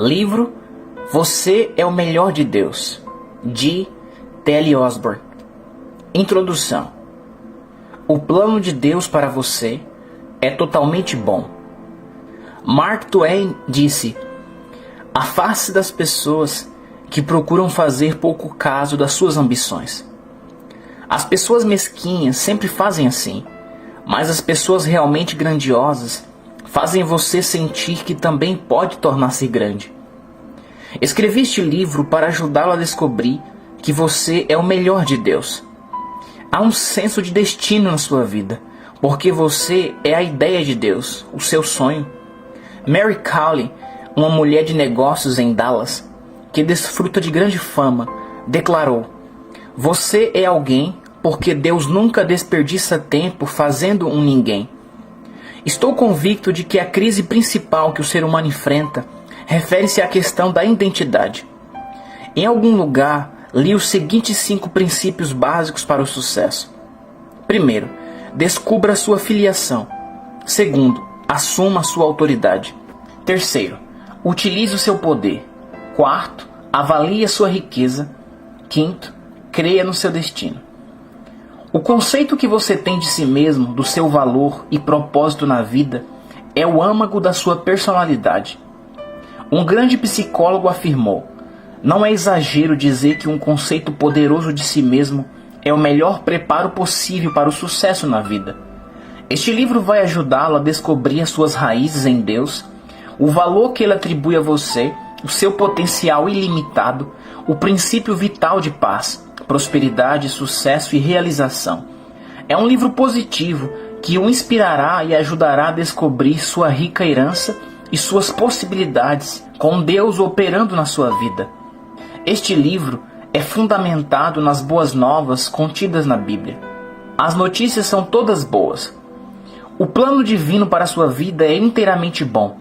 Livro Você é o Melhor de Deus, de T.L. Osborne. Introdução. O plano de Deus para você é totalmente bom. Mark Twain disse: afaste das pessoas que procuram fazer pouco caso das suas ambições. As pessoas mesquinhas sempre fazem assim, mas as pessoas realmente grandiosas fazem você sentir que também pode tornar-se grande. Escrevi este livro para ajudá-lo a descobrir que você é o melhor de Deus. Há um senso de destino na sua vida, porque você é a ideia de Deus, o seu sonho. Mary Cowley, uma mulher de negócios em Dallas, que desfruta de grande fama, declarou: você é alguém porque Deus nunca desperdiça tempo fazendo um ninguém. Estou convicto de que a crise principal que o ser humano enfrenta refere-se à questão da identidade. Em algum lugar, li os seguintes 5 princípios básicos para o sucesso. Primeiro, descubra a sua filiação. Segundo, assuma a sua autoridade. Terceiro, utilize o seu poder. Quarto, avalie a sua riqueza. Quinto, creia no seu destino. O conceito que você tem de si mesmo, do seu valor e propósito na vida, é o âmago da sua personalidade. Um grande psicólogo afirmou: não é exagero dizer que um conceito poderoso de si mesmo é o melhor preparo possível para o sucesso na vida. Este livro vai ajudá-lo a descobrir as suas raízes em Deus, o valor que ele atribui a você, o seu potencial ilimitado, o princípio vital de paz, prosperidade, sucesso e realização. É um livro positivo que o inspirará e ajudará a descobrir sua rica herança e suas possibilidades com Deus operando na sua vida. Este livro é fundamentado nas boas novas contidas na Bíblia. As notícias são todas boas. O plano divino para a sua vida é inteiramente bom.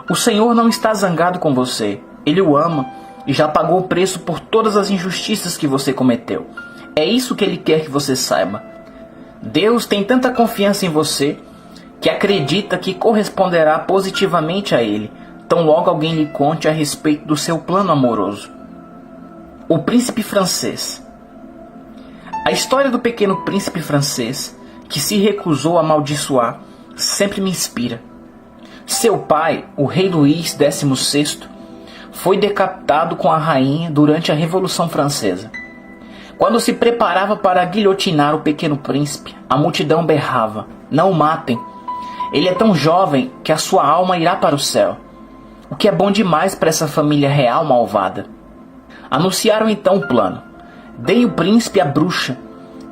O Senhor não está zangado com você. Ele o ama e já pagou o preço por todas as injustiças que você cometeu. É isso que Ele quer que você saiba. Deus tem tanta confiança em você que acredita que corresponderá positivamente a Ele, tão logo alguém lhe conte a respeito do seu plano amoroso. O Príncipe Francês. A história do pequeno príncipe francês, que se recusou a amaldiçoar, sempre me inspira. Seu pai, o rei Luís XVI, foi decapitado com a rainha durante a Revolução Francesa. Quando se preparava para guilhotinar o pequeno príncipe, a multidão berrava: não o matem. Ele é tão jovem que a sua alma irá para o céu. O que é bom demais para essa família real malvada. Anunciaram então o plano: dei o príncipe à bruxa.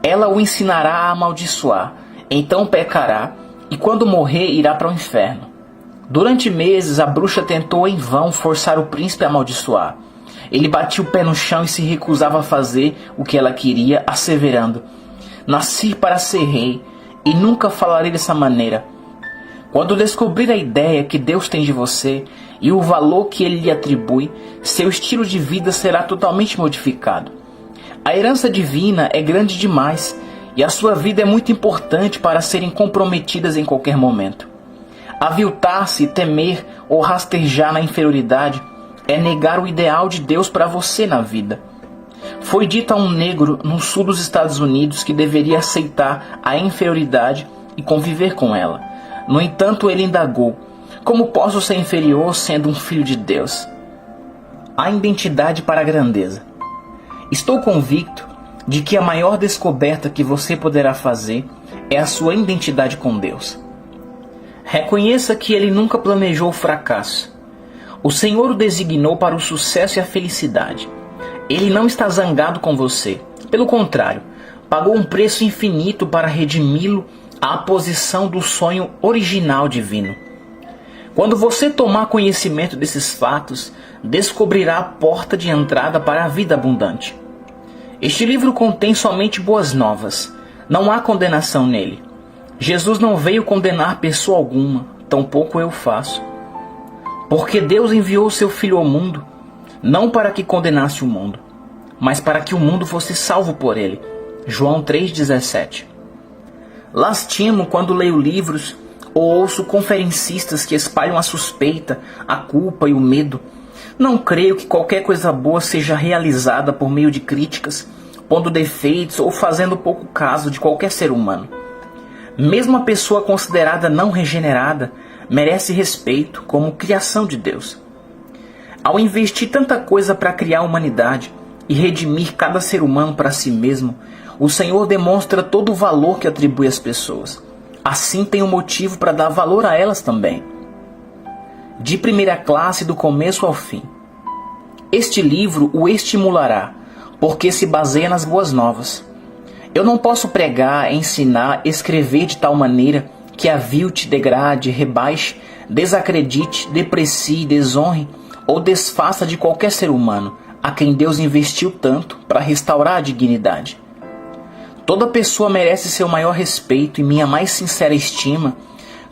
Ela o ensinará a amaldiçoar. Então pecará e quando morrer irá para o inferno. Durante meses a bruxa tentou em vão forçar o príncipe a amaldiçoar. Ele batia o pé no chão e se recusava a fazer o que ela queria, asseverando: nasci para ser rei e nunca falarei dessa maneira. Quando descobrir a ideia que Deus tem de você e o valor que Ele lhe atribui, seu estilo de vida será totalmente modificado. A herança divina é grande demais e a sua vida é muito importante para serem comprometidas em qualquer momento. Aviltar-se, temer ou rastejar na inferioridade é negar o ideal de Deus para você na vida. Foi dito a um negro no sul dos Estados Unidos que deveria aceitar a inferioridade e conviver com ela. No entanto, ele indagou: como posso ser inferior sendo um filho de Deus? A identidade para a grandeza. Estou convicto de que a maior descoberta que você poderá fazer é a sua identidade com Deus. Reconheça que Ele nunca planejou o fracasso. O Senhor o designou para o sucesso e a felicidade. Ele não está zangado com você. Pelo contrário, pagou um preço infinito para redimi-lo à posição do sonho original divino. Quando você tomar conhecimento desses fatos, descobrirá a porta de entrada para a vida abundante. Este livro contém somente boas novas. Não há condenação nele. Jesus não veio condenar pessoa alguma, tampouco eu faço. Porque Deus enviou o seu Filho ao mundo, não para que condenasse o mundo, mas para que o mundo fosse salvo por ele. João 3,17. Lastimo quando leio livros ou ouço conferencistas que espalham a suspeita, a culpa e o medo, Não creio que qualquer coisa boa seja realizada por meio de críticas, pondo defeitos ou fazendo pouco caso de qualquer ser humano. Mesmo a pessoa considerada não regenerada merece respeito como criação de Deus. Ao investir tanta coisa para criar a humanidade e redimir cada ser humano para si mesmo, o Senhor demonstra todo o valor que atribui às pessoas. Assim tem um motivo para dar valor a elas também. De primeira classe do começo ao fim. Este livro o estimulará, porque se baseia nas boas novas. Eu não posso pregar, ensinar, escrever de tal maneira que avilte, degrade, rebaixe, desacredite, deprecie, desonre ou desfaça de qualquer ser humano a quem Deus investiu tanto para restaurar a dignidade. Toda pessoa merece seu maior respeito e minha mais sincera estima,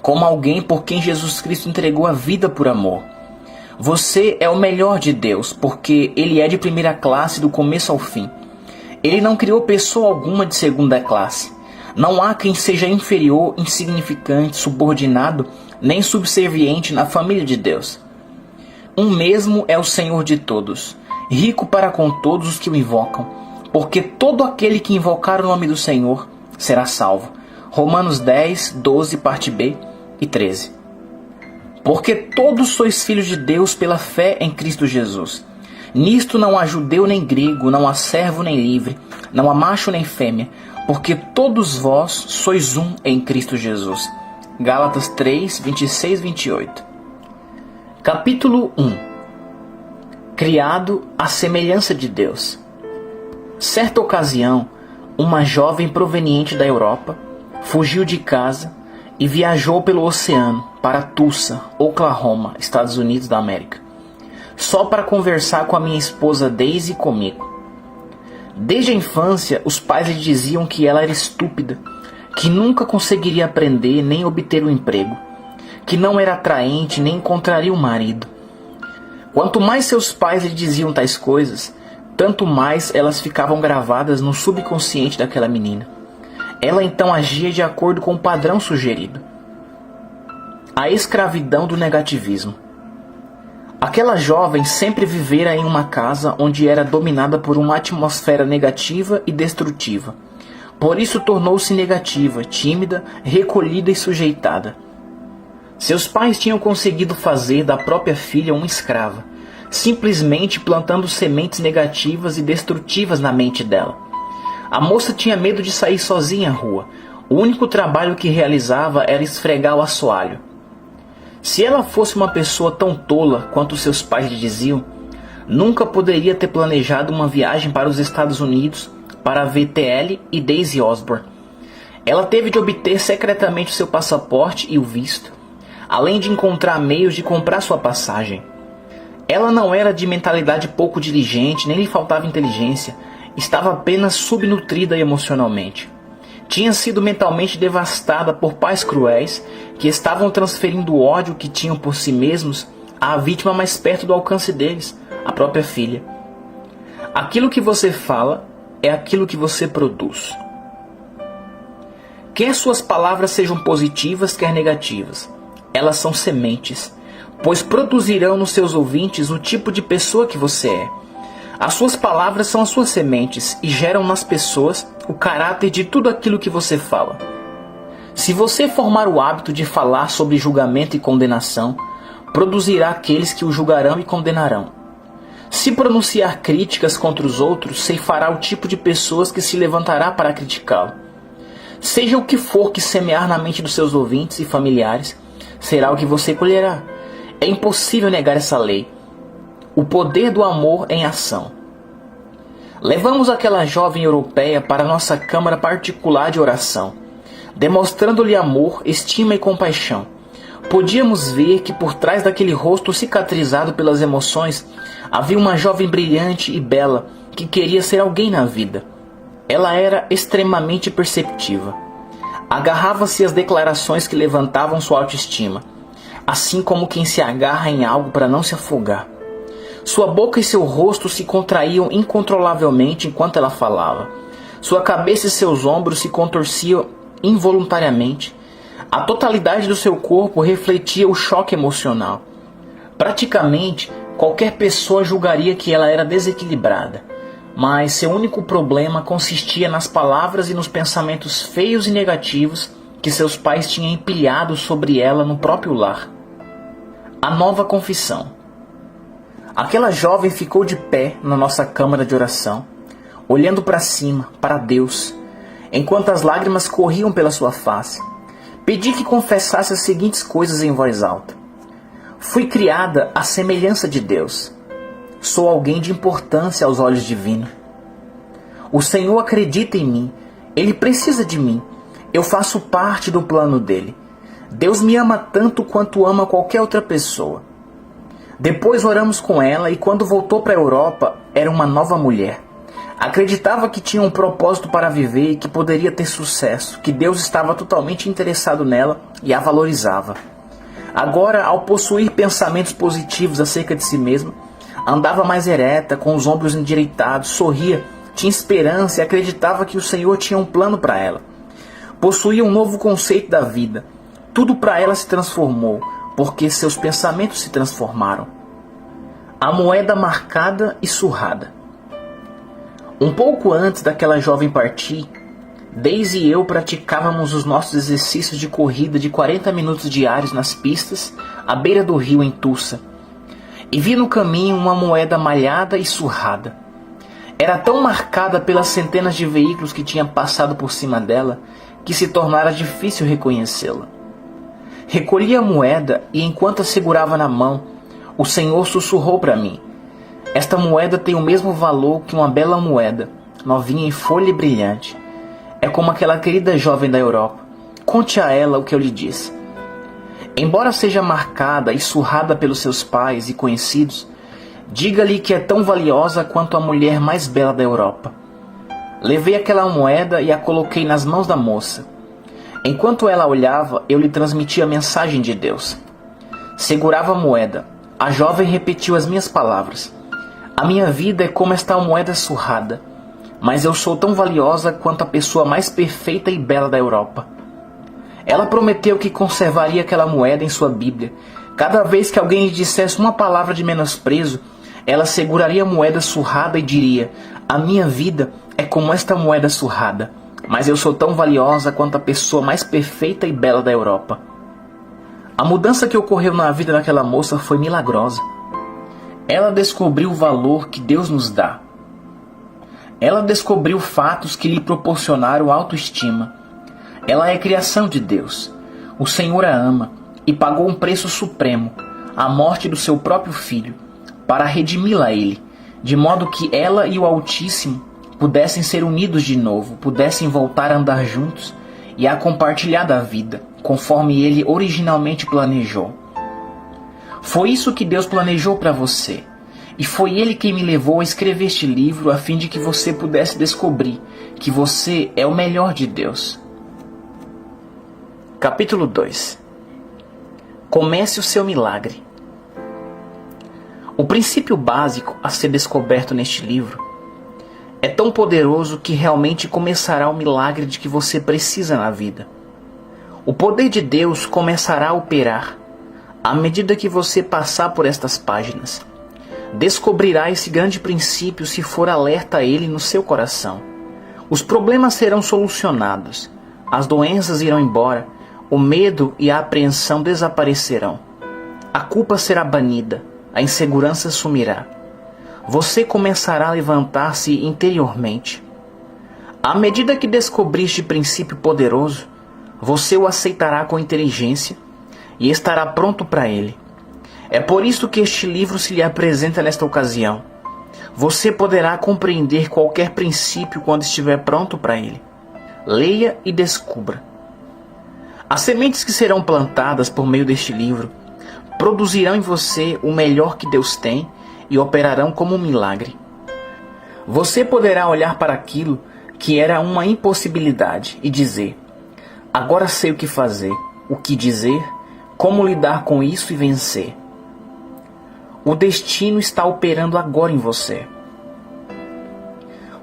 como alguém por quem Jesus Cristo entregou a vida por amor. Você é o melhor de Deus, porque Ele é de primeira classe do começo ao fim. Ele não criou pessoa alguma de segunda classe. Não há quem seja inferior, insignificante, subordinado, nem subserviente na família de Deus. Um mesmo é o Senhor de todos, rico para com todos os que o invocam, porque todo aquele que invocar o nome do Senhor será salvo. Romanos 10, 12, parte B e 13. Porque todos sois filhos de Deus pela fé em Cristo Jesus. Nisto não há judeu nem grego, não há servo nem livre, não há macho nem fêmea, porque todos vós sois um em Cristo Jesus. Gálatas 3, 26, 28. Capítulo 1. Criado à semelhança de Deus. Certa ocasião, uma jovem proveniente da Europa fugiu de casa e viajou pelo oceano para Tulsa, Oklahoma, Estados Unidos da América, só para conversar com a minha esposa Daisy e comigo. Desde a infância, os pais lhe diziam que ela era estúpida, que nunca conseguiria aprender nem obter um emprego, que não era atraente nem encontraria um marido. Quanto mais seus pais lhe diziam tais coisas, tanto mais elas ficavam gravadas no subconsciente daquela menina. Ela então agia de acordo com o padrão sugerido. A escravidão do negativismo. Aquela jovem sempre vivera em uma casa onde era dominada por uma atmosfera negativa e destrutiva. Por isso tornou-se negativa, tímida, recolhida e sujeitada. Seus pais tinham conseguido fazer da própria filha uma escrava, simplesmente plantando sementes negativas e destrutivas na mente dela. A moça tinha medo de sair sozinha à rua. O único trabalho que realizava era esfregar o assoalho. Se ela fosse uma pessoa tão tola quanto seus pais lhe diziam, nunca poderia ter planejado uma viagem para os Estados Unidos para ver TL e Daisy Osborne. Ela teve de obter secretamente o seu passaporte e o visto, além de encontrar meios de comprar sua passagem. Ela não era de mentalidade pouco diligente, nem lhe faltava inteligência, estava apenas subnutrida emocionalmente. Tinha sido mentalmente devastada por pais cruéis que estavam transferindo o ódio que tinham por si mesmos à vítima mais perto do alcance deles, a própria filha. Aquilo que você fala é aquilo que você produz. Quer suas palavras sejam positivas, quer negativas, elas são sementes, pois produzirão nos seus ouvintes o tipo de pessoa que você é. As suas palavras são as suas sementes e geram nas pessoas o caráter de tudo aquilo que você fala. Se você formar o hábito de falar sobre julgamento e condenação, produzirá aqueles que o julgarão e condenarão. Se pronunciar críticas contra os outros, ceifará o tipo de pessoas que se levantará para criticá-lo. Seja o que for que semear na mente dos seus ouvintes e familiares, será o que você colherá. É impossível negar essa lei. O poder do amor em ação. Levamos aquela jovem europeia para nossa câmara particular de oração, demonstrando-lhe amor, estima e compaixão. Podíamos ver que por trás daquele rosto cicatrizado pelas emoções havia uma jovem brilhante e bela que queria ser alguém na vida. Ela era extremamente perceptiva. Agarrava-se às declarações que levantavam sua autoestima, assim como quem se agarra em algo para não se afogar. Sua boca e seu rosto se contraíam incontrolavelmente enquanto ela falava. Sua cabeça e seus ombros se contorciam involuntariamente. A totalidade do seu corpo refletia o choque emocional. Praticamente, Qualquer pessoa julgaria que ela era desequilibrada, mas seu único problema consistia nas palavras e nos pensamentos feios e negativos que seus pais tinham empilhado sobre ela no próprio lar. A nova confissão. Aquela jovem ficou de pé na nossa câmara de oração, olhando para cima, para Deus, enquanto as lágrimas corriam pela sua face. Pedi que confessasse as seguintes coisas em voz alta. Fui criada à semelhança de Deus. Sou alguém de importância aos olhos divinos. O Senhor acredita em mim. Ele precisa de mim. Eu faço parte do plano dele. Deus me ama tanto quanto ama qualquer outra pessoa. Depois oramos com ela e quando voltou para a Europa, era uma nova mulher. Acreditava que tinha um propósito para viver e que poderia ter sucesso, que Deus estava totalmente interessado nela e a valorizava. Agora, ao possuir pensamentos positivos acerca de si mesma, andava mais ereta, com os ombros endireitados, sorria, tinha esperança e acreditava que o Senhor tinha um plano para ela. Possuía um novo conceito da vida. Tudo para ela se transformou, porque seus pensamentos se transformaram. A moeda marcada e surrada. Um pouco antes daquela jovem partir, Daisy e eu praticávamos os nossos exercícios de corrida de 40 minutos diários nas pistas, à beira do rio em Tulsa, e vi no caminho uma moeda malhada e surrada. Era tão marcada pelas centenas de veículos que tinham passado por cima dela, que se tornara difícil reconhecê-la. Recolhi a moeda e enquanto a segurava na mão, o Senhor sussurrou para mim: esta moeda tem o mesmo valor que uma bela moeda, novinha em folha e brilhante. É como aquela querida jovem da Europa. Conte a ela o que eu lhe disse. Embora seja marcada e surrada pelos seus pais e conhecidos, diga-lhe que é tão valiosa quanto a mulher mais bela da Europa. Levei aquela moeda e a coloquei nas mãos da moça. Enquanto ela olhava, eu lhe transmiti a mensagem de Deus. Segurava a moeda. A jovem repetiu as minhas palavras. A minha vida é como esta moeda surrada, mas eu sou tão valiosa quanto a pessoa mais perfeita e bela da Europa. Ela prometeu que conservaria aquela moeda em sua Bíblia. Cada vez que alguém lhe dissesse uma palavra de menosprezo, ela seguraria a moeda surrada e diria: a minha vida é como esta moeda surrada, mas eu sou tão valiosa quanto a pessoa mais perfeita e bela da Europa. A mudança que ocorreu na vida daquela moça foi milagrosa. Ela descobriu o valor que Deus nos dá. Ela descobriu fatos que lhe proporcionaram autoestima. Ela é criação de Deus. O Senhor a ama e pagou um preço supremo, a morte do seu próprio filho, para redimi-la a ele, de modo que ela e o Altíssimo pudessem ser unidos de novo, pudessem voltar a andar juntos e a compartilhar da vida, conforme ele originalmente planejou. Foi isso que Deus planejou para você. E foi Ele quem me levou a escrever este livro a fim de que você pudesse descobrir que você é o melhor de Deus. Capítulo 2. Comece o seu milagre. O princípio básico a ser descoberto neste livro é tão poderoso que realmente começará o milagre de que você precisa na vida. O poder de Deus começará a operar à medida que você passar por estas páginas. Descobrirá esse grande princípio se for alerta a ele no seu coração. Os problemas serão solucionados, as doenças irão embora, o medo e a apreensão desaparecerão. A culpa será banida, a insegurança sumirá. Você começará a levantar-se interiormente. À medida que descobrir este princípio poderoso, você o aceitará com inteligência e estará pronto para ele. É por isso que este livro se lhe apresenta nesta ocasião. Você poderá compreender qualquer princípio quando estiver pronto para ele. Leia e descubra. As sementes que serão plantadas por meio deste livro produzirão em você o melhor que Deus tem e operarão como um milagre. Você poderá olhar para aquilo que era uma impossibilidade e dizer: agora sei o que fazer, o que dizer, como lidar com isso e vencer. O destino está operando agora em você.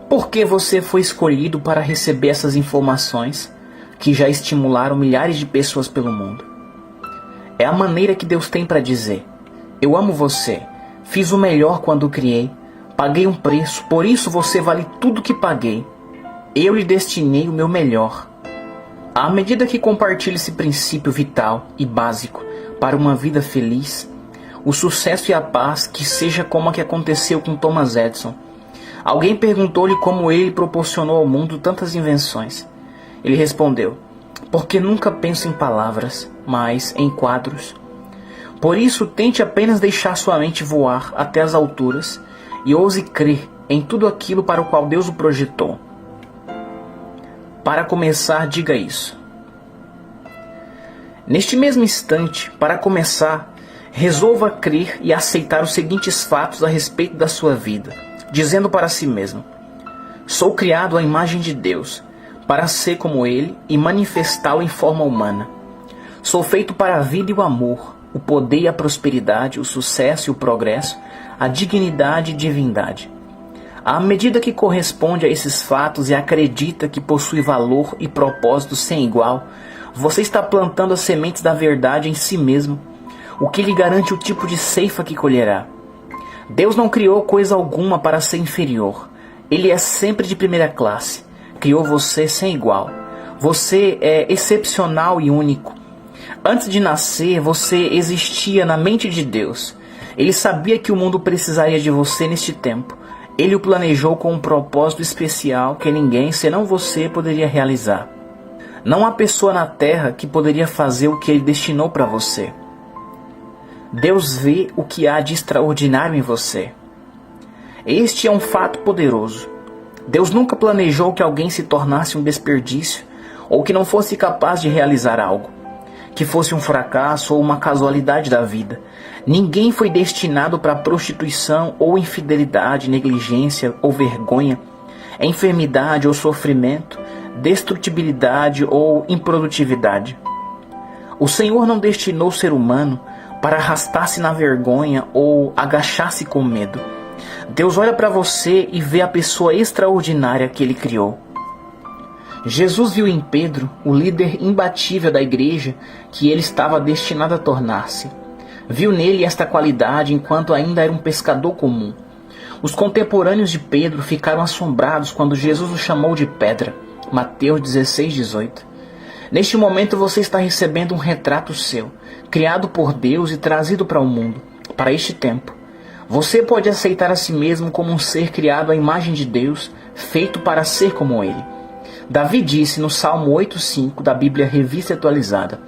Por que você foi escolhido para receber essas informações que já estimularam milhares de pessoas pelo mundo? É a maneira que Deus tem para dizer: eu amo você, Fiz o melhor quando o criei. Paguei um preço, por isso você vale tudo que paguei. Eu lhe destinei o meu melhor. À medida que compartilha esse princípio vital e básico para uma vida feliz, o sucesso e a paz que seja como a que aconteceu com Thomas Edison. Alguém perguntou-lhe como ele proporcionou ao mundo tantas invenções. Ele respondeu: porque nunca penso em palavras, mas em quadros. Por isso, tente apenas deixar sua mente voar até as alturas e ouse crer em tudo aquilo para o qual Deus o projetou. Para começar, diga isso. Neste mesmo instante, para começar, resolva crer e aceitar os seguintes fatos a respeito da sua vida, dizendo para si mesmo: sou criado à imagem de Deus, para ser como Ele e manifestá-lo em forma humana. Sou feito para a vida e o amor, o poder e a prosperidade, o sucesso e o progresso, a dignidade e divindade. À medida que corresponde a esses fatos e acredita que possui valor e propósito sem igual, você está plantando as sementes da verdade em si mesmo, o que lhe garante o tipo de ceifa que colherá. Deus não criou coisa alguma para ser inferior. Ele é sempre de primeira classe. Criou você sem igual. Você é excepcional e único. Antes de nascer, você existia na mente de Deus. Ele sabia que o mundo precisaria de você neste tempo. Ele o planejou com um propósito especial que ninguém, senão você, poderia realizar. Não há pessoa na terra que poderia fazer o que Ele destinou para você. Deus vê o que há de extraordinário em você. Este é um fato poderoso. Deus nunca planejou que alguém se tornasse um desperdício ou que não fosse capaz de realizar algo, que fosse um fracasso ou uma casualidade da vida. Ninguém foi destinado para prostituição ou infidelidade, negligência ou vergonha, enfermidade ou sofrimento, destrutibilidade ou improdutividade. O Senhor não destinou o ser humano para arrastar-se na vergonha ou agachar-se com medo. Deus olha para você e vê a pessoa extraordinária que Ele criou. Jesus viu em Pedro o líder imbatível da igreja que ele estava destinado a tornar-se. Viu nele esta qualidade enquanto ainda era um pescador comum. Os contemporâneos de Pedro ficaram assombrados quando Jesus o chamou de pedra. Mateus 16:18. Neste momento você está recebendo um retrato seu, criado por Deus e trazido para o mundo, para este tempo. Você pode aceitar a si mesmo como um ser criado à imagem de Deus, feito para ser como Ele. Davi disse no Salmo 8:5 da Bíblia Revista Atualizada,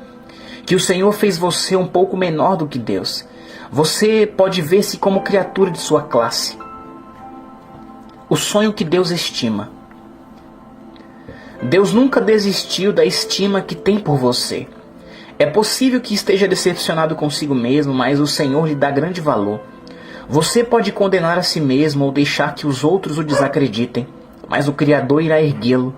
que o Senhor fez você um pouco menor do que Deus. Você pode ver-se como criatura de sua classe. O sonho que Deus estima. Deus nunca desistiu da estima que tem por você. É possível que esteja decepcionado consigo mesmo, mas o Senhor lhe dá grande valor. Você pode condenar a si mesmo ou deixar que os outros o desacreditem, mas o Criador irá erguê-lo.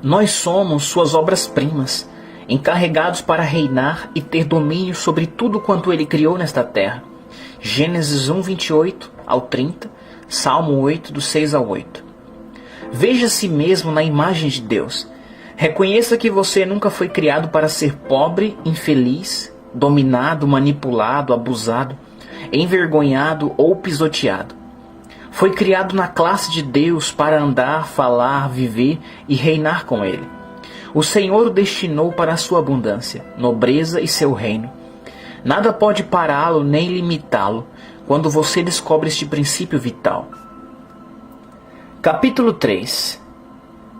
Nós somos suas obras-primas, encarregados para reinar e ter domínio sobre tudo quanto Ele criou nesta terra. Gênesis 1:28 ao 30, Salmo 8, do 6 ao 8. Veja a si mesmo na imagem de Deus. Reconheça que você nunca foi criado para ser pobre, infeliz, dominado, manipulado, abusado, envergonhado ou pisoteado. Foi criado na classe de Deus para andar, falar, viver e reinar com Ele. O Senhor o destinou para a sua abundância, nobreza e seu reino. Nada pode pará-lo nem limitá-lo quando você descobre este princípio vital. Capítulo 3.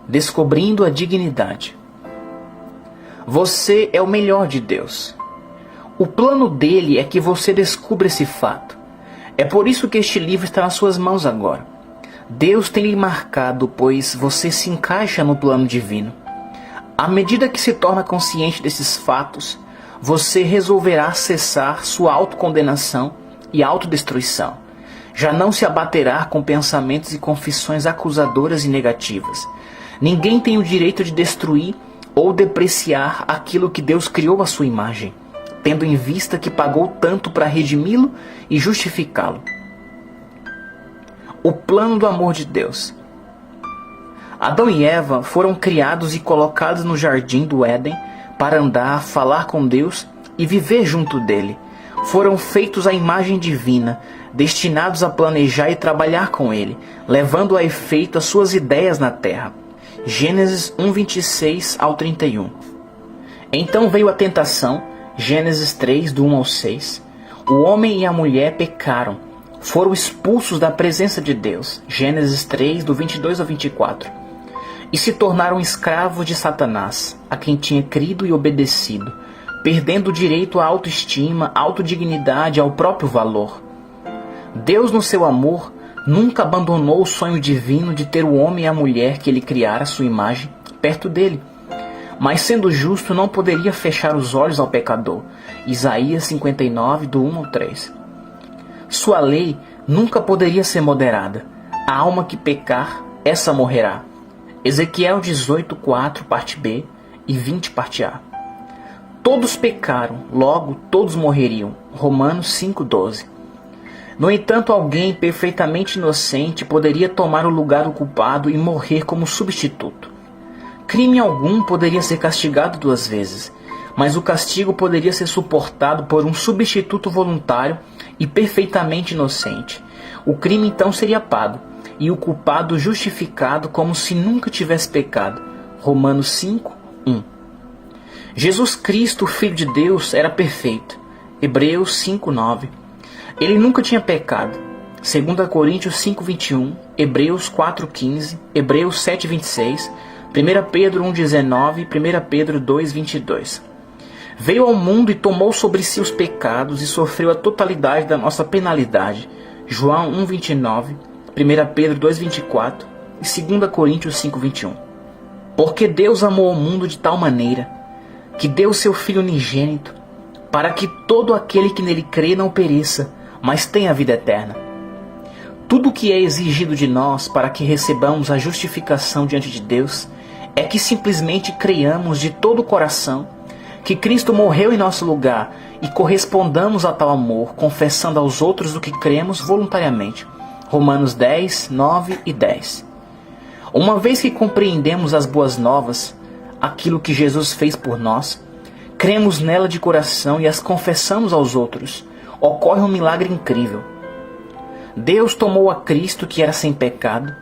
Descobrindo a dignidade. Você é o melhor de Deus. O plano dele é que você descubra esse fato. É por isso que este livro está nas suas mãos agora. Deus tem lhe marcado, pois você se encaixa no plano divino. À medida que se torna consciente desses fatos, você resolverá cessar sua autocondenação e autodestruição. Já não se abaterá com pensamentos e confissões acusadoras e negativas. Ninguém tem o direito de destruir ou depreciar aquilo que Deus criou à sua imagem, tendo em vista que pagou tanto para redimi-lo e justificá-lo. O plano do amor de Deus. Adão e Eva foram criados e colocados no jardim do Éden para andar, falar com Deus e viver junto dele. foram feitos à imagem divina, destinados a planejar e trabalhar com ele, levando a efeito as suas ideias na terra. Gênesis 1:26 ao 31. Então veio a tentação, Gênesis 3, do 1 ao 6. O homem e a mulher pecaram, foram expulsos da presença de Deus, Gênesis 3, do 22 ao 24. E se tornaram escravos de Satanás, a quem tinha crido e obedecido, perdendo o direito à autoestima, autodignidade, ao próprio valor. Deus, no seu amor, nunca abandonou o sonho divino de ter o homem e a mulher que ele criara à sua imagem perto dele. Mas, sendo justo, não poderia fechar os olhos ao pecador. Isaías 59, do 1 ao 3. Sua lei nunca poderia ser moderada. A alma que pecar, essa morrerá. Ezequiel 18, 4, parte B, e 20, parte A. Todos pecaram, logo todos morreriam. Romanos 5, 12. No entanto, alguém perfeitamente inocente poderia tomar o lugar do culpado e morrer como substituto. Crime algum poderia ser castigado 2 vezes, mas o castigo poderia ser suportado por um substituto voluntário e perfeitamente inocente. O crime então seria pago, e o culpado justificado como se nunca tivesse pecado. Romanos 5, 1. Jesus Cristo, Filho de Deus, era perfeito. Hebreus 5, 9. Ele nunca tinha pecado. 2 Coríntios 5, 21, Hebreus 4, 15, Hebreus 7, 26, 1 Pedro 1, 19 e 1 Pedro 2, 22. Veio ao mundo e tomou sobre si os pecados e sofreu a totalidade da nossa penalidade. João 1, 29, 1 Pedro 2, 24 e 2 Coríntios 5, 21. Porque Deus amou o mundo de tal maneira que deu seu Filho unigênito, para que todo aquele que nele crê não pereça, mas tenha a vida eterna. Tudo o que é exigido de nós para que recebamos a justificação diante de Deus é que simplesmente creiamos de todo o coração que Cristo morreu em nosso lugar e correspondamos a tal amor, confessando aos outros o que cremos voluntariamente. Romanos 10, 9 e 10. Uma vez que compreendemos as boas novas, aquilo que Jesus fez por nós, cremos nela de coração e as confessamos aos outros, ocorre um milagre incrível. Deus tomou a Cristo, que era sem pecado,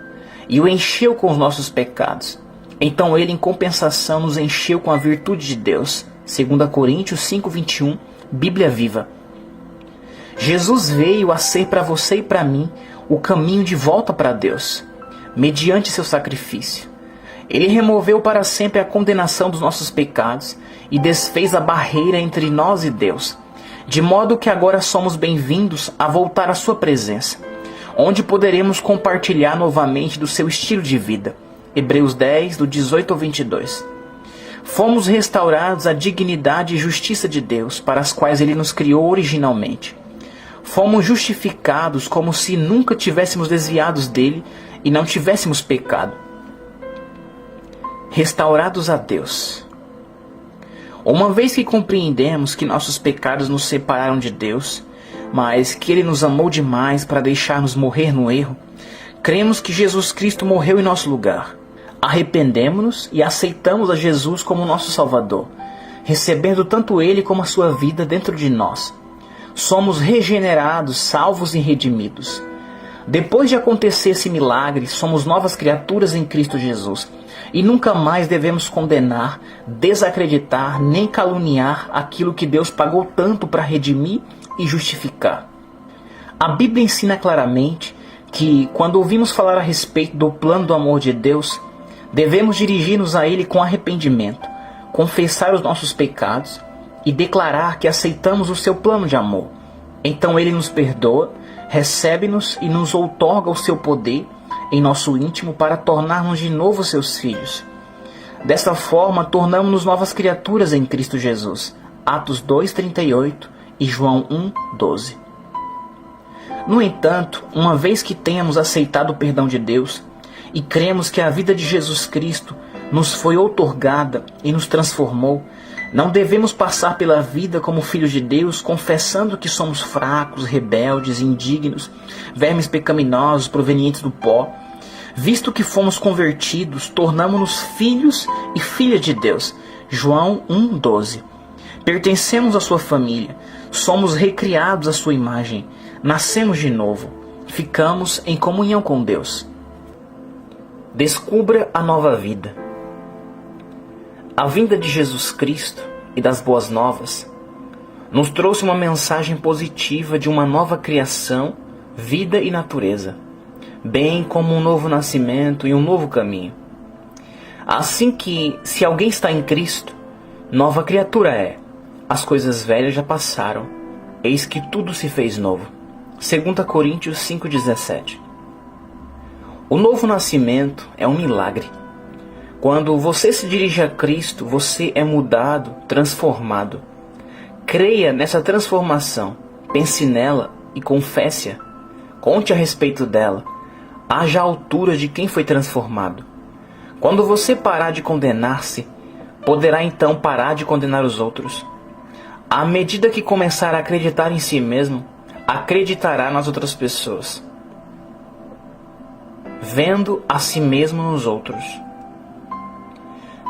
e o encheu com os nossos pecados. Então ele, em compensação, nos encheu com a virtude de Deus. 2 Coríntios 5, 21, Bíblia Viva. Jesus veio a ser para você e para mim o caminho de volta para Deus, mediante seu sacrifício. Ele removeu para sempre a condenação dos nossos pecados e desfez a barreira entre nós e Deus, de modo que agora somos bem-vindos a voltar à sua presença, onde poderemos compartilhar novamente do seu estilo de vida. Hebreus 10, do 18 ao 22. Fomos restaurados à dignidade e justiça de Deus, para as quais Ele nos criou originalmente. Fomos justificados como se nunca tivéssemos desviados dele e não tivéssemos pecado. Restaurados a Deus. Uma vez que compreendemos que nossos pecados nos separaram de Deus, mas que Ele nos amou demais para deixar-nos morrer no erro, cremos que Jesus Cristo morreu em nosso lugar. Arrependemo-nos e aceitamos a Jesus como nosso Salvador, recebendo tanto Ele como a sua vida dentro de nós. Somos regenerados, salvos e redimidos. Depois de acontecer esse milagre, somos novas criaturas em Cristo Jesus, e nunca mais devemos condenar, desacreditar, nem caluniar aquilo que Deus pagou tanto para redimir e justificar. A Bíblia ensina claramente que, quando ouvimos falar a respeito do plano do amor de Deus, devemos dirigir-nos a Ele com arrependimento, confessar os nossos pecados e declarar que aceitamos o seu plano de amor. Então Ele nos perdoa, recebe-nos e nos outorga o seu poder em nosso íntimo para tornarmos de novo seus filhos. Desta forma, tornamos-nos novas criaturas em Cristo Jesus. Atos 2:38 e João 1:12. No entanto, uma vez que tenhamos aceitado o perdão de Deus e cremos que a vida de Jesus Cristo nos foi outorgada e nos transformou, não devemos passar pela vida como filhos de Deus, confessando que somos fracos, rebeldes, indignos, vermes pecaminosos provenientes do pó. Visto que fomos convertidos, tornamo-nos filhos e filhas de Deus. João 1:12. Pertencemos à sua família, somos recriados à sua imagem, nascemos de novo, ficamos em comunhão com Deus. Descubra a nova vida. A vinda de Jesus Cristo e das boas novas nos trouxe uma mensagem positiva de uma nova criação, vida e natureza, bem como um novo nascimento e um novo caminho. Assim que, se alguém está em Cristo, nova criatura é. As coisas velhas já passaram, eis que tudo se fez novo. 2 Coríntios 5,17. O novo nascimento é um milagre. Quando você se dirige a Cristo, você é mudado, transformado. Creia nessa transformação, pense nela e confesse-a. Conte a respeito dela. Haja a altura de quem foi transformado. Quando você parar de condenar-se, poderá então parar de condenar os outros. À medida que começar a acreditar em si mesmo, acreditará nas outras pessoas, vendo a si mesmo nos outros.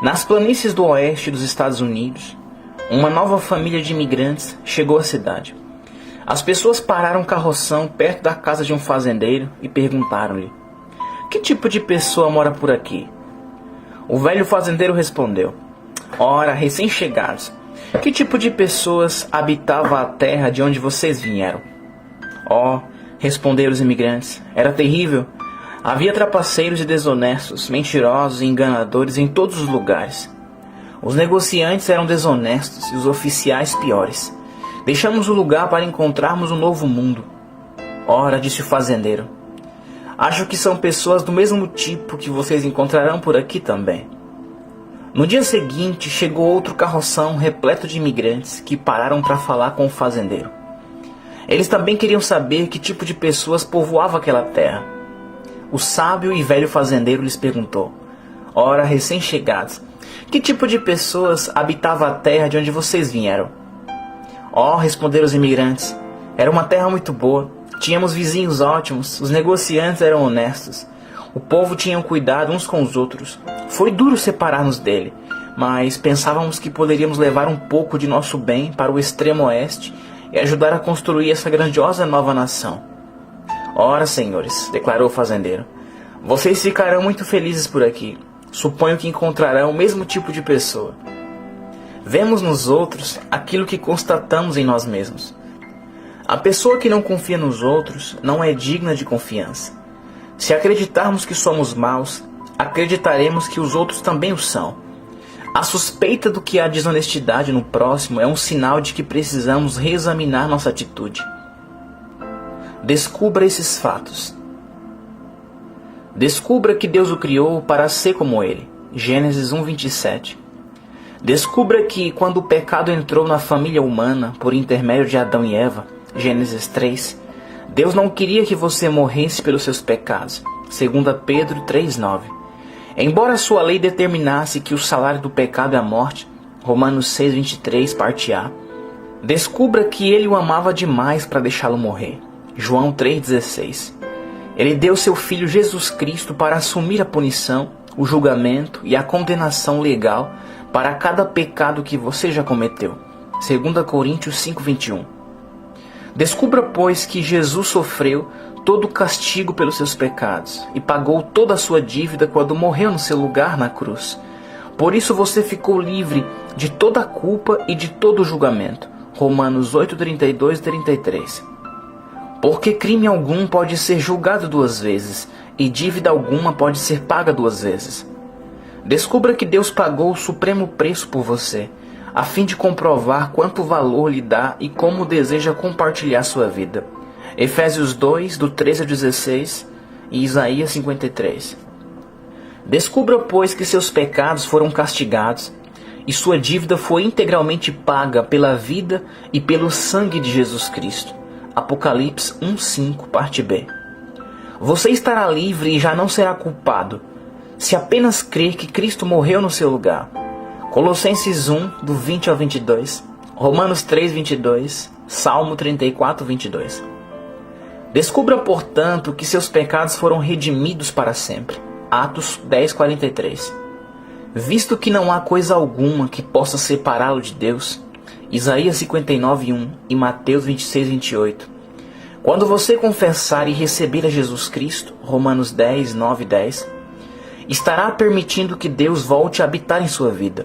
Nas planícies do oeste dos Estados Unidos, uma nova família de imigrantes chegou à cidade. As pessoas pararam um carroção perto da casa de um fazendeiro e perguntaram-lhe: "Que tipo de pessoa mora por aqui?" O velho fazendeiro respondeu: "Ora, recém-chegados, que tipo de pessoas habitava a terra de onde vocês vieram?" "Oh", responderam os imigrantes, "era terrível. Havia trapaceiros e desonestos, mentirosos e enganadores em todos os lugares. Os negociantes eram desonestos e os oficiais piores. Deixamos o lugar para encontrarmos um novo mundo." "Ora", disse o fazendeiro, "acho que são pessoas do mesmo tipo que vocês encontrarão por aqui também." No dia seguinte, chegou outro carroção repleto de imigrantes que pararam para falar com o fazendeiro. Eles também queriam saber que tipo de pessoas povoava aquela terra. O sábio e velho fazendeiro lhes perguntou: "Ora, recém-chegados, que tipo de pessoas habitava a terra de onde vocês vieram?" "Oh", responderam os imigrantes, "era uma terra muito boa. Tínhamos vizinhos ótimos, os negociantes eram honestos. O povo tinha cuidado uns com os outros. Foi duro separar-nos dele, mas pensávamos que poderíamos levar um pouco de nosso bem para o extremo oeste e ajudar a construir essa grandiosa nova nação." "Ora, senhores", declarou o fazendeiro, "vocês ficarão muito felizes por aqui. Suponho que encontrarão o mesmo tipo de pessoa. Vemos nos outros aquilo que constatamos em nós mesmos. A pessoa que não confia nos outros não é digna de confiança. Se acreditarmos que somos maus, acreditaremos que os outros também o são. A suspeita do que há desonestidade no próximo é um sinal de que precisamos reexaminar nossa atitude. Descubra esses fatos. Descubra que Deus o criou para ser como Ele. Gênesis 1:27. Descubra que, quando o pecado entrou na família humana por intermédio de Adão e Eva, Gênesis 3, Deus não queria que você morresse pelos seus pecados. 2 Pedro 3:9. Embora sua lei determinasse que o salário do pecado é a morte, Romanos 6:23, parte A, descubra que Ele o amava demais para deixá-lo morrer. João 3:16. Ele deu seu Filho Jesus Cristo para assumir a punição, o julgamento e a condenação legal para cada pecado que você já cometeu. 2 Coríntios 5:21. Descubra, pois, que Jesus sofreu todo o castigo pelos seus pecados e pagou toda a sua dívida quando morreu no seu lugar na cruz. Por isso você ficou livre de toda a culpa e de todo o julgamento. Romanos 8:32 e 33. Porque crime algum pode ser julgado 2 vezes, e dívida alguma pode ser paga 2 vezes. Descubra que Deus pagou o supremo preço por você, a fim de comprovar quanto valor lhe dá e como deseja compartilhar sua vida. Efésios 2, do 13 ao 16 e Isaías 53. Descubra, pois, que seus pecados foram castigados e sua dívida foi integralmente paga pela vida e pelo sangue de Jesus Cristo. Apocalipse 1:5, parte B. Você estará livre e já não será culpado, se apenas crer que Cristo morreu no seu lugar. Colossenses 1, do 20 ao 22, Romanos 3:22, Salmo 34:22. Descubra, portanto, que seus pecados foram redimidos para sempre. Atos 10:43. Visto que não há coisa alguma que possa separá-lo de Deus, Isaías 59:1 e Mateus 26:28. Quando você confessar e receber a Jesus Cristo, Romanos 10:9 e 10, estará permitindo que Deus volte a habitar em sua vida.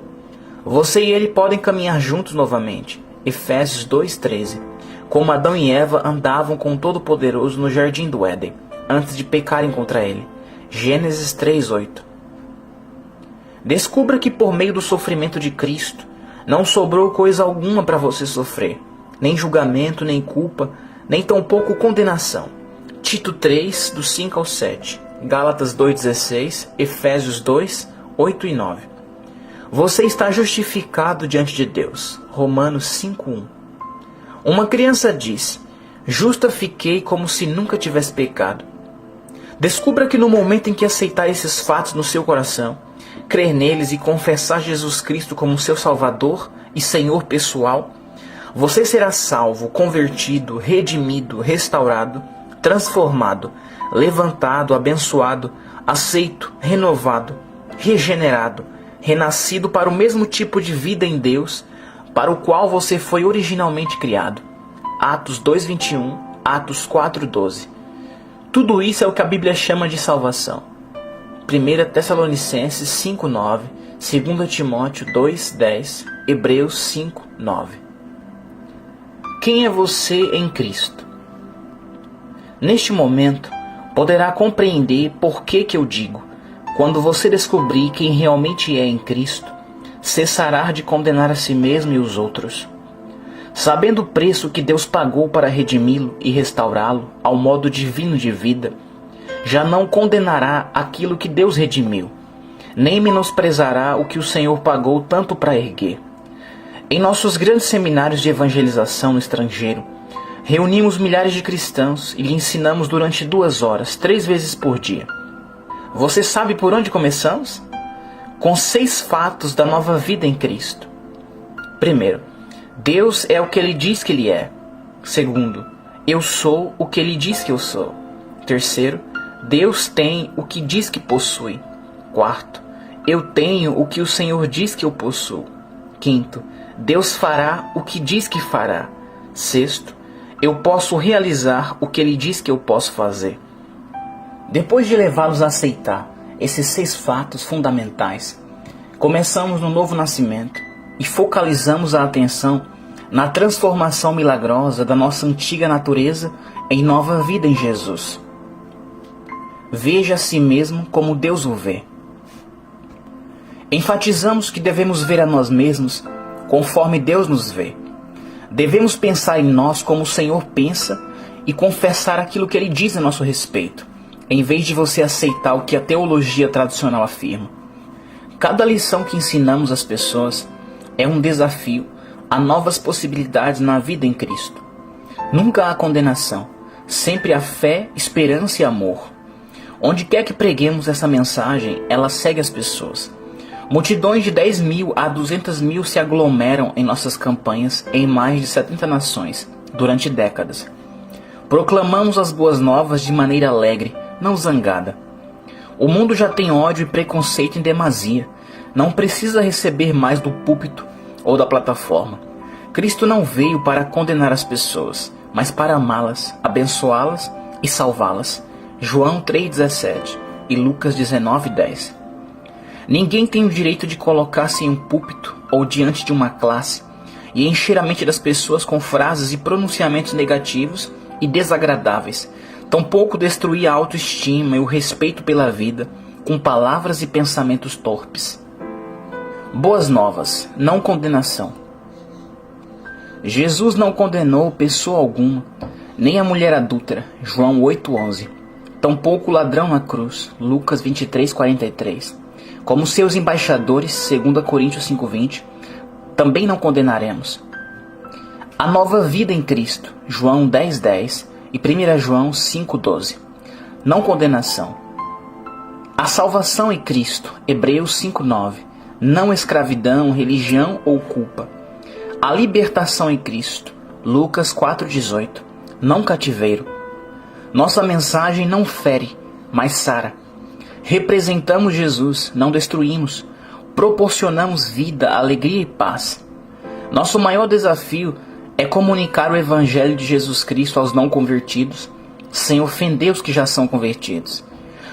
Você e ele podem caminhar juntos novamente, Efésios 2:13, como Adão e Eva andavam com o Todo-Poderoso no Jardim do Éden, antes de pecarem contra ele, Gênesis 3:8. Descubra que por meio do sofrimento de Cristo, não sobrou coisa alguma para você sofrer, nem julgamento, nem culpa, nem tampouco condenação. Tito 3, do 5 ao 7, Gálatas 2:16, Efésios 2, 8 e 9. Você está justificado diante de Deus, Romanos 5:1. Uma criança diz, justa fiquei como se nunca tivesse pecado. Descubra que no momento em que aceitar esses fatos no seu coração, crer neles e confessar Jesus Cristo como seu Salvador e Senhor pessoal, você será salvo, convertido, redimido, restaurado, transformado, levantado, abençoado, aceito, renovado, regenerado, renascido para o mesmo tipo de vida em Deus para o qual você foi originalmente criado. Atos 2:21, Atos 4:12. Tudo isso é o que a Bíblia chama de salvação. 1 Tessalonicenses 5:9, 2 Timóteo 2:10, Hebreus 5:9. Quem é você em Cristo? Neste momento, poderá compreender por que eu digo, quando você descobrir quem realmente é em Cristo, cessará de condenar a si mesmo e os outros. Sabendo o preço que Deus pagou para redimi-lo e restaurá-lo ao modo divino de vida, já não condenará aquilo que Deus redimiu, nem menosprezará o que o Senhor pagou tanto para erguer. Em nossos grandes seminários de evangelização no estrangeiro, reunimos milhares de cristãos e lhe ensinamos durante 2 horas, 3 vezes por dia. Você sabe por onde começamos? Com 6 fatos da nova vida em Cristo. Primeiro, Deus é o que Ele diz que Ele é. Segundo, eu sou o que Ele diz que eu sou. Terceiro, Deus tem o que diz que possui. Quarto, eu tenho o que o Senhor diz que eu possuo. Quinto, Deus fará o que diz que fará. Sexto, eu posso realizar o que Ele diz que eu posso fazer. Depois de levá-los a aceitar esses 6 fatos fundamentais, começamos no novo nascimento e focalizamos a atenção na transformação milagrosa da nossa antiga natureza em nova vida em Jesus. Veja a si mesmo como Deus o vê. Enfatizamos que devemos ver a nós mesmos conforme Deus nos vê. Devemos pensar em nós como o Senhor pensa e confessar aquilo que Ele diz a nosso respeito, em vez de você aceitar o que a teologia tradicional afirma. Cada lição que ensinamos às pessoas é um desafio a novas possibilidades na vida em Cristo. Nunca há condenação, sempre há fé, esperança e amor. Onde quer que preguemos essa mensagem, ela segue as pessoas. Multidões de 10.000 a 200.000 se aglomeram em nossas campanhas em mais de 70 nações, durante décadas. Proclamamos as boas novas de maneira alegre, não zangada. O mundo já tem ódio e preconceito em demasia. Não precisa receber mais do púlpito ou da plataforma. Cristo não veio para condenar as pessoas, mas para amá-las, abençoá-las e salvá-las. João 3,17 e Lucas 19,10. Ninguém tem o direito de colocar-se em um púlpito ou diante de uma classe e encher a mente das pessoas com frases e pronunciamentos negativos e desagradáveis, tampouco destruir a autoestima e o respeito pela vida com palavras e pensamentos torpes. Boas novas, não condenação. Jesus não condenou pessoa alguma, nem a mulher adúltera, João 8,11, tampouco o ladrão na cruz, Lucas 23,43. Como seus embaixadores, 2 Coríntios 5,20, também não condenaremos. A nova vida em Cristo, João 10,10 e 1 João 5,12. Não condenação. A salvação em Cristo, Hebreus 5,9. Não escravidão, religião ou culpa. A libertação em Cristo, Lucas 4,18. Não cativeiro. Nossa mensagem não fere, mas sara. Representamos Jesus, não destruímos. Proporcionamos vida, alegria e paz. Nosso maior desafio é comunicar o Evangelho de Jesus Cristo aos não convertidos, sem ofender os que já são convertidos.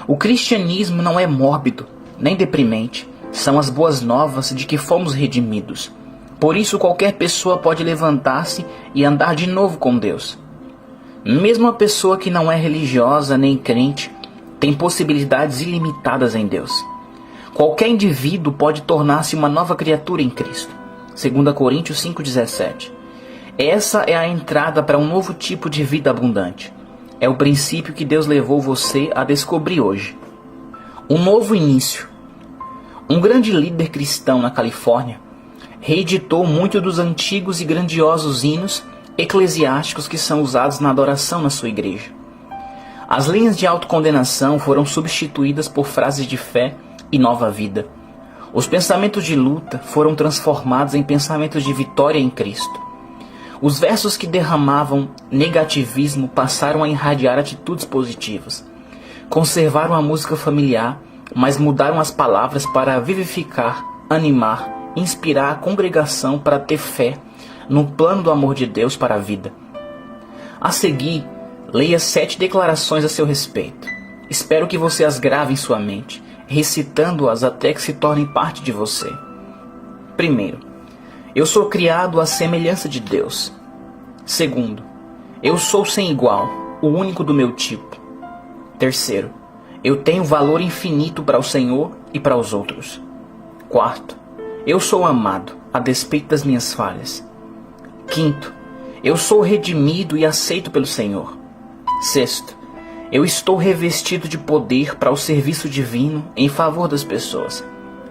O cristianismo não é mórbido, nem deprimente. São as boas novas de que fomos redimidos. Por isso qualquer pessoa pode levantar-se e andar de novo com Deus. Mesmo a pessoa que não é religiosa nem crente tem possibilidades ilimitadas em Deus. Qualquer indivíduo pode tornar-se uma nova criatura em Cristo. 2 Coríntios 5,17. Essa é a entrada para um novo tipo de vida abundante. É o princípio que Deus levou você a descobrir hoje. Um novo início. Um grande líder cristão na Califórnia reeditou muitos dos antigos e grandiosos hinos eclesiásticos que são usados na adoração na sua igreja. As linhas de autocondenação foram substituídas por frases de fé e nova vida. Os pensamentos de luta foram transformados em pensamentos de vitória em Cristo. Os versos que derramavam negativismo passaram a irradiar atitudes positivas. Conservaram a música familiar, mas mudaram as palavras para vivificar, animar, inspirar a congregação para ter fé no plano do amor de Deus para a vida. A seguir, leia 7 declarações a seu respeito. Espero que você as grave em sua mente, recitando-as até que se tornem parte de você. Primeiro, eu sou criado à semelhança de Deus. Segundo, eu sou sem igual, o único do meu tipo. Terceiro, eu tenho valor infinito para o Senhor e para os outros. Quarto, eu sou amado, a despeito das minhas falhas. Quinto, eu sou redimido e aceito pelo Senhor. Sexto, eu estou revestido de poder para o serviço divino em favor das pessoas.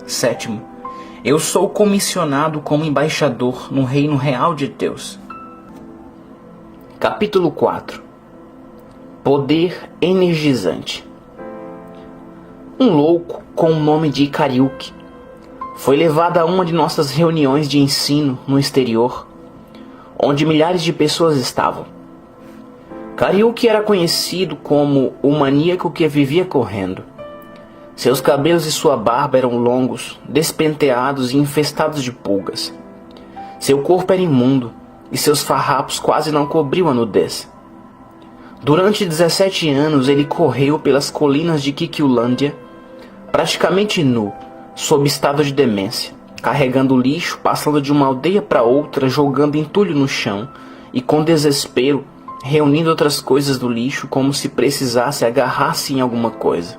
Sétimo, eu sou comissionado como embaixador no reino real de Deus. Capítulo 4. Poder energizante. Um louco com o nome de Kariuki foi levado a uma de nossas reuniões de ensino no exterior, onde milhares de pessoas estavam. Kariuki era conhecido como o maníaco que vivia correndo. Seus cabelos e sua barba eram longos, despenteados e infestados de pulgas. Seu corpo era imundo e seus farrapos quase não cobriam a nudez. Durante 17 anos ele correu pelas colinas de Kikiulândia, praticamente nu, sob estado de demência, carregando lixo, passando de uma aldeia para outra, jogando entulho no chão e, com desespero, reunindo outras coisas do lixo como se precisasse agarrar-se em alguma coisa.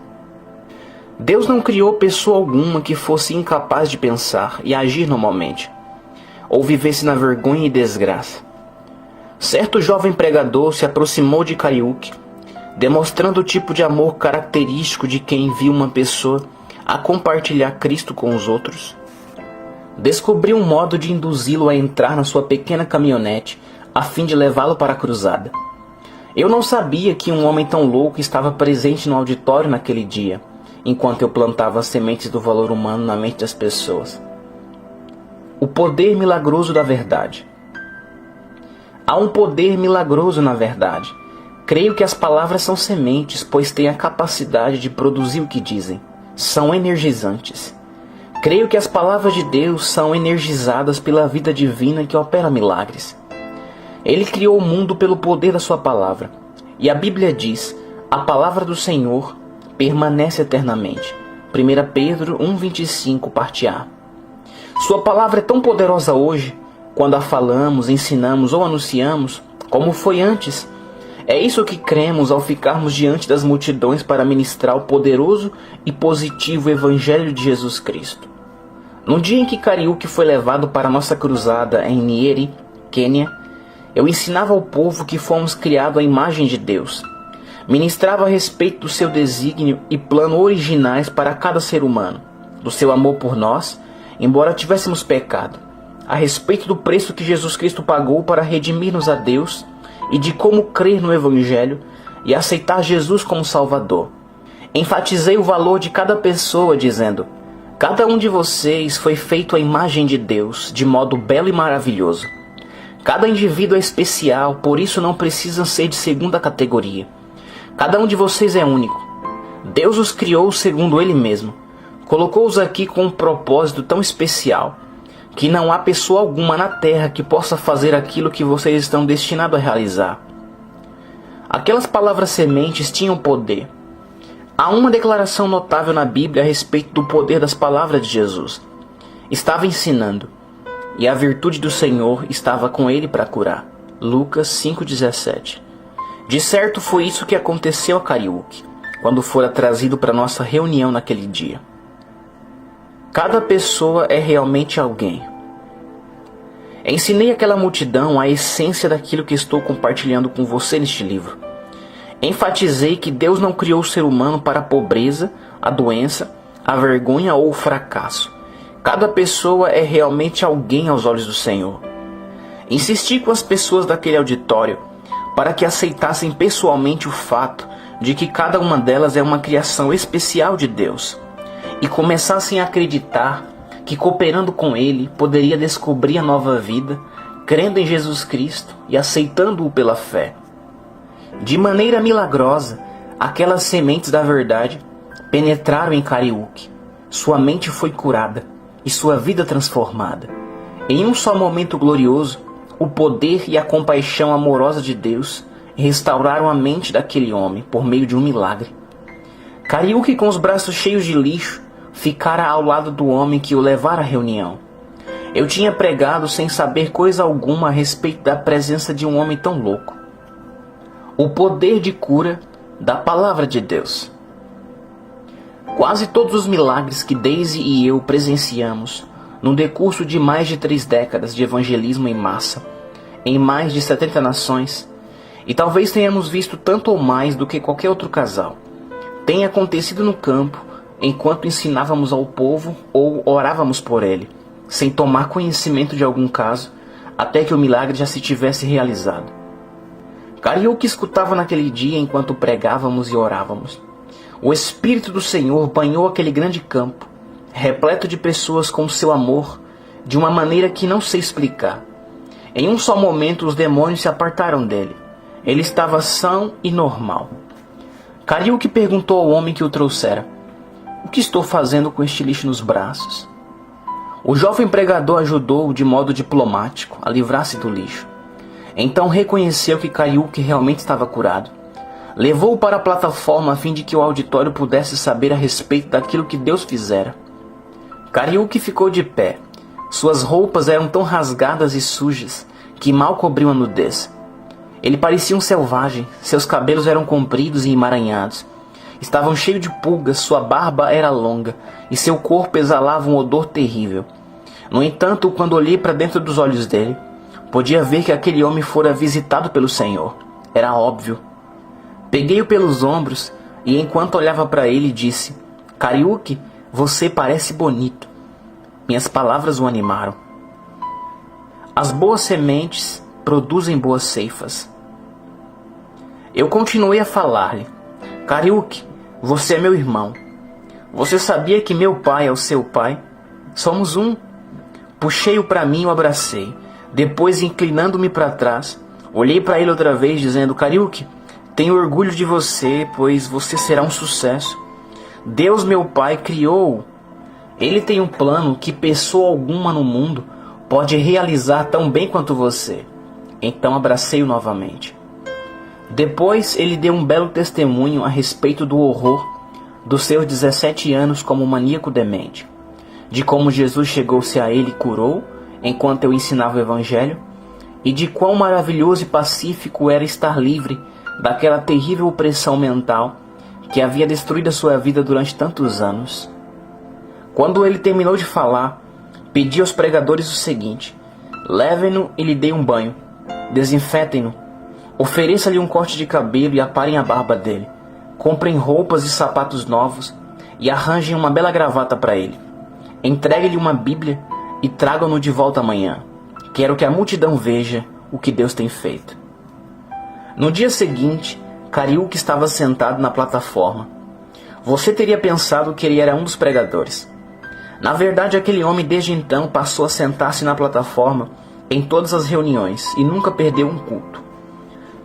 Deus não criou pessoa alguma que fosse incapaz de pensar e agir normalmente, ou vivesse na vergonha e desgraça. Certo jovem pregador se aproximou de Kariuki, demonstrando o tipo de amor característico de quem envia uma pessoa a compartilhar Cristo com os outros. Descobriu um modo de induzi-lo a entrar na sua pequena caminhonete a fim de levá-lo para a cruzada. Eu não sabia que um homem tão louco estava presente no auditório naquele dia, enquanto eu plantava as sementes do valor humano na mente das pessoas. O poder milagroso da verdade. Há um poder milagroso na verdade. Creio que as palavras são sementes, pois têm a capacidade de produzir o que dizem. São energizantes. Creio que as palavras de Deus são energizadas pela vida divina que opera milagres. Ele criou o mundo pelo poder da sua palavra. E a Bíblia diz, a palavra do Senhor permanece eternamente. 1 Pedro 1,25, parte A. Sua palavra é tão poderosa hoje, quando a falamos, ensinamos ou anunciamos, como foi antes. É isso que cremos ao ficarmos diante das multidões para ministrar o poderoso e positivo Evangelho de Jesus Cristo. No dia em que Kariuki foi levado para nossa cruzada em Nyeri, Quênia, eu ensinava ao povo que fomos criados à imagem de Deus. Ministrava a respeito do seu desígnio e plano originais para cada ser humano, do seu amor por nós, embora tivéssemos pecado, a respeito do preço que Jesus Cristo pagou para redimir-nos a Deus e de como crer no Evangelho e aceitar Jesus como Salvador. Enfatizei o valor de cada pessoa, dizendo: cada um de vocês foi feito à imagem de Deus, de modo belo e maravilhoso. Cada indivíduo é especial, por isso não precisam ser de segunda categoria. Cada um de vocês é único. Deus os criou segundo Ele mesmo. Colocou-os aqui com um propósito tão especial, que não há pessoa alguma na terra que possa fazer aquilo que vocês estão destinados a realizar. Aquelas palavras sementes tinham poder. Há uma declaração notável na Bíblia a respeito do poder das palavras de Jesus. Estava ensinando, e a virtude do Senhor estava com ele para curar. Lucas 5,17. De certo foi isso que aconteceu a Kariuki, quando fora trazido para nossa reunião naquele dia. Cada pessoa é realmente alguém. Ensinei àquela multidão a essência daquilo que estou compartilhando com você neste livro. Enfatizei que Deus não criou o ser humano para a pobreza, a doença, a vergonha ou o fracasso. Cada pessoa é realmente alguém aos olhos do Senhor. Insisti com as pessoas daquele auditório para que aceitassem pessoalmente o fato de que cada uma delas é uma criação especial de Deus e começassem a acreditar que cooperando com Ele poderia descobrir a nova vida, crendo em Jesus Cristo e aceitando-o pela fé. De maneira milagrosa, aquelas sementes da verdade penetraram em Kariuki. Sua mente foi curada e sua vida transformada. Em um só momento glorioso, o poder e a compaixão amorosa de Deus restauraram a mente daquele homem por meio de um milagre. Kariuki, com os braços cheios de lixo, ficara ao lado do homem que o levara à reunião. Eu tinha pregado sem saber coisa alguma a respeito da presença de um homem tão louco. O poder de cura da palavra de Deus. Quase todos os milagres que Daisy e eu presenciamos no decurso de mais de 3 décadas de evangelismo em massa, em mais de 70 nações, e talvez tenhamos visto tanto ou mais do que qualquer outro casal, tem acontecido no campo enquanto ensinávamos ao povo ou orávamos por ele, sem tomar conhecimento de algum caso, até que o milagre já se tivesse realizado. Kariuki escutava naquele dia enquanto pregávamos e orávamos. O Espírito do Senhor banhou aquele grande campo, repleto de pessoas com seu amor, de uma maneira que não sei explicar. Em um só momento os demônios se apartaram dele. Ele estava são e normal. Kariuki perguntou ao homem que o trouxera: "O que estou fazendo com este lixo nos braços?" O jovem pregador ajudou-o de modo diplomático a livrar-se do lixo. Então reconheceu que Kariuki realmente estava curado. Levou-o para a plataforma a fim de que o auditório pudesse saber a respeito daquilo que Deus fizera. Kariuki ficou de pé. Suas roupas eram tão rasgadas e sujas que mal cobriam a nudez. Ele parecia um selvagem, seus cabelos eram compridos e emaranhados. Estavam cheios de pulgas, sua barba era longa e seu corpo exalava um odor terrível. No entanto, quando olhei para dentro dos olhos dele, podia ver que aquele homem fora visitado pelo Senhor. Era óbvio. Peguei-o pelos ombros e enquanto olhava para ele disse: "Kariuki, você parece bonito." Minhas palavras o animaram. As boas sementes produzem boas ceifas. Eu continuei a falar-lhe: "Kariuki, você é meu irmão. Você sabia que meu pai é o seu pai? Somos um." Puxei-o para mim e o abracei. Depois, inclinando-me para trás, olhei para ele outra vez, dizendo: "Kariuki, tenho orgulho de você, pois você será um sucesso. Deus, meu pai, criou-o. Ele tem um plano que pessoa alguma no mundo pode realizar tão bem quanto você." Então abracei-o novamente. Depois ele deu um belo testemunho a respeito do horror dos seus 17 anos como maníaco demente, de como Jesus chegou-se a ele e curou enquanto eu ensinava o Evangelho, e de quão maravilhoso e pacífico era estar livre daquela terrível opressão mental que havia destruído a sua vida durante tantos anos. Quando ele terminou de falar, pedi aos pregadores o seguinte: "Levem-no e lhe deem um banho, desinfetem-no, ofereça-lhe um corte de cabelo e aparem a barba dele, comprem roupas e sapatos novos e arranjem uma bela gravata para ele. Entregue-lhe uma Bíblia e tragam-no de volta amanhã. Quero que a multidão veja o que Deus tem feito." No dia seguinte, Kariuki estava sentado na plataforma. Você teria pensado que ele era um dos pregadores. Na verdade, aquele homem desde então passou a sentar-se na plataforma em todas as reuniões e nunca perdeu um culto.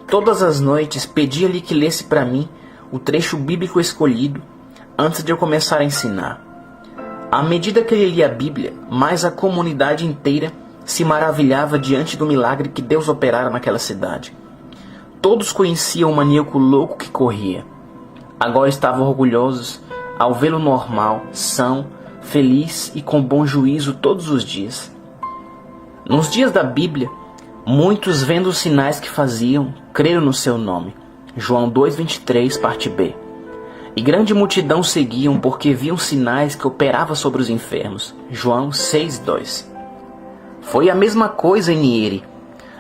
Todas as noites pedia-lhe que lesse para mim o trecho bíblico escolhido antes de eu começar a ensinar. À medida que ele lia a Bíblia, mais a comunidade inteira se maravilhava diante do milagre que Deus operara naquela cidade. Todos conheciam o maníaco louco que corria. Agora estavam orgulhosos ao vê-lo normal, são, feliz e com bom juízo todos os dias. Nos dias da Bíblia, muitos, vendo os sinais que faziam, creram no seu nome. João 2,23, parte B. E grande multidão seguiam porque viam sinais que operavam sobre os enfermos. João 6,2. Foi a mesma coisa em Niere.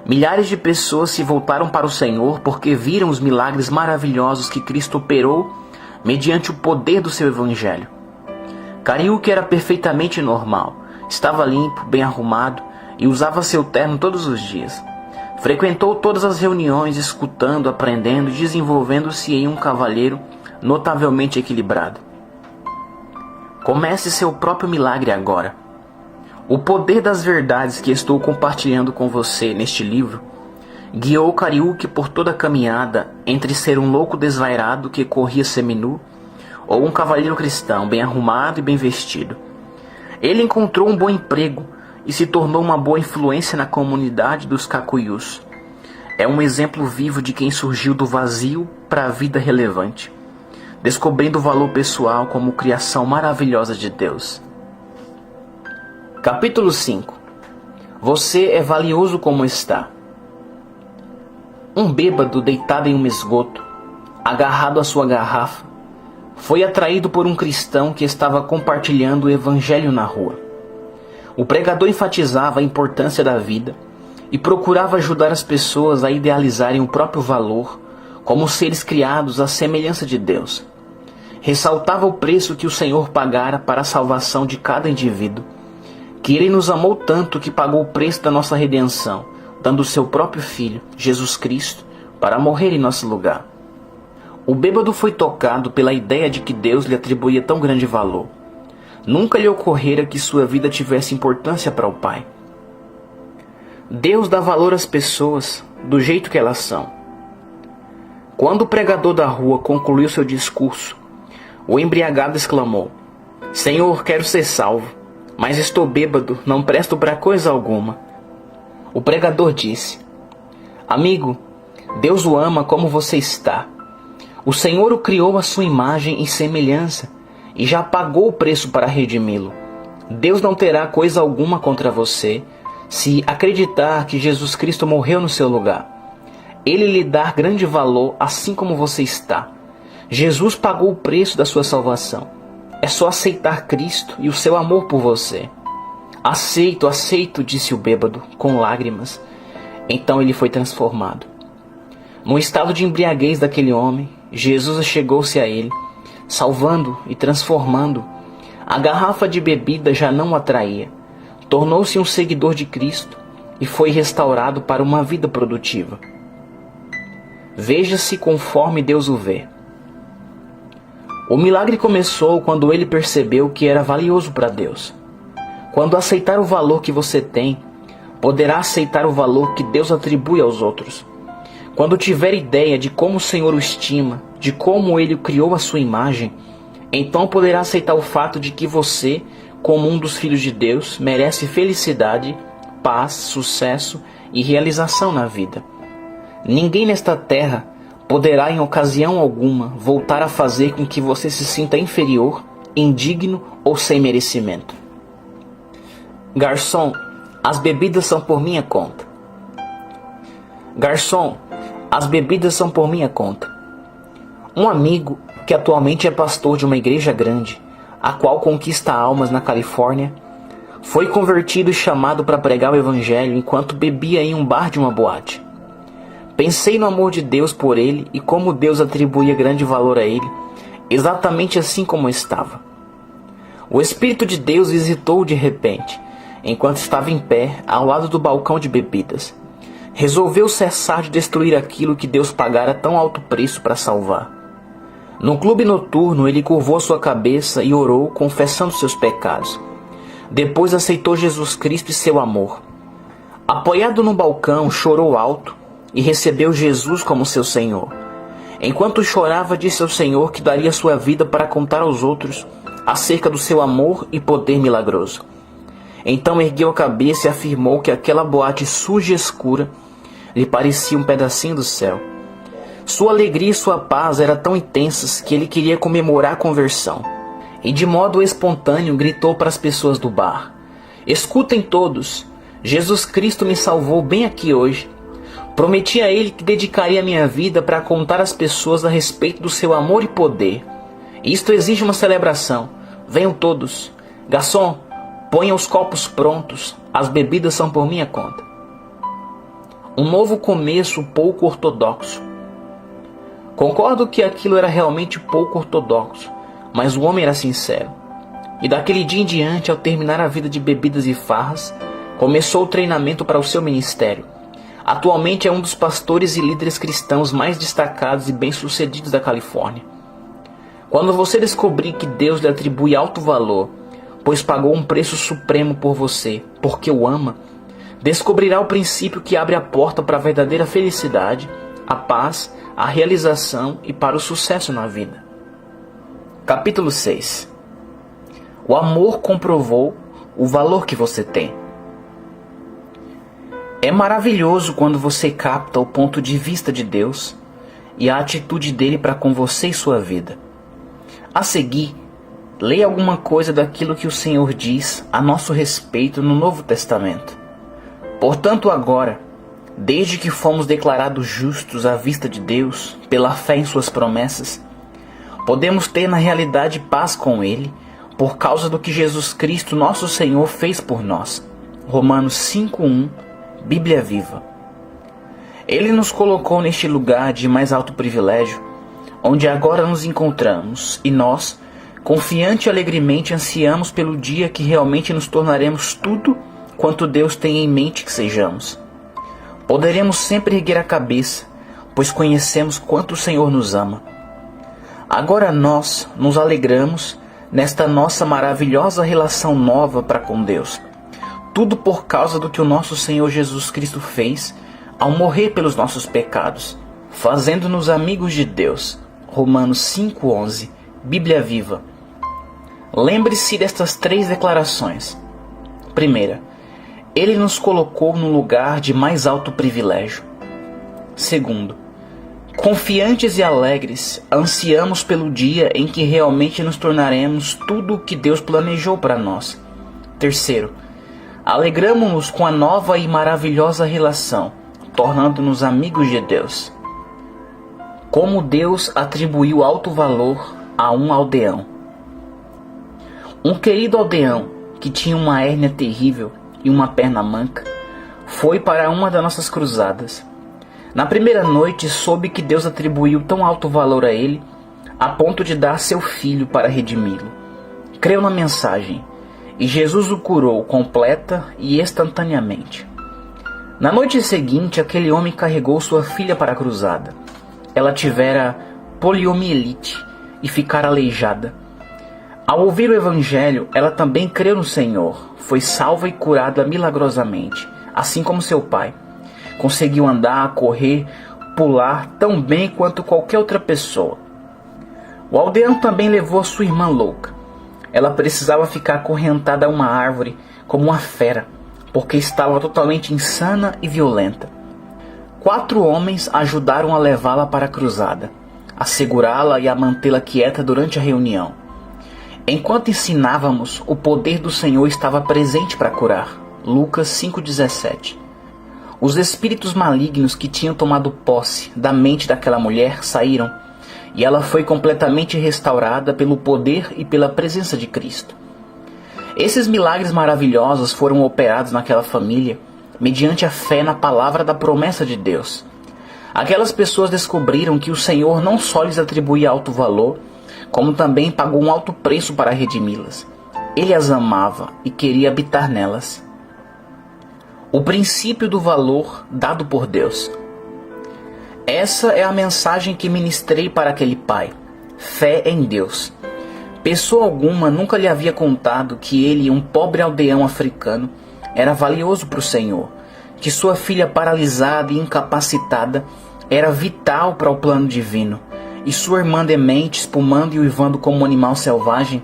Milhares de pessoas se voltaram para o Senhor porque viram os milagres maravilhosos que Cristo operou mediante o poder do seu Evangelho. Cariúque era perfeitamente normal. Estava limpo, bem arrumado e usava seu terno todos os dias. Frequentou todas as reuniões, escutando, aprendendo e desenvolvendo-se em um cavalheiro notavelmente equilibrado. Comece seu próprio milagre agora. O poder das verdades que estou compartilhando com você neste livro guiou Cariúque por toda a caminhada entre ser um louco desvairado que corria seminu ou um cavalheiro cristão bem arrumado e bem vestido. Ele encontrou um bom emprego e se tornou uma boa influência na comunidade dos Cacuyus. É um exemplo vivo de quem surgiu do vazio para a vida relevante, descobrindo o valor pessoal como criação maravilhosa de Deus. Capítulo 5. Você é valioso como está. Um bêbado deitado em um esgoto, agarrado à sua garrafa, foi atraído por um cristão que estava compartilhando o evangelho na rua. O pregador enfatizava a importância da vida e procurava ajudar as pessoas a idealizarem o próprio valor como seres criados à semelhança de Deus. Ressaltava o preço que o Senhor pagara para a salvação de cada indivíduo, que Ele nos amou tanto que pagou o preço da nossa redenção, dando o seu próprio Filho, Jesus Cristo, para morrer em nosso lugar. O bêbado foi tocado pela ideia de que Deus lhe atribuía tão grande valor. Nunca lhe ocorrera que sua vida tivesse importância para o Pai. Deus dá valor às pessoas do jeito que elas são. Quando o pregador da rua concluiu seu discurso, o embriagado exclamou: Senhor, quero ser salvo, mas estou bêbado, não presto para coisa alguma. O pregador disse: Amigo, Deus o ama como você está. O Senhor o criou à sua imagem e semelhança e já pagou o preço para redimi-lo. Deus não terá coisa alguma contra você se acreditar que Jesus Cristo morreu no seu lugar. Ele lhe dá grande valor assim como você está. Jesus pagou o preço da sua salvação. É só aceitar Cristo e o seu amor por você. Aceito, aceito, disse o bêbado, com lágrimas. Então ele foi transformado. No estado de embriaguez daquele homem, Jesus chegou-se a ele, salvando e transformando. A garrafa de bebida já não o atraía. Tornou-se um seguidor de Cristo e foi restaurado para uma vida produtiva. Veja-se conforme Deus o vê. O milagre começou quando ele percebeu que era valioso para Deus. Quando aceitar o valor que você tem, poderá aceitar o valor que Deus atribui aos outros. Quando tiver ideia de como o Senhor o estima, de como Ele o criou à sua imagem, então poderá aceitar o fato de que você, como um dos filhos de Deus, merece felicidade, paz, sucesso e realização na vida. Ninguém nesta terra poderá em ocasião alguma voltar a fazer com que você se sinta inferior, indigno ou sem merecimento. Garçom, as bebidas são por minha conta. Garçom, as bebidas são por minha conta. Um amigo, que atualmente é pastor de uma igreja grande, a qual conquista almas na Califórnia, foi convertido e chamado para pregar o evangelho enquanto bebia em um bar de uma boate. Pensei no amor de Deus por ele e como Deus atribuía grande valor a ele, exatamente assim como estava. O Espírito de Deus visitou-o de repente, enquanto estava em pé ao lado do balcão de bebidas. Resolveu cessar de destruir aquilo que Deus pagara tão alto preço para salvar. No clube noturno, ele curvou sua cabeça e orou, confessando seus pecados. Depois aceitou Jesus Cristo e seu amor. Apoiado no balcão, chorou alto e recebeu Jesus como seu Senhor. Enquanto chorava, disse ao Senhor que daria sua vida para contar aos outros acerca do seu amor e poder milagroso. Então ergueu a cabeça e afirmou que aquela boate suja e escura lhe parecia um pedacinho do céu. Sua alegria e sua paz eram tão intensas que ele queria comemorar a conversão. E de modo espontâneo gritou para as pessoas do bar: escutem todos, Jesus Cristo me salvou bem aqui hoje. Prometi a ele que dedicaria minha vida para contar às pessoas a respeito do seu amor e poder. Isto exige uma celebração. Venham todos. Garçom, ponha os copos prontos. As bebidas são por minha conta. Um novo começo pouco ortodoxo. Concordo que aquilo era realmente pouco ortodoxo, mas o homem era sincero. E daquele dia em diante, ao terminar a vida de bebidas e farras, começou o treinamento para o seu ministério. Atualmente é um dos pastores e líderes cristãos mais destacados e bem-sucedidos da Califórnia. Quando você descobrir que Deus lhe atribui alto valor, pois pagou um preço supremo por você, porque o ama, descobrirá o princípio que abre a porta para a verdadeira felicidade, a paz, a realização e para o sucesso na vida. Capítulo 6. O amor comprovou o valor que você tem. É maravilhoso quando você capta o ponto de vista de Deus e a atitude dele para com você e sua vida. A seguir, leia alguma coisa daquilo que o Senhor diz a nosso respeito no Novo Testamento. Portanto, agora, desde que fomos declarados justos à vista de Deus, pela fé em suas promessas, podemos ter na realidade paz com Ele, por causa do que Jesus Cristo, nosso Senhor, fez por nós. Romanos 5:1, Bíblia Viva. Ele nos colocou neste lugar de mais alto privilégio, onde agora nos encontramos, e nós, confiante e alegremente, ansiamos pelo dia que realmente nos tornaremos tudo quanto Deus tem em mente que sejamos. Poderemos sempre erguer a cabeça, pois conhecemos quanto o Senhor nos ama. Agora nós nos alegramos nesta nossa maravilhosa relação nova para com Deus. Tudo por causa do que o nosso Senhor Jesus Cristo fez ao morrer pelos nossos pecados, fazendo-nos amigos de Deus. Romanos 5:11, Bíblia Viva. Lembre-se destas 3 declarações. Primeira, Ele nos colocou num lugar de mais alto privilégio. Segundo, confiantes e alegres, ansiamos pelo dia em que realmente nos tornaremos tudo o que Deus planejou para nós. Terceiro, alegramo-nos com a nova e maravilhosa relação, tornando-nos amigos de Deus. Como Deus atribuiu alto valor a um aldeão. Um querido aldeão que tinha uma hérnia terrível e uma perna manca, foi para uma das nossas cruzadas. Na primeira noite soube que Deus atribuiu tão alto valor a ele, a ponto de dar seu filho para redimi-lo. Creu na mensagem, e Jesus o curou completa e instantaneamente. Na noite seguinte, aquele homem carregou sua filha para a cruzada. Ela tivera poliomielite e ficara aleijada. Ao ouvir o Evangelho, ela também creu no Senhor, foi salva e curada milagrosamente, assim como seu pai. Conseguiu andar, correr, pular tão bem quanto qualquer outra pessoa. O aldeão também levou a sua irmã louca. Ela precisava ficar acorrentada a uma árvore como uma fera, porque estava totalmente insana e violenta. 4 homens ajudaram a levá-la para a cruzada, a segurá-la e a mantê-la quieta durante a reunião. Enquanto ensinávamos, o poder do Senhor estava presente para curar. Lucas 5:17. Os espíritos malignos que tinham tomado posse da mente daquela mulher saíram, e ela foi completamente restaurada pelo poder e pela presença de Cristo. Esses milagres maravilhosos foram operados naquela família, mediante a fé na palavra da promessa de Deus. Aquelas pessoas descobriram que o Senhor não só lhes atribuía alto valor, como também pagou um alto preço para redimi-las. Ele as amava e queria habitar nelas. O princípio do valor dado por Deus. Essa é a mensagem que ministrei para aquele pai. Fé em Deus. Pessoa alguma nunca lhe havia contado que ele, um pobre aldeão africano, era valioso para o Senhor, que sua filha paralisada e incapacitada era vital para o plano divino, e sua irmã demente, espumando e uivando como um animal selvagem,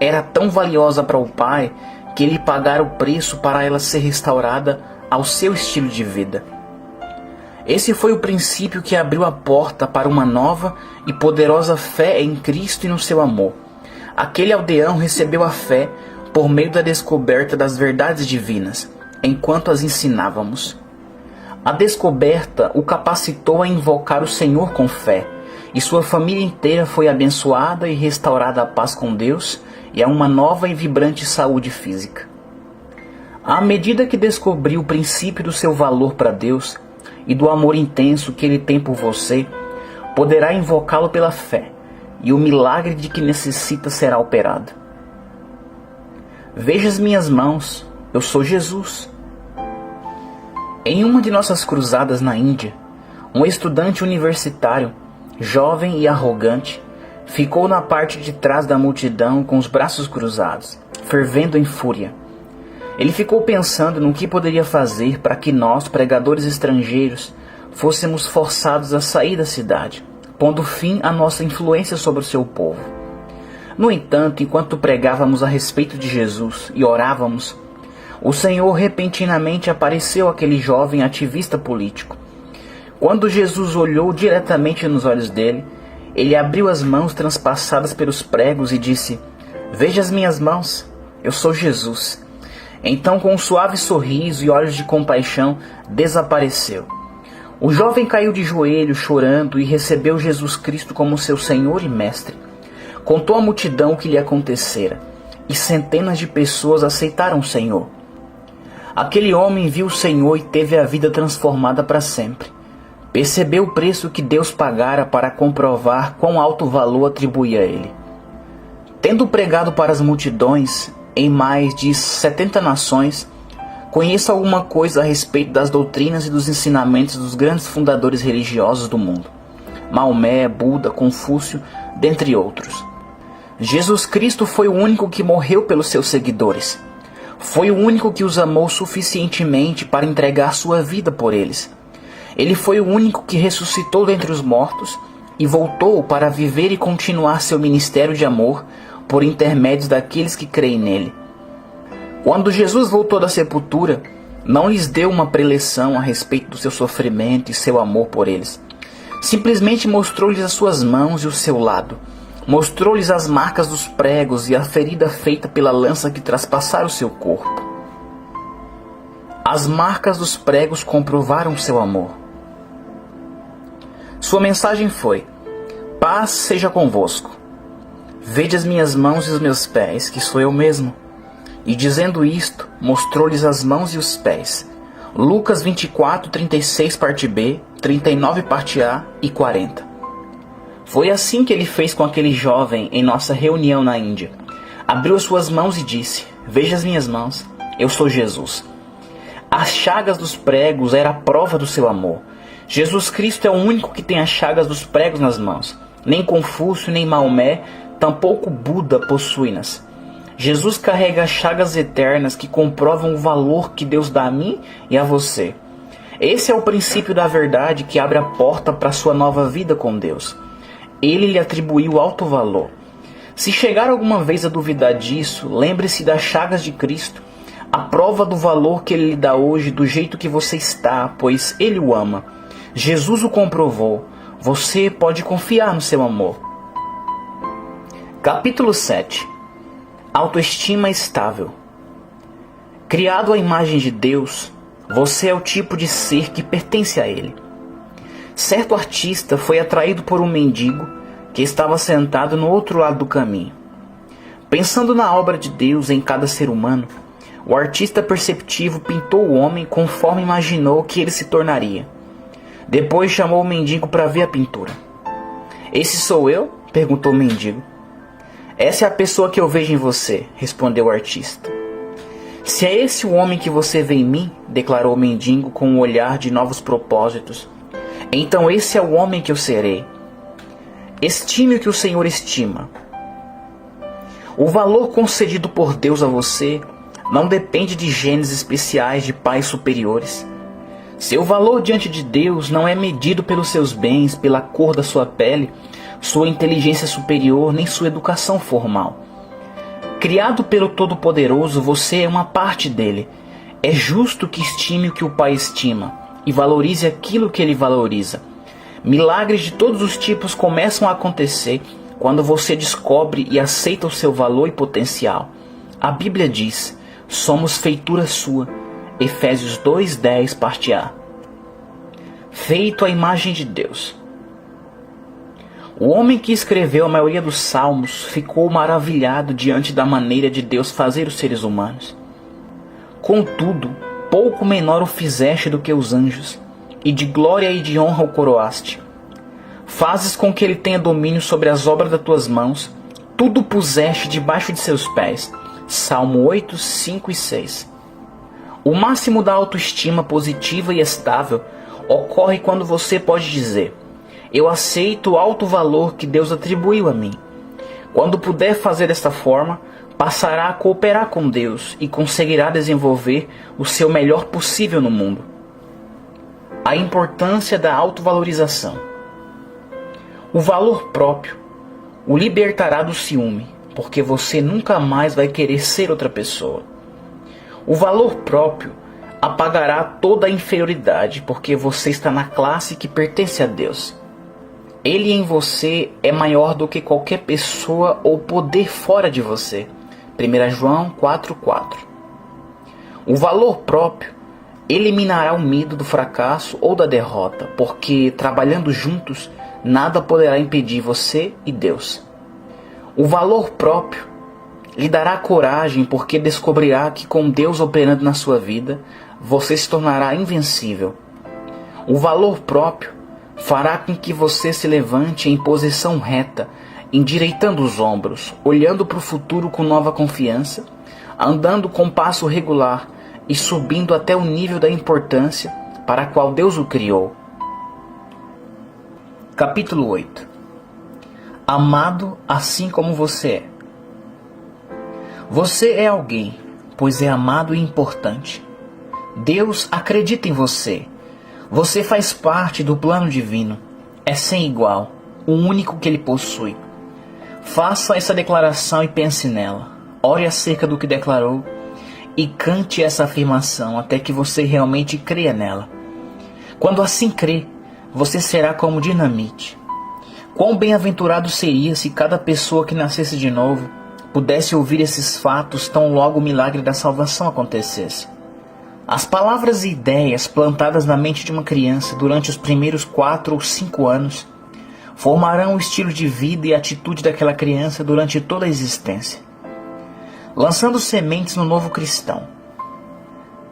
era tão valiosa para o Pai que ele pagara o preço para ela ser restaurada ao seu estilo de vida. Esse foi o princípio que abriu a porta para uma nova e poderosa fé em Cristo e no seu amor. Aquele aldeão recebeu a fé por meio da descoberta das verdades divinas, enquanto as ensinávamos. A descoberta o capacitou a invocar o Senhor com fé, e sua família inteira foi abençoada e restaurada à paz com Deus e a uma nova e vibrante saúde física. À medida que descobriu o princípio do seu valor para Deus e do amor intenso que Ele tem por você, poderá invocá-lo pela fé, e o milagre de que necessita será operado. Veja as minhas mãos, eu sou Jesus. Em uma de nossas cruzadas na Índia, um estudante universitário, jovem e arrogante, ficou na parte de trás da multidão com os braços cruzados, fervendo em fúria. Ele ficou pensando no que poderia fazer para que nós, pregadores estrangeiros, fôssemos forçados a sair da cidade, pondo fim à nossa influência sobre o seu povo. No entanto, enquanto pregávamos a respeito de Jesus e orávamos, o Senhor repentinamente apareceu àquele jovem ativista político. Quando Jesus olhou diretamente nos olhos dele, ele abriu as mãos transpassadas pelos pregos e disse: "Veja as minhas mãos, eu sou Jesus." Então, com um suave sorriso e olhos de compaixão, desapareceu. O jovem caiu de joelhos, chorando, e recebeu Jesus Cristo como seu Senhor e Mestre. Contou à multidão o que lhe acontecera, e centenas de pessoas aceitaram o Senhor. Aquele homem viu o Senhor e teve a vida transformada para sempre. Percebeu o preço que Deus pagara para comprovar quão alto valor atribuía a ele. Tendo pregado para as multidões em mais de 70 nações, conheça alguma coisa a respeito das doutrinas e dos ensinamentos dos grandes fundadores religiosos do mundo: Maomé, Buda, Confúcio, dentre outros. Jesus Cristo foi o único que morreu pelos seus seguidores. Foi o único que os amou suficientemente para entregar sua vida por eles. Ele foi o único que ressuscitou dentre os mortos e voltou para viver e continuar seu ministério de amor por intermédio daqueles que creem nele. Quando Jesus voltou da sepultura, não lhes deu uma preleção a respeito do seu sofrimento e seu amor por eles. Simplesmente mostrou-lhes as suas mãos e o seu lado. Mostrou-lhes as marcas dos pregos e a ferida feita pela lança que traspassara o seu corpo. As marcas dos pregos comprovaram seu amor. Sua mensagem foi: "Paz seja convosco. Vede as minhas mãos e os meus pés, que sou eu mesmo." E dizendo isto, mostrou-lhes as mãos e os pés. Lucas 24, 36, parte B, 39, parte A e 40. Foi assim que ele fez com aquele jovem em nossa reunião na Índia. Abriu as suas mãos e disse: "Veja as minhas mãos, eu sou Jesus." As chagas dos pregos eram a prova do seu amor. Jesus Cristo é o único que tem as chagas dos pregos nas mãos. Nem Confúcio, nem Maomé, tampouco Buda possuem-nas. Jesus carrega as chagas eternas que comprovam o valor que Deus dá a mim e a você. Esse é o princípio da verdade que abre a porta para a sua nova vida com Deus. Ele lhe atribuiu alto valor. Se chegar alguma vez a duvidar disso, lembre-se das chagas de Cristo, a prova do valor que Ele lhe dá hoje do jeito que você está, pois Ele o ama. Jesus o comprovou. Você pode confiar no seu amor. Capítulo 7. Autoestima estável. Criado à imagem de Deus, você é o tipo de ser que pertence a Ele. Certo artista foi atraído por um mendigo que estava sentado no outro lado do caminho. Pensando na obra de Deus em cada ser humano, o artista perceptivo pintou o homem conforme imaginou que ele se tornaria. Depois chamou o mendigo para ver a pintura. "Esse sou eu?" perguntou o mendigo. "Essa é a pessoa que eu vejo em você", respondeu o artista. "Se é esse o homem que você vê em mim", declarou o mendigo com um olhar de novos propósitos, "então esse é o homem que eu serei." Estime o que o Senhor estima. O valor concedido por Deus a você não depende de genes especiais de pais superiores. Seu valor diante de Deus não é medido pelos seus bens, pela cor da sua pele, sua inteligência superior, nem sua educação formal. Criado pelo Todo-Poderoso, você é uma parte dele. É justo que estime o que o Pai estima e valorize aquilo que ele valoriza. Milagres de todos os tipos começam a acontecer quando você descobre e aceita o seu valor e potencial. A Bíblia diz: somos feitura sua. Efésios 2:10, parte A. Feito à imagem de Deus. O homem que escreveu a maioria dos salmos ficou maravilhado diante da maneira de Deus fazer os seres humanos. Contudo, pouco menor o fizeste do que os anjos, e de glória e de honra o coroaste. Fazes com que ele tenha domínio sobre as obras das tuas mãos, tudo puseste debaixo de seus pés. Salmo 8, 5 e 6. O máximo da autoestima positiva e estável ocorre quando você pode dizer: eu aceito o alto valor que Deus atribuiu a mim. Quando puder fazer desta forma, passará a cooperar com Deus e conseguirá desenvolver o seu melhor possível no mundo. A importância da autovalorização. O valor próprio o libertará do ciúme, porque você nunca mais vai querer ser outra pessoa. O valor próprio apagará toda a inferioridade, porque você está na classe que pertence a Deus. Ele em você é maior do que qualquer pessoa ou poder fora de você. 1 João 4:4. O valor próprio eliminará o medo do fracasso ou da derrota, porque trabalhando juntos, nada poderá impedir você e Deus. O valor próprio lhe dará coragem, porque descobrirá que com Deus operando na sua vida, você se tornará invencível. O valor próprio fará com que você se levante em posição reta, endireitando os ombros, olhando para o futuro com nova confiança, andando com passo regular e subindo até o nível da importância para a qual Deus o criou. Capítulo 8. Amado assim como você é. Você é alguém, pois é amado e importante. Deus acredita em você. Você faz parte do plano divino. É sem igual, o único que ele possui. Faça essa declaração e pense nela. Ore acerca do que declarou e cante essa afirmação até que você realmente creia nela. Quando assim crê, você será como dinamite. Quão bem-aventurado seria se cada pessoa que nascesse de novo pudesse ouvir esses fatos tão logo o milagre da salvação acontecesse. As palavras e ideias plantadas na mente de uma criança durante os primeiros 4 ou 5 anos formarão o estilo de vida e atitude daquela criança durante toda a existência, lançando sementes no novo cristão.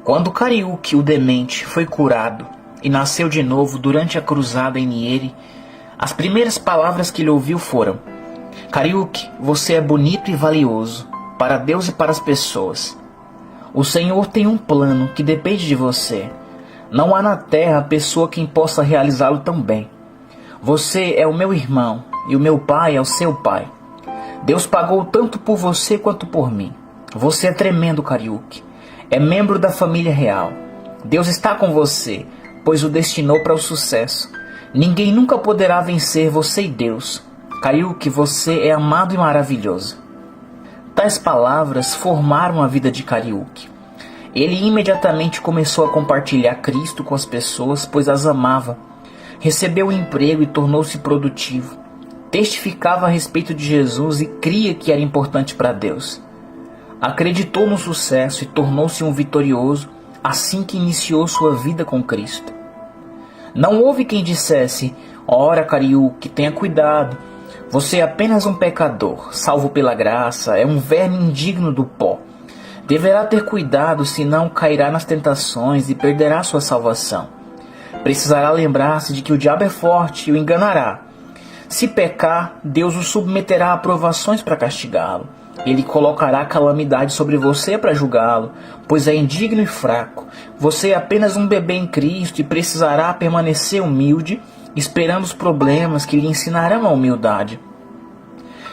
Quando Kariuki, o demente, foi curado e nasceu de novo durante a cruzada em Nyeri, as primeiras palavras que ele ouviu foram: Kariuki, você é bonito e valioso, para Deus e para as pessoas. O Senhor tem um plano que depende de você. Não há na terra pessoa quem possa realizá-lo tão bem. Você é o meu irmão e o meu pai é o seu pai. Deus pagou tanto por você quanto por mim. Você é tremendo, Kariuki. É membro da família real. Deus está com você, pois o destinou para o sucesso. Ninguém nunca poderá vencer você e Deus. Kariuki, você é amado e maravilhoso. Tais palavras formaram a vida de Kariuki. Ele imediatamente começou a compartilhar Cristo com as pessoas, pois as amava. Recebeu um emprego e tornou-se produtivo. Testificava a respeito de Jesus e cria que era importante para Deus. Acreditou no sucesso e tornou-se um vitorioso assim que iniciou sua vida com Cristo. Não houve quem dissesse: ora, Kariuki, tenha cuidado. Você é apenas um pecador, salvo pela graça, é um verme indigno do pó. Deverá ter cuidado, senão cairá nas tentações e perderá sua salvação. Precisará lembrar-se de que o diabo é forte e o enganará. Se pecar, Deus o submeterá a provações para castigá-lo. Ele colocará calamidade sobre você para julgá-lo, pois é indigno e fraco. Você é apenas um bebê em Cristo e precisará permanecer humilde, esperando os problemas que lhe ensinarão a humildade.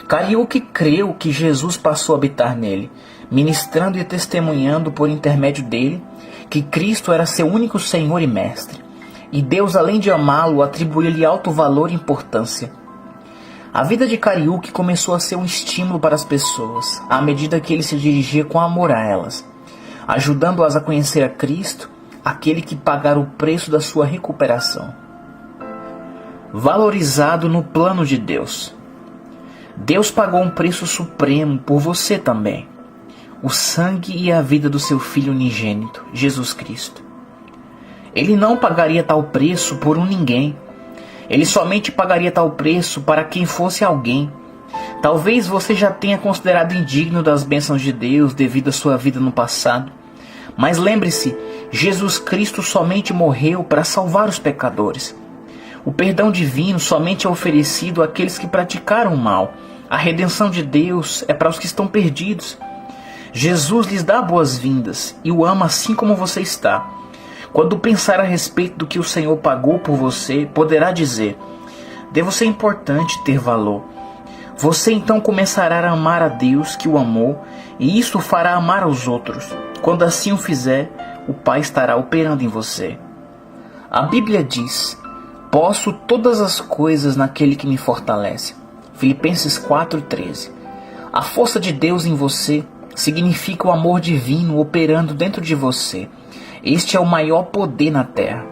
Kariuki creu que Jesus passou a habitar nele, ministrando e testemunhando por intermédio dele que Cristo era seu único Senhor e Mestre, e Deus, além de amá-lo, atribuiu-lhe alto valor e importância. A vida de Kariuki começou a ser um estímulo para as pessoas, à medida que ele se dirigia com amor a elas, ajudando-as a conhecer a Cristo, aquele que pagara o preço da sua recuperação. Valorizado no plano de Deus. Deus pagou um preço supremo por você também, o sangue e a vida do seu Filho unigênito, Jesus Cristo. Ele não pagaria tal preço por um ninguém. Ele somente pagaria tal preço para quem fosse alguém. Talvez você já tenha considerado indigno das bênçãos de Deus devido à sua vida no passado. Mas lembre-se, Jesus Cristo somente morreu para salvar os pecadores. O perdão divino somente é oferecido àqueles que praticaram o mal. A redenção de Deus é para os que estão perdidos. Jesus lhes dá boas-vindas e o ama assim como você está. Quando pensar a respeito do que o Senhor pagou por você, poderá dizer: devo ser importante, ter valor. Você então começará a amar a Deus que o amou, e isso o fará amar aos outros. Quando assim o fizer, o Pai estará operando em você. A Bíblia diz: posso todas as coisas naquele que me fortalece. Filipenses 4:13. A força de Deus em você significa o amor divino operando dentro de você. Este é o maior poder na terra.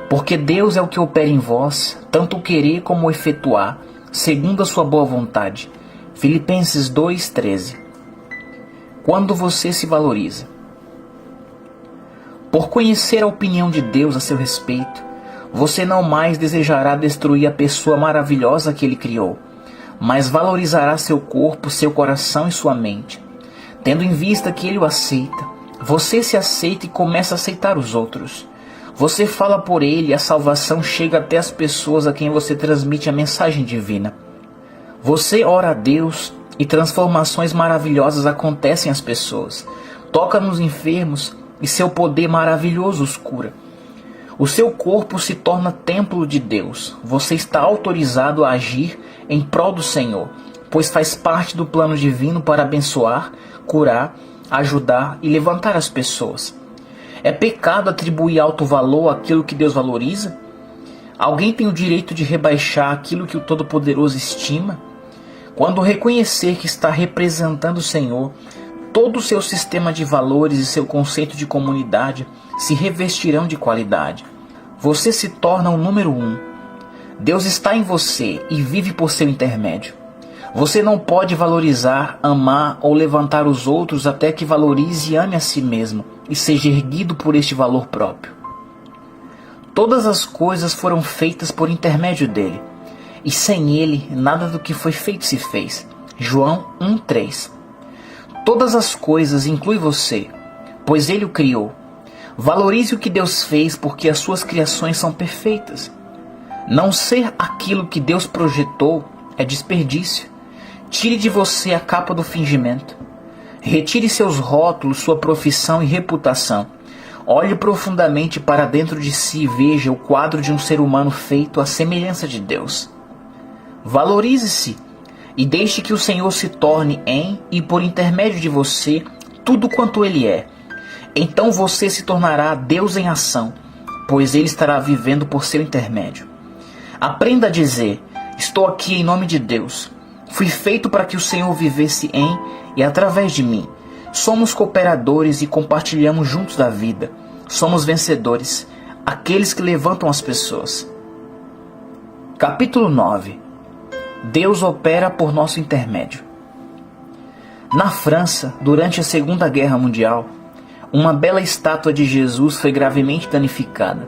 Porque Deus é o que opera em vós, tanto o querer como o efetuar, segundo a sua boa vontade. Filipenses 2:13. Quando você se valoriza. Por conhecer a opinião de Deus a seu respeito, você não mais desejará destruir a pessoa maravilhosa que Ele criou, mas valorizará seu corpo, seu coração e sua mente. Tendo em vista que Ele o aceita, você se aceita e começa a aceitar os outros. Você fala por Ele e a salvação chega até as pessoas a quem você transmite a mensagem divina. Você ora a Deus e transformações maravilhosas acontecem às pessoas. Toca nos enfermos e seu poder maravilhoso os cura. O seu corpo se torna templo de Deus. Você está autorizado a agir em prol do Senhor, pois faz parte do plano divino para abençoar, curar, ajudar e levantar as pessoas. É pecado atribuir alto valor àquilo que Deus valoriza? Alguém tem o direito de rebaixar aquilo que o Todo-Poderoso estima? Quando reconhecer que está representando o Senhor, todo o seu sistema de valores e seu conceito de comunidade se revestirão de qualidade. Você se torna o número 1. Deus está em você e vive por seu intermédio. Você não pode valorizar, amar ou levantar os outros até que valorize e ame a si mesmo e seja erguido por este valor próprio. Todas as coisas foram feitas por intermédio dele, e sem ele nada do que foi feito se fez. João 1:3. Todas as coisas inclui você, pois ele o criou. Valorize o que Deus fez, porque as suas criações são perfeitas. Não ser aquilo que Deus projetou é desperdício. Tire de você a capa do fingimento. Retire seus rótulos, sua profissão e reputação. Olhe profundamente para dentro de si e veja o quadro de um ser humano feito à semelhança de Deus. Valorize-se e deixe que o Senhor se torne em e por intermédio de você tudo quanto Ele é. Então você se tornará Deus em ação, pois Ele estará vivendo por seu intermédio. Aprenda a dizer: estou aqui em nome de Deus. Fui feito para que o Senhor vivesse em e através de mim. Somos cooperadores e compartilhamos juntos da vida. Somos vencedores, aqueles que levantam as pessoas. Capítulo 9. Deus opera por nosso intermédio. Na França, durante a Segunda Guerra Mundial, uma bela estátua de Jesus foi gravemente danificada.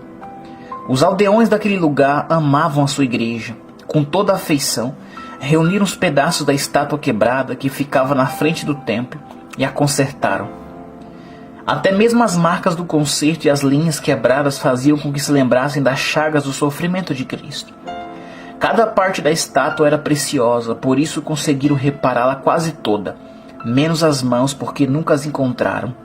Os aldeões daquele lugar amavam a sua igreja. Com toda a afeição, reuniram os pedaços da estátua quebrada que ficava na frente do templo e a consertaram. Até mesmo as marcas do concerto e as linhas quebradas faziam com que se lembrassem das chagas do sofrimento de Cristo. Cada parte da estátua era preciosa, por isso conseguiram repará-la quase toda, menos as mãos, porque nunca as encontraram.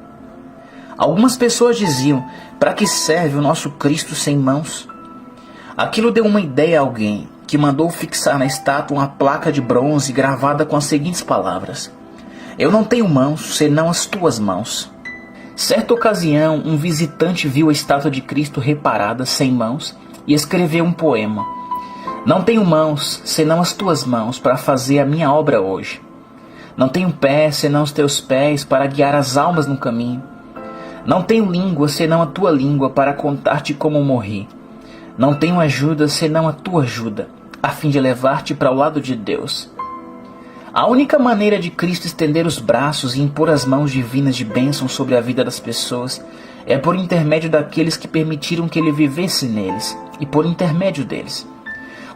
Algumas pessoas diziam: para que serve o nosso Cristo sem mãos? Aquilo deu uma ideia a alguém, que mandou fixar na estátua uma placa de bronze gravada com as seguintes palavras: eu não tenho mãos, senão as tuas mãos. Certa ocasião, um visitante viu a estátua de Cristo reparada, sem mãos, e escreveu um poema. Não tenho mãos, senão as tuas mãos, para fazer a minha obra hoje. Não tenho pés, senão os teus pés, para guiar as almas no caminho. Não tenho língua, senão a tua língua, para contar-te como morri. Não tenho ajuda, senão a tua ajuda, a fim de levar-te para o lado de Deus. A única maneira de Cristo estender os braços e impor as mãos divinas de bênção sobre a vida das pessoas é por intermédio daqueles que permitiram que Ele vivesse neles e por intermédio deles.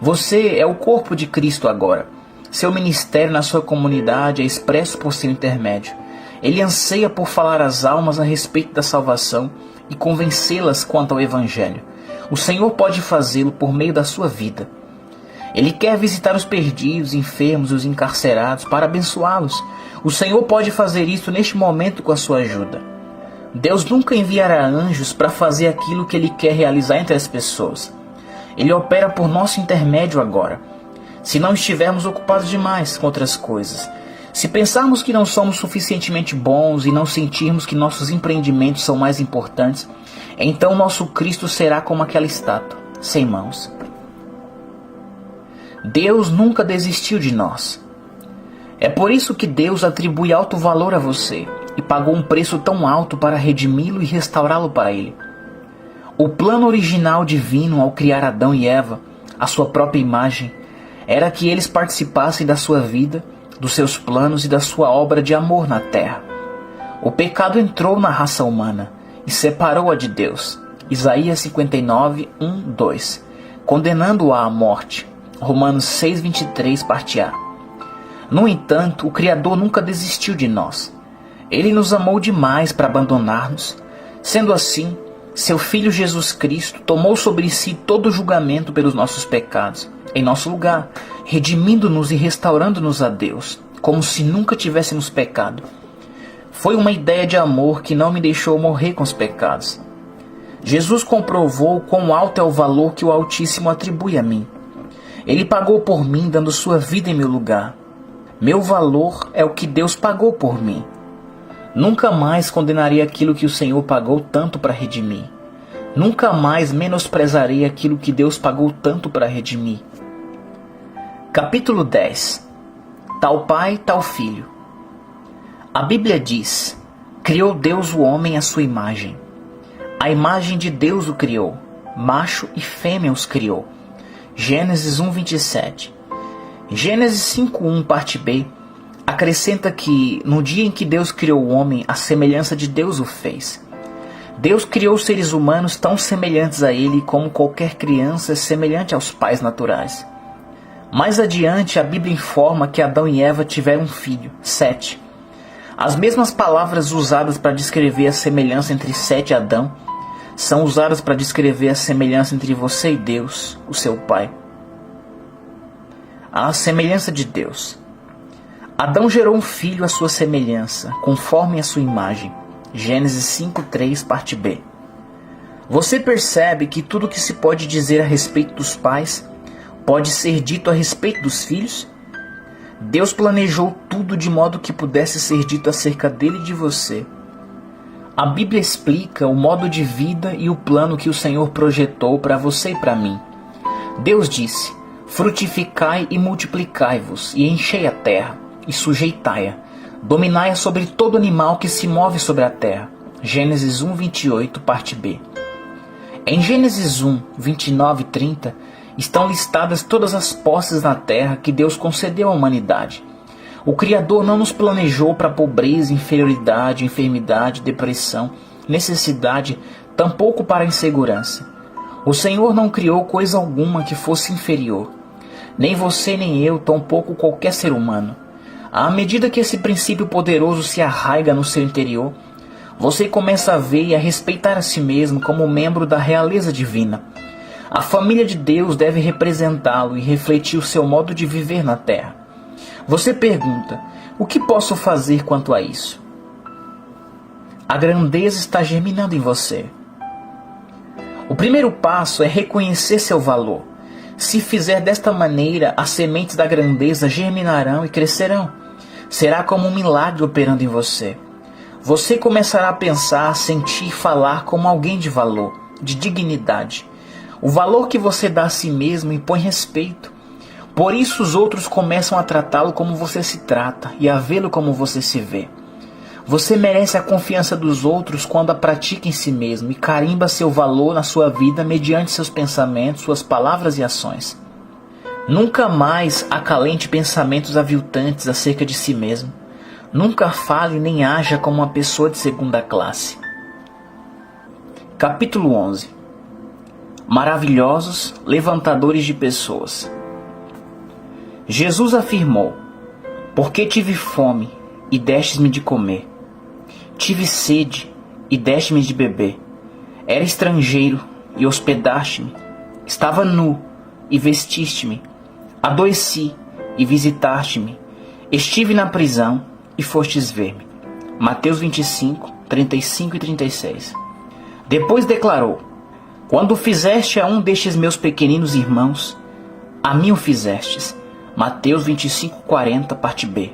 Você é o corpo de Cristo agora. Seu ministério na sua comunidade é expresso por seu intermédio. Ele anseia por falar às almas a respeito da salvação e convencê-las quanto ao Evangelho. O Senhor pode fazê-lo por meio da sua vida. Ele quer visitar os perdidos, enfermos e os encarcerados para abençoá-los. O Senhor pode fazer isso neste momento com a sua ajuda. Deus nunca enviará anjos para fazer aquilo que Ele quer realizar entre as pessoas. Ele opera por nosso intermédio agora. Se não estivermos ocupados demais com outras coisas, se pensarmos que não somos suficientemente bons e não sentirmos que nossos empreendimentos são mais importantes, então nosso Cristo será como aquela estátua, sem mãos. Deus nunca desistiu de nós. É por isso que Deus atribui alto valor a você e pagou um preço tão alto para redimi-lo e restaurá-lo para Ele. O plano original divino ao criar Adão e Eva, a sua própria imagem, era que eles participassem da sua vida, dos seus planos e da sua obra de amor na terra. O pecado entrou na raça humana e separou-a de Deus. Isaías 59, 1, 2, condenando-a à morte. Romanos 6, 23, parte A. No entanto, o Criador nunca desistiu de nós. Ele nos amou demais para abandonar-nos. Sendo assim, seu Filho Jesus Cristo tomou sobre si todo o julgamento pelos nossos pecados, em nosso lugar, redimindo-nos e restaurando-nos a Deus, como se nunca tivéssemos pecado. Foi uma ideia de amor que não me deixou morrer com os pecados. Jesus comprovou quão alto é o valor que o Altíssimo atribui a mim. Ele pagou por mim, dando sua vida em meu lugar. Meu valor é o que Deus pagou por mim. Nunca mais condenarei aquilo que o Senhor pagou tanto para redimir. Nunca mais menosprezarei aquilo que Deus pagou tanto para redimir. Capítulo 10. Tal pai, tal filho. A Bíblia diz: criou Deus o homem à sua imagem. A imagem de Deus o criou, macho e fêmea os criou. Gênesis 1, 27. Gênesis 5, 1, parte B, acrescenta que, no dia em que Deus criou o homem, a semelhança de Deus o fez. Deus criou os seres humanos tão semelhantes a Ele como qualquer criança é semelhante aos pais naturais. Mais adiante, a Bíblia informa que Adão e Eva tiveram um filho, Sete. As mesmas palavras usadas para descrever a semelhança entre Sete e Adão são usadas para descrever a semelhança entre você e Deus, o seu Pai. A semelhança de Deus. Adão gerou um filho à sua semelhança, conforme a sua imagem. Gênesis 5:3, parte B. Você percebe que tudo o que se pode dizer a respeito dos pais pode ser dito a respeito dos filhos? Deus planejou tudo de modo que pudesse ser dito acerca dele e de você. A Bíblia explica o modo de vida e o plano que o Senhor projetou para você e para mim. Deus disse: frutificai e multiplicai-vos, e enchei a terra, e sujeitai-a. Dominai-a sobre todo animal que se move sobre a terra. Gênesis 1, 28, parte B. Em Gênesis 1, 29 e 30, estão listadas todas as posses na terra que Deus concedeu à humanidade. O Criador não nos planejou para pobreza, inferioridade, enfermidade, depressão, necessidade, tampouco para insegurança. O Senhor não criou coisa alguma que fosse inferior. Nem você nem eu, tampouco qualquer ser humano. À medida que esse princípio poderoso se arraiga no seu interior, você começa a ver e a respeitar a si mesmo como membro da realeza divina. A família de Deus deve representá-lo e refletir o seu modo de viver na terra. Você pergunta: o que posso fazer quanto a isso? A grandeza está germinando em você. O primeiro passo é reconhecer seu valor. Se fizer desta maneira, as sementes da grandeza germinarão e crescerão. Será como um milagre operando em você. Você começará a pensar, sentir e falar como alguém de valor, de dignidade. O valor que você dá a si mesmo impõe respeito. Por isso os outros começam a tratá-lo como você se trata e a vê-lo como você se vê. Você merece a confiança dos outros quando a pratica em si mesmo e carimba seu valor na sua vida mediante seus pensamentos, suas palavras e ações. Nunca mais acalente pensamentos aviltantes acerca de si mesmo. Nunca fale nem haja como uma pessoa de segunda classe. Capítulo 11. Maravilhosos levantadores de pessoas. Jesus afirmou: porque tive fome e destes-me de comer. Tive sede e deste-me de beber. Era estrangeiro e hospedaste-me. Estava nu e vestiste-me. Adoeci e visitaste-me. Estive na prisão e fostes ver-me. Mateus 25, 35 e 36. Depois declarou: quando fizeste a um destes meus pequeninos irmãos, a mim o fizestes. Mateus 25, 40, parte B.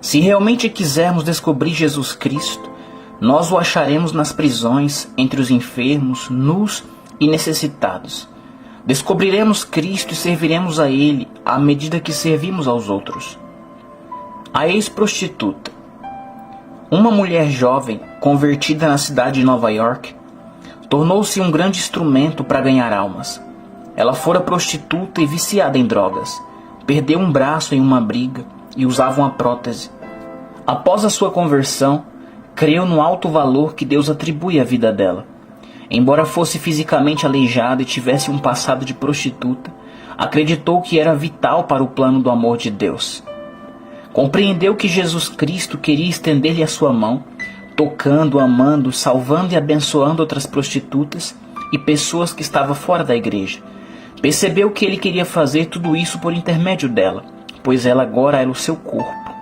Se realmente quisermos descobrir Jesus Cristo, nós o acharemos nas prisões, entre os enfermos, nus e necessitados. Descobriremos Cristo e serviremos a Ele à medida que servimos aos outros. A ex-prostituta. Uma mulher jovem, convertida na cidade de Nova York, tornou-se um grande instrumento para ganhar almas. Ela fora prostituta e viciada em drogas. Perdeu um braço em uma briga e usava uma prótese. Após a sua conversão, creu no alto valor que Deus atribui à vida dela. Embora fosse fisicamente aleijada e tivesse um passado de prostituta, acreditou que era vital para o plano do amor de Deus. Compreendeu que Jesus Cristo queria estender-lhe a sua mão, tocando, amando, salvando e abençoando outras prostitutas e pessoas que estavam fora da igreja. Percebeu que ele queria fazer tudo isso por intermédio dela, pois ela agora era o seu corpo.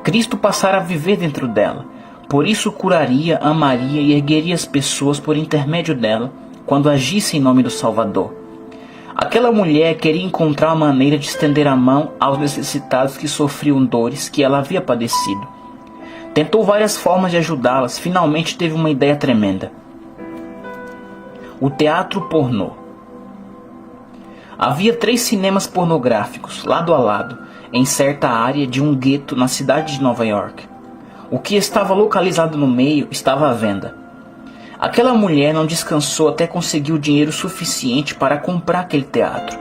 Cristo passara a viver dentro dela, por isso curaria, amaria e ergueria as pessoas por intermédio dela, quando agisse em nome do Salvador. Aquela mulher queria encontrar uma maneira de estender a mão aos necessitados que sofriam dores que ela havia padecido. Tentou várias formas de ajudá-las, finalmente teve uma ideia tremenda. O teatro pornô. Havia 3 cinemas pornográficos, lado a lado, em certa área de um gueto na cidade de Nova York. O que estava localizado no meio estava à venda. Aquela mulher não descansou até conseguir o dinheiro suficiente para comprar aquele teatro.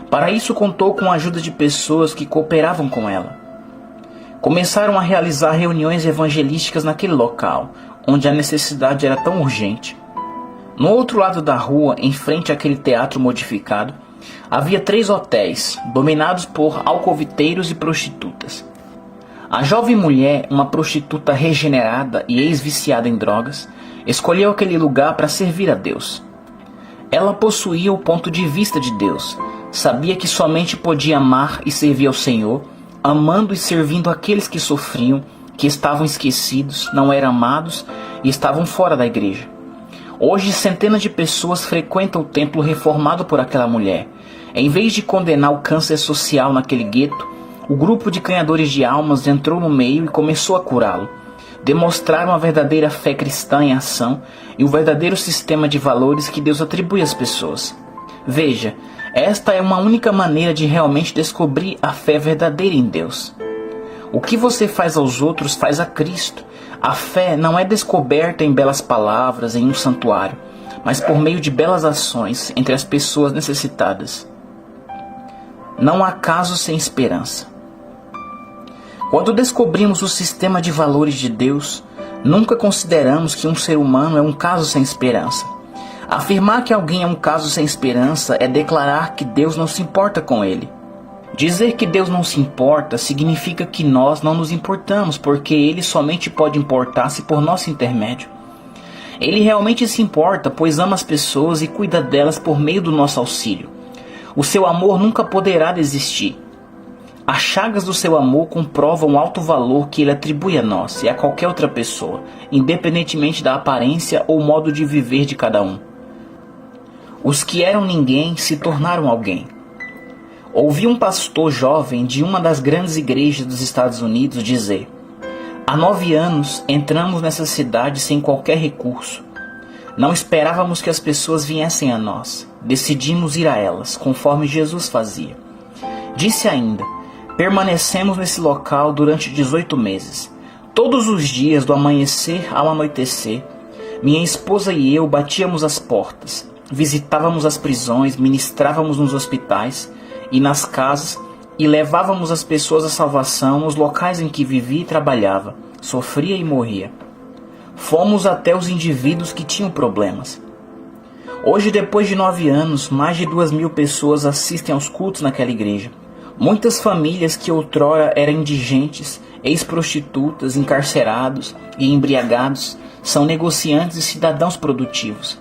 Para isso contou com a ajuda de pessoas que cooperavam com ela. Começaram a realizar reuniões evangelísticas naquele local, onde a necessidade era tão urgente. No outro lado da rua, em frente àquele teatro modificado, havia 3 hotéis, dominados por alcoviteiros e prostitutas. A jovem mulher, uma prostituta regenerada e ex-viciada em drogas, escolheu aquele lugar para servir a Deus. Ela possuía o ponto de vista de Deus, sabia que somente podia amar e servir ao Senhor, amando e servindo aqueles que sofriam, que estavam esquecidos, não eram amados e estavam fora da igreja. Hoje, centenas de pessoas frequentam o templo reformado por aquela mulher. Em vez de condenar o câncer social naquele gueto, o grupo de ganhadores de almas entrou no meio e começou a curá-lo. Demonstraram a verdadeira fé cristã em ação e o verdadeiro sistema de valores que Deus atribui às pessoas. Veja, esta é uma única maneira de realmente descobrir a fé verdadeira em Deus. O que você faz aos outros faz a Cristo. A fé não é descoberta em belas palavras, em um santuário, mas por meio de belas ações entre as pessoas necessitadas. Não há caso sem esperança. Quando descobrimos o sistema de valores de Deus, nunca consideramos que um ser humano é um caso sem esperança. Afirmar que alguém é um caso sem esperança é declarar que Deus não se importa com ele. Dizer que Deus não se importa significa que nós não nos importamos, porque Ele somente pode importar-se por nosso intermédio. Ele realmente se importa, pois ama as pessoas e cuida delas por meio do nosso auxílio. O seu amor nunca poderá desistir. As chagas do seu amor comprovam o alto valor que Ele atribui a nós e a qualquer outra pessoa, independentemente da aparência ou modo de viver de cada um. Os que eram ninguém se tornaram alguém. Ouvi um pastor jovem de uma das grandes igrejas dos Estados Unidos dizer: há 9 anos entramos nessa cidade sem qualquer recurso. Não esperávamos que as pessoas viessem a nós. Decidimos ir a elas, conforme Jesus fazia. Disse ainda: permanecemos nesse local durante 18 meses. Todos os dias, do amanhecer ao anoitecer, minha esposa e eu batíamos as portas, visitávamos as prisões, ministrávamos nos hospitais e nas casas e levávamos as pessoas à salvação nos locais em que vivia e trabalhava, sofria e morria. Fomos até os indivíduos que tinham problemas. Hoje, depois de 9 anos, mais de 2.000 pessoas assistem aos cultos naquela igreja. Muitas famílias que outrora eram indigentes, ex-prostitutas, encarcerados e embriagados, são negociantes e cidadãos produtivos.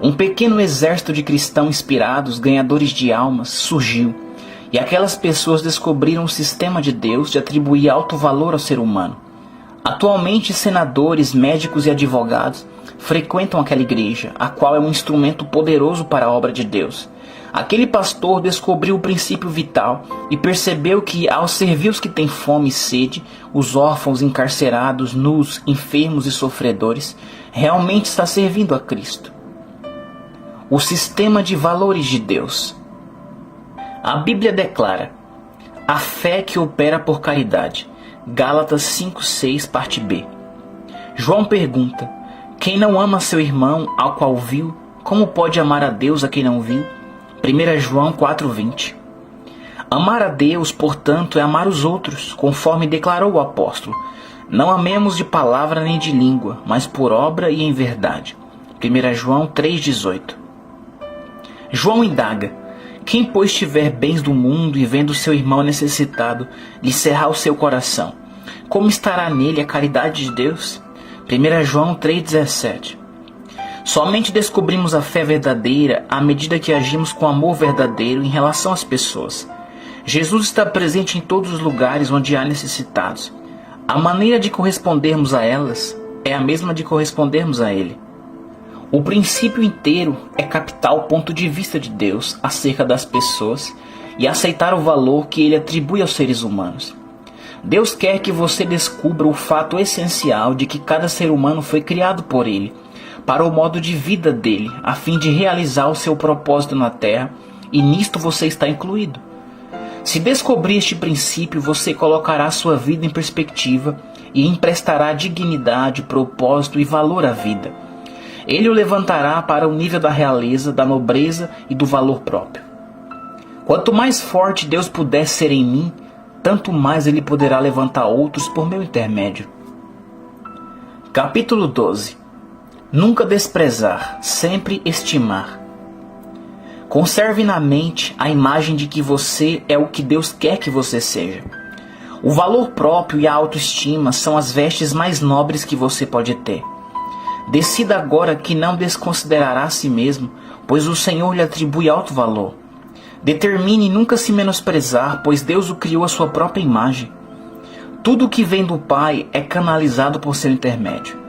Um pequeno exército de cristãos inspirados, ganhadores de almas, surgiu, e aquelas pessoas descobriram o sistema de Deus de atribuir alto valor ao ser humano. Atualmente, senadores, médicos e advogados frequentam aquela igreja, a qual é um instrumento poderoso para a obra de Deus. Aquele pastor descobriu o princípio vital e percebeu que, ao servir os que têm fome e sede, os órfãos, encarcerados, nus, enfermos e sofredores, realmente está servindo a Cristo. O sistema de valores de Deus. A Bíblia declara: a fé que opera por caridade. Gálatas 5:6, parte B. João pergunta: quem não ama seu irmão ao qual viu, como pode amar a Deus a quem não viu? 1 João 4:20. Amar a Deus, portanto, é amar os outros, conforme declarou o apóstolo: não amemos de palavra nem de língua, mas por obra e em verdade. 1 João 3:18. João indaga: quem, pois, tiver bens do mundo e vendo seu irmão necessitado, lhe cerrar o seu coração, como estará nele a caridade de Deus? 1 João 3:17. Somente descobrimos a fé verdadeira à medida que agimos com amor verdadeiro em relação às pessoas. Jesus está presente em todos os lugares onde há necessitados. A maneira de correspondermos a elas é a mesma de correspondermos a Ele. O princípio inteiro é captar o ponto de vista de Deus acerca das pessoas e aceitar o valor que Ele atribui aos seres humanos. Deus quer que você descubra o fato essencial de que cada ser humano foi criado por Ele, para o modo de vida dele, a fim de realizar o seu propósito na Terra, e nisto você está incluído. Se descobrir este princípio, você colocará sua vida em perspectiva e emprestará dignidade, propósito e valor à vida. Ele o levantará para o nível da realeza, da nobreza e do valor próprio. Quanto mais forte Deus puder ser em mim, tanto mais Ele poderá levantar outros por meu intermédio. Capítulo 12. Nunca desprezar, sempre estimar. Conserve na mente a imagem de que você é o que Deus quer que você seja. O valor próprio e a autoestima são as vestes mais nobres que você pode ter. Decida agora que não desconsiderará a si mesmo, pois o Senhor lhe atribui alto valor. Determine nunca se menosprezar, pois Deus o criou à sua própria imagem. Tudo o que vem do Pai é canalizado por seu intermédio.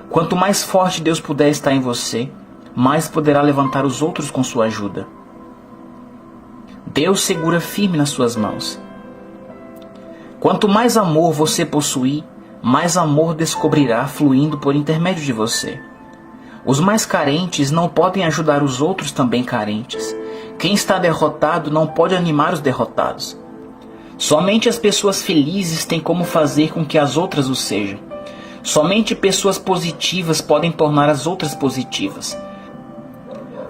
Quanto mais forte Deus puder estar em você, mais poderá levantar os outros com sua ajuda. Deus segura firme nas suas mãos. Quanto mais amor você possuir, mais amor descobrirá fluindo por intermédio de você. Os mais carentes não podem ajudar os outros também carentes. Quem está derrotado não pode animar os derrotados. Somente as pessoas felizes têm como fazer com que as outras o sejam. Somente pessoas positivas podem tornar as outras positivas.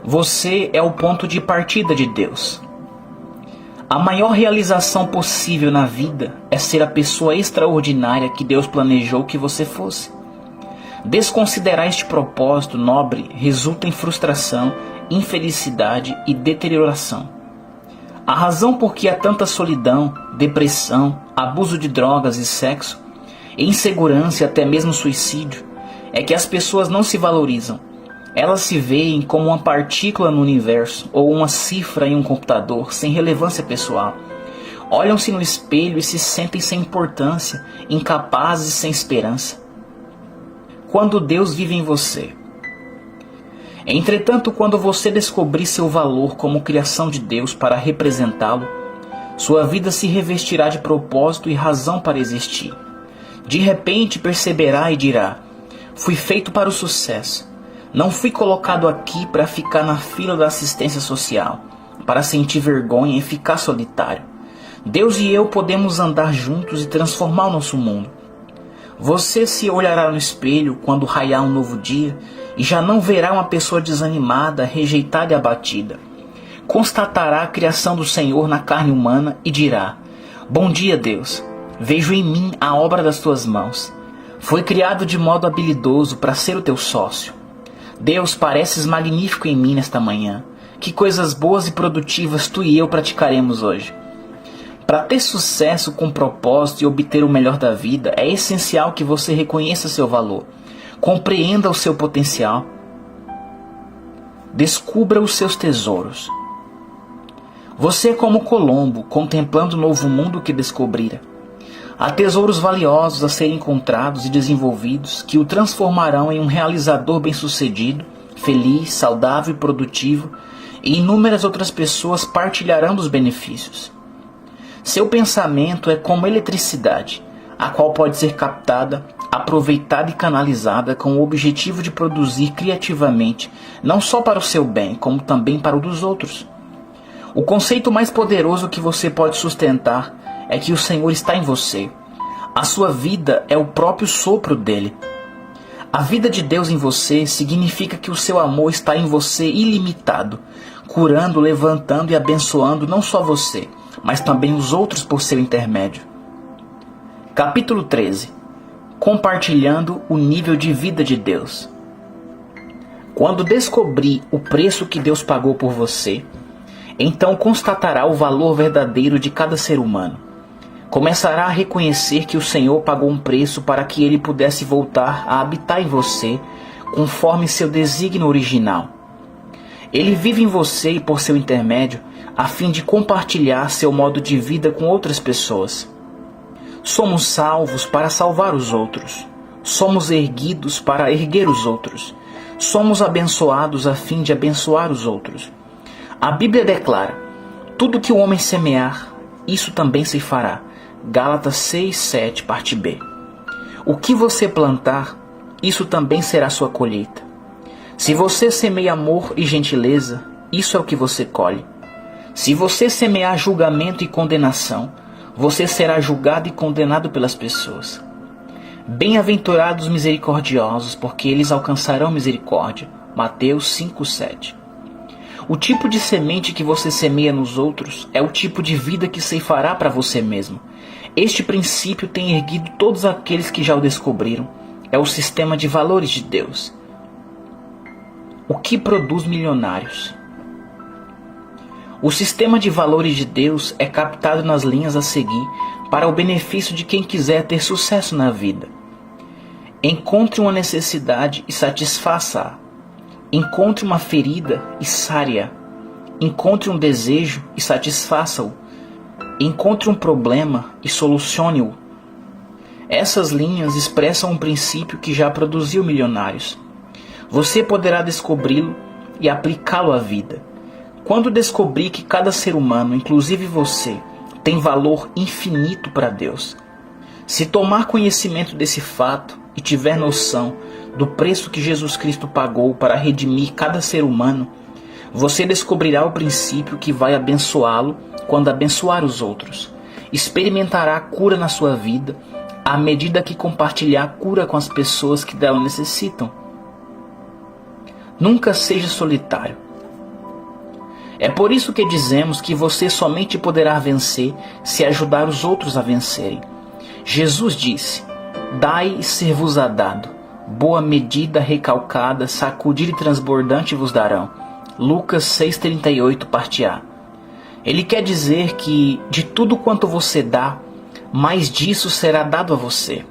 Você é o ponto de partida de Deus. A maior realização possível na vida é ser a pessoa extraordinária que Deus planejou que você fosse. Desconsiderar este propósito nobre resulta em frustração, infelicidade e deterioração. A razão por que há tanta solidão, depressão, abuso de drogas e sexo, insegurança e até mesmo suicídio, é que as pessoas não se valorizam. Elas se veem como uma partícula no universo ou uma cifra em um computador sem relevância pessoal. Olham-se no espelho e se sentem sem importância, incapazes e sem esperança. Quando Deus vive em você. Entretanto, quando você descobrir seu valor como criação de Deus para representá-lo, sua vida se revestirá de propósito e razão para existir. De repente perceberá e dirá: fui feito para o sucesso. Não fui colocado aqui para ficar na fila da assistência social, para sentir vergonha e ficar solitário. Deus e eu podemos andar juntos e transformar o nosso mundo. Você se olhará no espelho quando raiar um novo dia e já não verá uma pessoa desanimada, rejeitada e abatida. Constatará a criação do Senhor na carne humana e dirá: Bom dia, Deus. Vejo em mim a obra das tuas mãos. Foi criado de modo habilidoso para ser o teu sócio. Deus, pareces magnífico em mim nesta manhã. Que coisas boas e produtivas tu e eu praticaremos hoje. Para ter sucesso com propósito e obter o melhor da vida, é essencial que você reconheça seu valor, compreenda o seu potencial, descubra os seus tesouros. Você é como Colombo, contemplando o novo mundo que descobrira. Há tesouros valiosos a serem encontrados e desenvolvidos que o transformarão em um realizador bem-sucedido, feliz, saudável e produtivo, e inúmeras outras pessoas partilharão dos benefícios. Seu pensamento é como eletricidade, a qual pode ser captada, aproveitada e canalizada com o objetivo de produzir criativamente, não só para o seu bem, como também para o dos outros. O conceito mais poderoso que você pode sustentar é que o Senhor está em você. A sua vida é o próprio sopro dele. A vida de Deus em você significa que o seu amor está em você ilimitado, curando, levantando e abençoando não só você, mas também os outros por seu intermédio. Capítulo 13. Compartilhando o nível de vida de Deus. Quando descobrir o preço que Deus pagou por você, então constatará o valor verdadeiro de cada ser humano. Começará a reconhecer que o Senhor pagou um preço para que ele pudesse voltar a habitar em você, conforme seu desígnio original. Ele vive em você e por seu intermédio, a fim de compartilhar seu modo de vida com outras pessoas. Somos salvos para salvar os outros. Somos erguidos para erguer os outros. Somos abençoados a fim de abençoar os outros. A Bíblia declara: tudo que o homem semear, isso também se fará. Gálatas 6:7, parte B. O que você plantar, isso também será sua colheita. Se você semeia amor e gentileza, isso é o que você colhe. Se você semear julgamento e condenação, você será julgado e condenado pelas pessoas. Bem-aventurados os misericordiosos, porque eles alcançarão misericórdia. Mateus 5:7. O tipo de semente que você semeia nos outros é o tipo de vida que ceifará para você mesmo. Este princípio tem erguido todos aqueles que já o descobriram. É o sistema de valores de Deus. O que produz milionários? O sistema de valores de Deus é captado nas linhas a seguir para o benefício de quem quiser ter sucesso na vida. Encontre uma necessidade e satisfaça-a. Encontre uma ferida e sare-a. Encontre um desejo e satisfaça-o. Encontre um problema e solucione-o. Essas linhas expressam um princípio que já produziu milionários. Você poderá descobri-lo e aplicá-lo à vida. Quando descobrir que cada ser humano, inclusive você, tem valor infinito para Deus. Se tomar conhecimento desse fato e tiver noção do preço que Jesus Cristo pagou para redimir cada ser humano, você descobrirá o princípio que vai abençoá-lo quando abençoar os outros. Experimentará a cura na sua vida à medida que compartilhar a cura com as pessoas que dela necessitam. Nunca seja solitário. É por isso que dizemos que você somente poderá vencer se ajudar os outros a vencerem. Jesus disse: dai e ser-vos-á dado. Boa medida, recalcada, sacudida e transbordante vos darão. Lucas 6,38, parte A. Ele quer dizer que de tudo quanto você dá, mais disso será dado a você.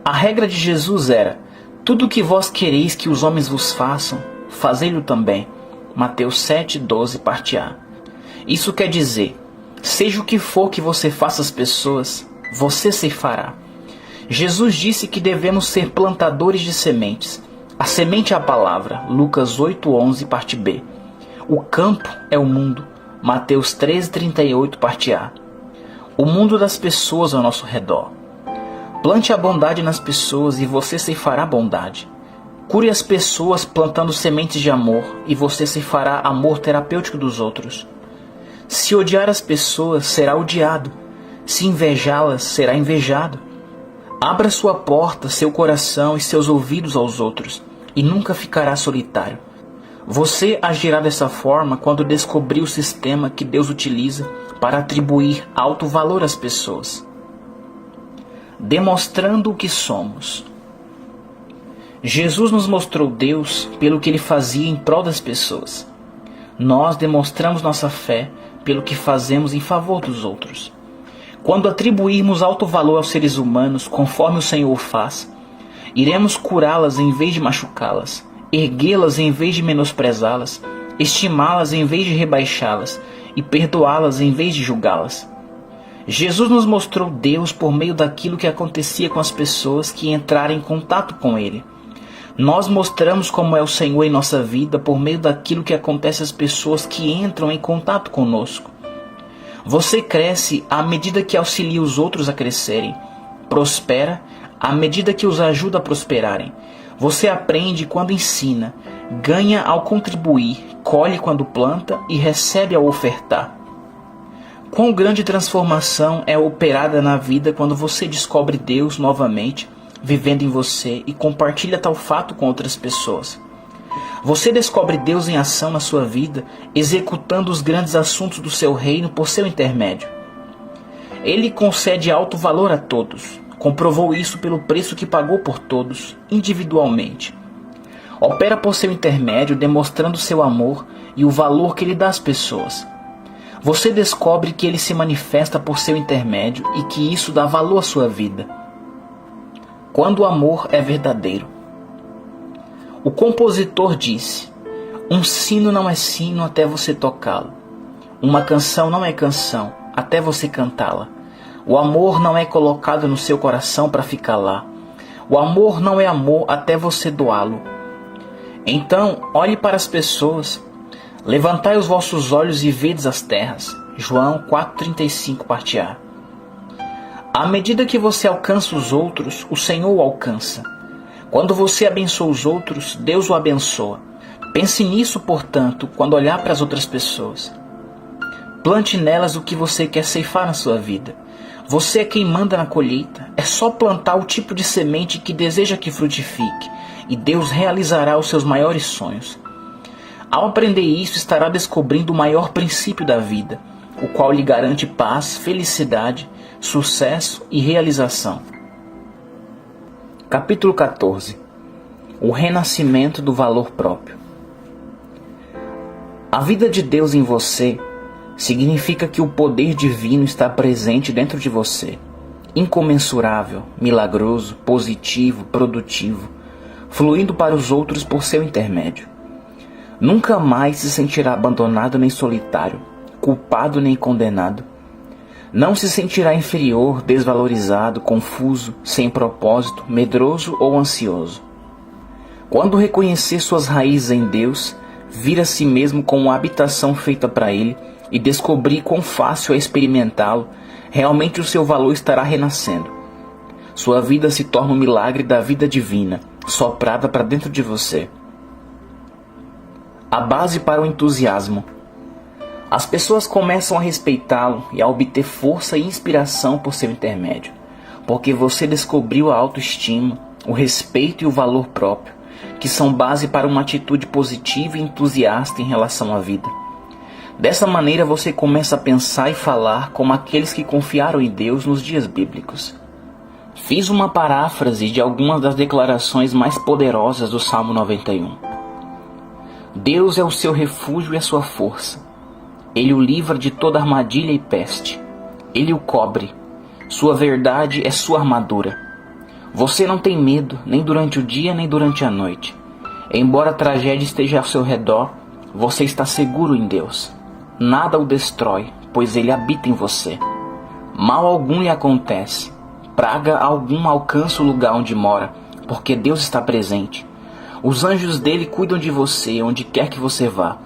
A regra de Jesus era: tudo o que vós quereis que os homens vos façam, fazei-lo também. Mateus 7,12, parte A. Isso quer dizer, seja o que for que você faça às pessoas, você se fará. Jesus disse que devemos ser plantadores de sementes. A semente é a palavra. Lucas 8,11, parte B. O campo é o mundo. Mateus 13,38, parte A. O mundo das pessoas ao nosso redor. Plante a bondade nas pessoas e você ceifará bondade. Cure as pessoas plantando sementes de amor e você se fará amor terapêutico dos outros. Se odiar as pessoas, será odiado. Se invejá-las, será invejado. Abra sua porta, seu coração e seus ouvidos aos outros e nunca ficará solitário. Você agirá dessa forma quando descobrir o sistema que Deus utiliza para atribuir alto valor às pessoas. Demonstrando o que somos. Jesus nos mostrou Deus pelo que Ele fazia em prol das pessoas. Nós demonstramos nossa fé pelo que fazemos em favor dos outros. Quando atribuirmos alto valor aos seres humanos, conforme o Senhor faz, iremos curá-las em vez de machucá-las, erguê-las em vez de menosprezá-las, estimá-las em vez de rebaixá-las e perdoá-las em vez de julgá-las. Jesus nos mostrou Deus por meio daquilo que acontecia com as pessoas que entraram em contato com Ele. Nós mostramos como é o Senhor em nossa vida por meio daquilo que acontece às pessoas que entram em contato conosco. Você cresce à medida que auxilia os outros a crescerem. Prospera à medida que os ajuda a prosperarem. Você aprende quando ensina, ganha ao contribuir, colhe quando planta e recebe ao ofertar. Quão grande transformação é operada na vida quando você descobre Deus novamente, vivendo em você e compartilha tal fato com outras pessoas. Você descobre Deus em ação na sua vida, executando os grandes assuntos do seu reino por seu intermédio. Ele concede alto valor a todos. Comprovou isso pelo preço que pagou por todos, individualmente. Opera por seu intermédio, demonstrando seu amor e o valor que ele dá às pessoas. Você descobre que ele se manifesta por seu intermédio e que isso dá valor à sua vida. Quando o amor é verdadeiro. O compositor disse: um sino não é sino até você tocá-lo. Uma canção não é canção até você cantá-la. O amor não é colocado no seu coração para ficar lá. O amor não é amor até você doá-lo. Então, olhe para as pessoas. Levantai os vossos olhos e vedes as terras. João 4,35, parte A. À medida que você alcança os outros, o Senhor o alcança. Quando você abençoa os outros, Deus o abençoa. Pense nisso, portanto, quando olhar para as outras pessoas. Plante nelas o que você quer ceifar na sua vida. Você é quem manda na colheita. É só plantar o tipo de semente que deseja que frutifique, e Deus realizará os seus maiores sonhos. Ao aprender isso, estará descobrindo o maior princípio da vida, o qual lhe garante paz, felicidade, sucesso e realização. Capítulo 14. O renascimento do valor próprio. A vida de Deus em você significa que o poder divino está presente dentro de você, incomensurável, milagroso, positivo, produtivo, fluindo para os outros por seu intermédio. Nunca mais se sentirá abandonado nem solitário, culpado nem condenado. Não se sentirá inferior, desvalorizado, confuso, sem propósito, medroso ou ansioso. Quando reconhecer suas raízes em Deus, vir a si mesmo como uma habitação feita para Ele e descobrir quão fácil é experimentá-lo, realmente o seu valor estará renascendo. Sua vida se torna um milagre da vida divina, soprada para dentro de você. A base para o entusiasmo. As pessoas começam a respeitá-lo e a obter força e inspiração por seu intermédio, porque você descobriu a autoestima, o respeito e o valor próprio, que são base para uma atitude positiva e entusiasta em relação à vida. Dessa maneira você começa a pensar e falar como aqueles que confiaram em Deus nos dias bíblicos. Fiz uma paráfrase de algumas das declarações mais poderosas do Salmo 91. Deus é o seu refúgio e a sua força. Ele o livra de toda armadilha e peste. Ele o cobre. Sua verdade é sua armadura. Você não tem medo, nem durante o dia, nem durante a noite. Embora a tragédia esteja ao seu redor, você está seguro em Deus. Nada o destrói, pois Ele habita em você. Mal algum lhe acontece. Praga alguma alcança o lugar onde mora, porque Deus está presente. Os anjos dele cuidam de você, onde quer que você vá.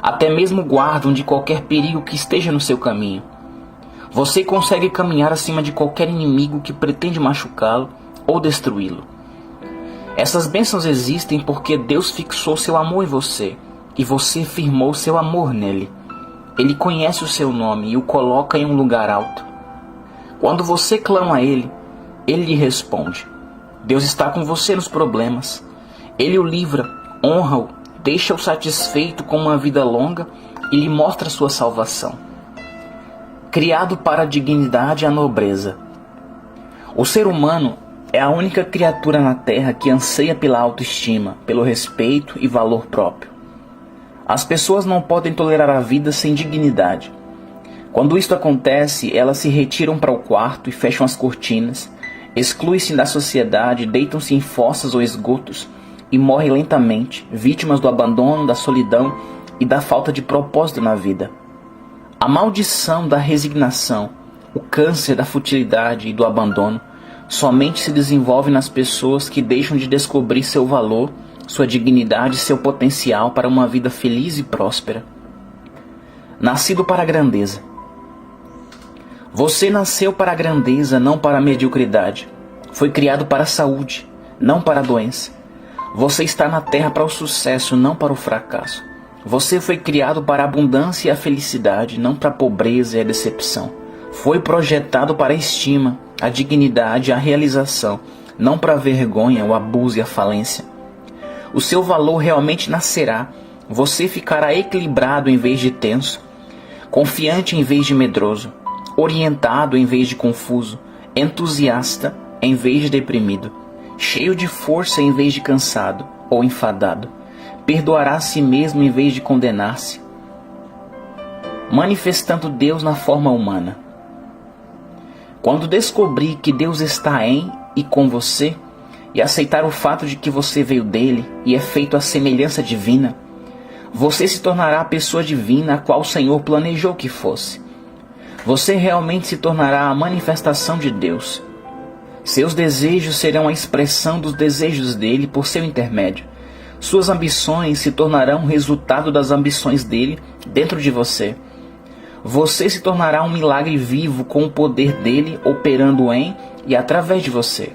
Até mesmo guardam de qualquer perigo que esteja no seu caminho. Você consegue caminhar acima de qualquer inimigo que pretende machucá-lo ou destruí-lo. Essas bênçãos existem porque Deus fixou seu amor em você e você firmou seu amor nele. Ele conhece o seu nome e o coloca em um lugar alto. Quando você clama a Ele, Ele lhe responde. Deus está com você nos problemas. Ele o livra, honra-o, deixa-o satisfeito com uma vida longa e lhe mostra sua salvação. Criado para a dignidade e a nobreza. O ser humano é a única criatura na Terra que anseia pela autoestima, pelo respeito e valor próprio. As pessoas não podem tolerar a vida sem dignidade. Quando isto acontece, elas se retiram para o quarto e fecham as cortinas, excluem-se da sociedade, deitam-se em fossas ou esgotos e morrem lentamente, vítimas do abandono, da solidão e da falta de propósito na vida. A maldição da resignação, o câncer da futilidade e do abandono somente se desenvolve nas pessoas que deixam de descobrir seu valor, sua dignidade e seu potencial para uma vida feliz e próspera. Nascido para a grandeza. Você nasceu para a grandeza, não para a mediocridade. Foi criado para a saúde, não para a doença. Você está na terra para o sucesso, não para o fracasso. Você foi criado para a abundância e a felicidade, não para a pobreza e a decepção. Foi projetado para a estima, a dignidade e a realização, não para a vergonha, o abuso e a falência. O seu valor realmente nascerá. Você ficará equilibrado em vez de tenso, confiante em vez de medroso, orientado em vez de confuso, entusiasta em vez de deprimido, cheio de força em vez de cansado ou enfadado. Perdoará a si mesmo em vez de condenar-se, manifestando Deus na forma humana. Quando descobrir que Deus está em e com você, e aceitar o fato de que você veio dele e é feito à semelhança divina, você se tornará a pessoa divina a qual o Senhor planejou que fosse. Você realmente se tornará a manifestação de Deus. Seus desejos serão a expressão dos desejos dele por seu intermédio. Suas ambições se tornarão resultado das ambições dele dentro de você. Você se tornará um milagre vivo com o poder dele operando em e através de você.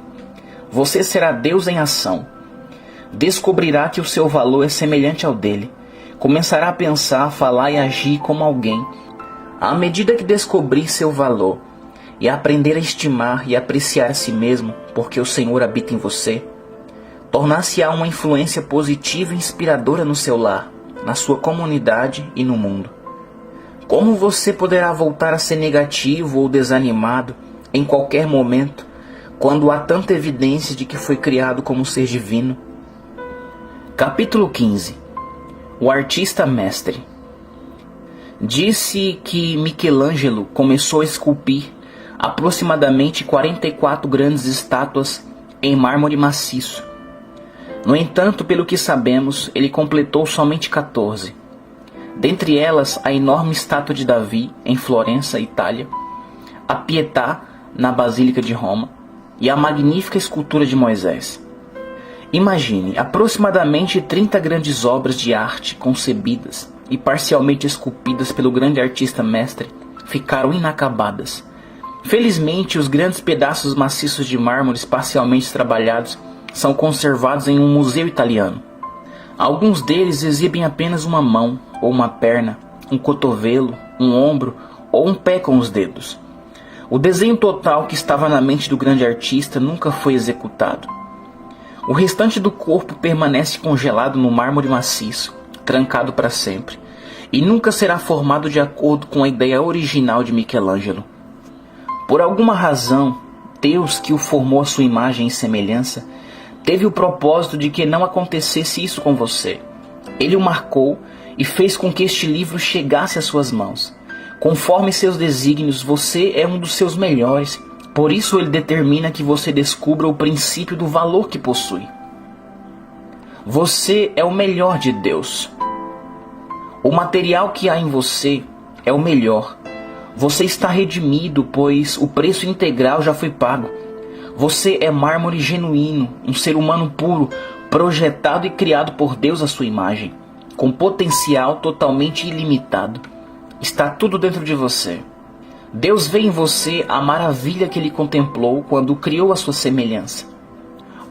Você será Deus em ação. Descobrirá que o seu valor é semelhante ao dele. Começará a pensar, falar e agir como alguém. À medida que descobrir seu valor e aprender a estimar e apreciar a si mesmo, porque o Senhor habita em você, tornar-se-á uma influência positiva e inspiradora no seu lar, na sua comunidade e no mundo. Como você poderá voltar a ser negativo ou desanimado em qualquer momento, quando há tanta evidência de que foi criado como ser divino? Capítulo 15. O artista mestre. Disse que Michelangelo começou a esculpir aproximadamente 44 grandes estátuas em mármore maciço. No entanto, pelo que sabemos, ele completou somente 14. Dentre elas, a enorme estátua de Davi, em Florença, Itália, a Pietà, na Basílica de Roma, e a magnífica escultura de Moisés. Imagine, aproximadamente 30 grandes obras de arte concebidas e parcialmente esculpidas pelo grande artista mestre ficaram inacabadas. Felizmente, os grandes pedaços maciços de mármores parcialmente trabalhados são conservados em um museu italiano. Alguns deles exibem apenas uma mão ou uma perna, um cotovelo, um ombro ou um pé com os dedos. O desenho total que estava na mente do grande artista nunca foi executado. O restante do corpo permanece congelado no mármore maciço, trancado para sempre, e nunca será formado de acordo com a ideia original de Michelangelo. Por alguma razão, Deus, que o formou à sua imagem e semelhança, teve o propósito de que não acontecesse isso com você. Ele o marcou e fez com que este livro chegasse às suas mãos. Conforme seus desígnios, você é um dos seus melhores. Por isso ele determina que você descubra o princípio do valor que possui. Você é o melhor de Deus. O material que há em você é o melhor. Você está redimido, pois o preço integral já foi pago. Você é mármore genuíno, um ser humano puro, projetado e criado por Deus à sua imagem, com potencial totalmente ilimitado. Está tudo dentro de você. Deus vê em você a maravilha que Ele contemplou quando o criou à sua semelhança.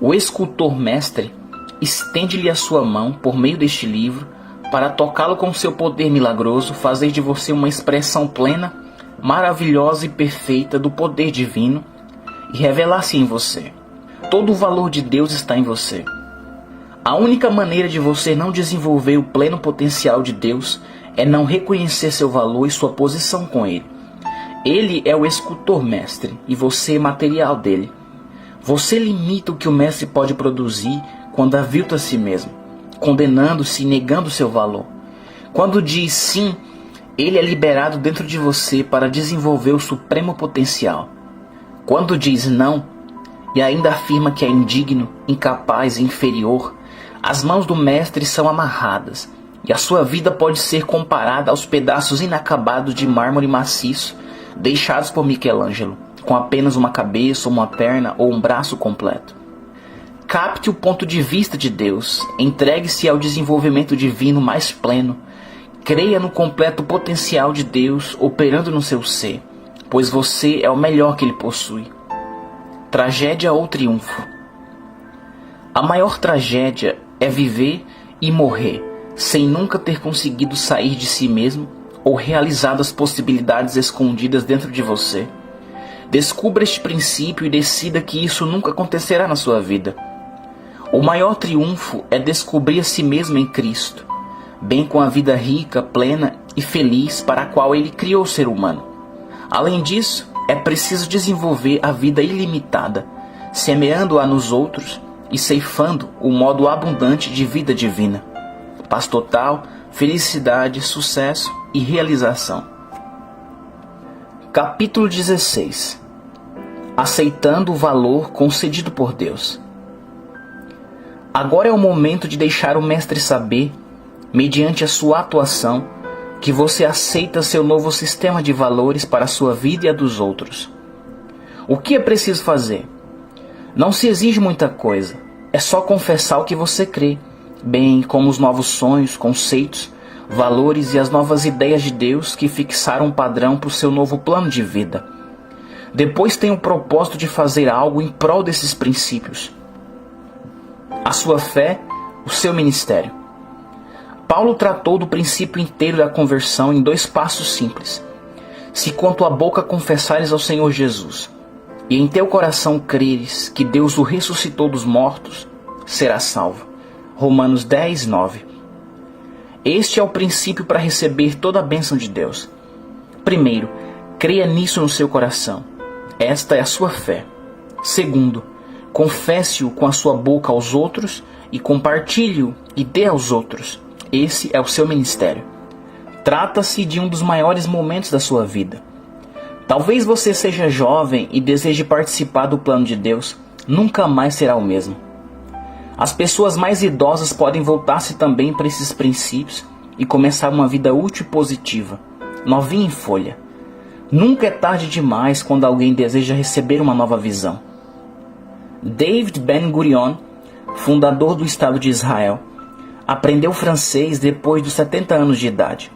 O escultor mestre estende-lhe a sua mão por meio deste livro para tocá-lo com seu poder milagroso, fazer de você uma expressão plena, maravilhosa e perfeita do poder divino e revelar-se em você. Todo o valor de Deus está em você. A única maneira de você não desenvolver o pleno potencial de Deus é não reconhecer seu valor e sua posição com Ele. Ele é o escultor mestre e você é material dele. Você limita o que o mestre pode produzir quando avilta a si mesmo, condenando-se e negando seu valor. Quando diz sim, ele é liberado dentro de você para desenvolver o supremo potencial. Quando diz não, e ainda afirma que é indigno, incapaz e inferior, as mãos do mestre são amarradas, e a sua vida pode ser comparada aos pedaços inacabados de mármore maciço deixados por Michelangelo, com apenas uma cabeça, uma perna ou um braço completo. Capte o ponto de vista de Deus, entregue-se ao desenvolvimento divino mais pleno, creia no completo potencial de Deus operando no seu ser, pois você é o melhor que Ele possui. Tragédia ou triunfo? A maior tragédia é viver e morrer sem nunca ter conseguido sair de si mesmo ou realizado as possibilidades escondidas dentro de você. Descubra este princípio e decida que isso nunca acontecerá na sua vida. O maior triunfo é descobrir a si mesmo em Cristo, bem com a vida rica, plena e feliz para a qual Ele criou o ser humano. Além disso, é preciso desenvolver a vida ilimitada, semeando-a nos outros e ceifando o modo abundante de vida divina. Paz total, felicidade, sucesso e realização. Capítulo 16. Aceitando o valor concedido por Deus. Agora é o momento de deixar o mestre saber, mediante a sua atuação, que você aceita seu novo sistema de valores para a sua vida e a dos outros. O que é preciso fazer? Não se exige muita coisa, é só confessar o que você crê, bem como os novos sonhos, conceitos, valores e as novas ideias de Deus que fixaram um padrão para o seu novo plano de vida. Depois tem o propósito de fazer algo em prol desses princípios. A sua fé, o seu ministério. Paulo tratou do princípio inteiro da conversão em 2 passos simples. Se com tua boca confessares ao Senhor Jesus, e em teu coração creres que Deus o ressuscitou dos mortos, serás salvo. Romanos 10, 9. Este é o princípio para receber toda a bênção de Deus. Primeiro, creia nisso no seu coração. Esta é a sua fé. Segundo, confesse-o com a sua boca aos outros e compartilhe-o e dê aos outros. Esse é o seu ministério. Trata-se de um dos maiores momentos da sua vida. Talvez você seja jovem e deseje participar do plano de Deus. Nunca mais será o mesmo. As pessoas mais idosas podem voltar-se também para esses princípios e começar uma vida útil e positiva, novinha em folha. Nunca é tarde demais quando alguém deseja receber uma nova visão. David Ben-Gurion, fundador do Estado de Israel, aprendeu francês depois dos 70 anos de idade.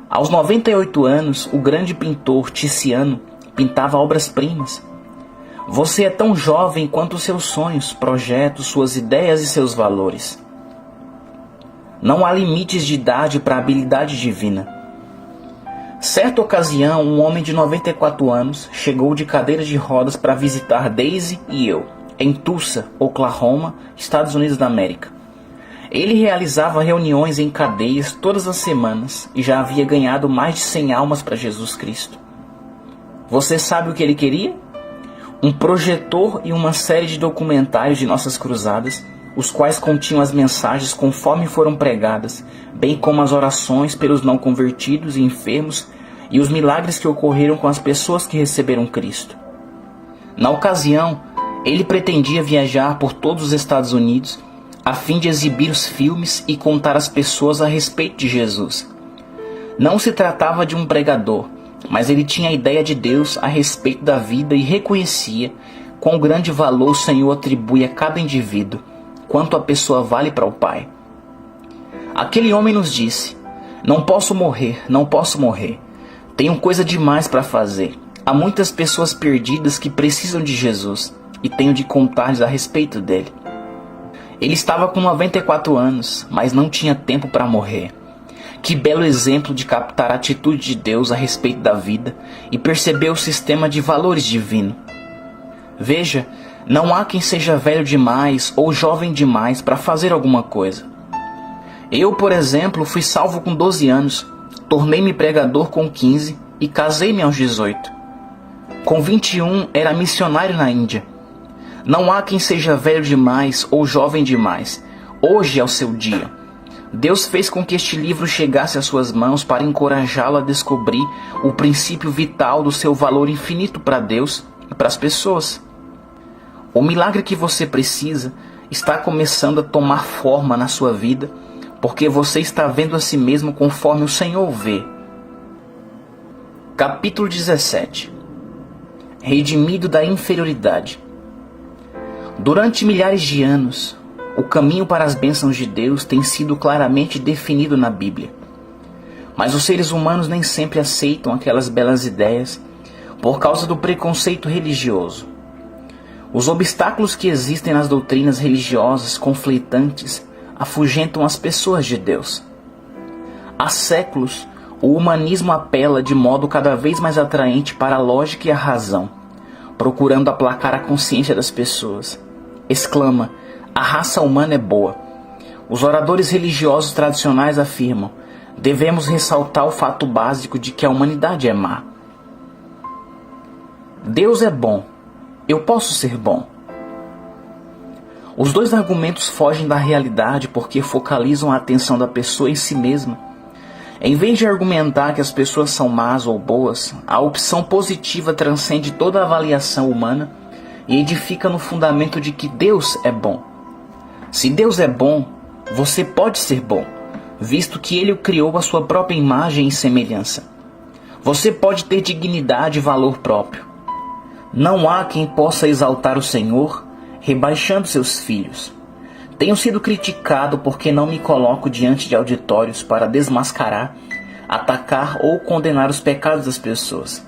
Aos 98 anos, o grande pintor Tiziano pintava obras-primas. Você é tão jovem quanto seus sonhos, projetos, suas ideias e seus valores. Não há limites de idade para a habilidade divina. Certa ocasião, um homem de 94 anos chegou de cadeira de rodas para visitar Daisy e eu, em Tulsa, Oklahoma, Estados Unidos da América. Ele realizava reuniões em cadeias todas as semanas e já havia ganhado mais de 100 almas para Jesus Cristo. Você sabe o que ele queria? Um projetor e uma série de documentários de nossas cruzadas, os quais continham as mensagens conforme foram pregadas, bem como as orações pelos não convertidos e enfermos e os milagres que ocorreram com as pessoas que receberam Cristo. Na ocasião, ele pretendia viajar por todos os Estados Unidos a fim de exibir os filmes e contar às pessoas a respeito de Jesus. Não se tratava de um pregador, mas ele tinha a ideia de Deus a respeito da vida e reconhecia quão grande valor o Senhor atribui a cada indivíduo, quanto a pessoa vale para o Pai. Aquele homem nos disse: não posso morrer, não posso morrer. Tenho coisa demais para fazer. Há muitas pessoas perdidas que precisam de Jesus, e tenho de contar-lhes a respeito dele. Ele estava com 94 anos, mas não tinha tempo para morrer. Que belo exemplo de captar a atitude de Deus a respeito da vida e perceber o sistema de valores divino. Veja, não há quem seja velho demais ou jovem demais para fazer alguma coisa. Eu, por exemplo, fui salvo com 12 anos, tornei-me pregador com 15 e casei-me aos 18. Com 21 era missionário na Índia. Não há quem seja velho demais ou jovem demais. Hoje é o seu dia. Deus fez com que este livro chegasse às suas mãos para encorajá-lo a descobrir o princípio vital do seu valor infinito para Deus e para as pessoas. O milagre que você precisa está começando a tomar forma na sua vida, porque você está vendo a si mesmo conforme o Senhor vê. Capítulo 17. Redimido da inferioridade. Durante milhares de anos, o caminho para as bênçãos de Deus tem sido claramente definido na Bíblia. Mas os seres humanos nem sempre aceitam aquelas belas ideias por causa do preconceito religioso. Os obstáculos que existem nas doutrinas religiosas conflitantes afugentam as pessoas de Deus. Há séculos, o humanismo apela de modo cada vez mais atraente para a lógica e a razão, procurando aplacar a consciência das pessoas. Exclama: a raça humana é boa. Os oradores religiosos tradicionais afirmam: devemos ressaltar o fato básico de que a humanidade é má. Deus é bom. Eu posso ser bom. Os dois argumentos fogem da realidade porque focalizam a atenção da pessoa em si mesma. Em vez de argumentar que as pessoas são más ou boas, a opção positiva transcende toda a avaliação humana e edifica no fundamento de que Deus é bom. Se Deus é bom, você pode ser bom, visto que Ele o criou à sua própria imagem e semelhança. Você pode ter dignidade e valor próprio. Não há quem possa exaltar o Senhor, rebaixando seus filhos. Tenho sido criticado porque não me coloco diante de auditórios para desmascarar, atacar ou condenar os pecados das pessoas.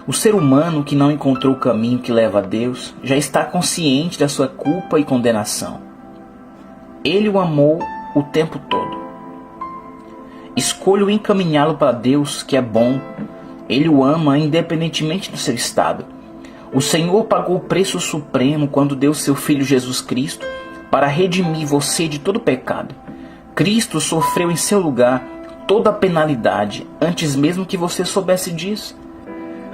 O ser humano que não encontrou o caminho que leva a Deus já está consciente da sua culpa e condenação. Ele o amou o tempo todo. Escolho encaminhá-lo para Deus, que é bom. Ele o ama independentemente do seu estado. O Senhor pagou o preço supremo quando deu seu Filho Jesus Cristo para redimir você de todo pecado. Cristo sofreu em seu lugar toda a penalidade antes mesmo que você soubesse disso.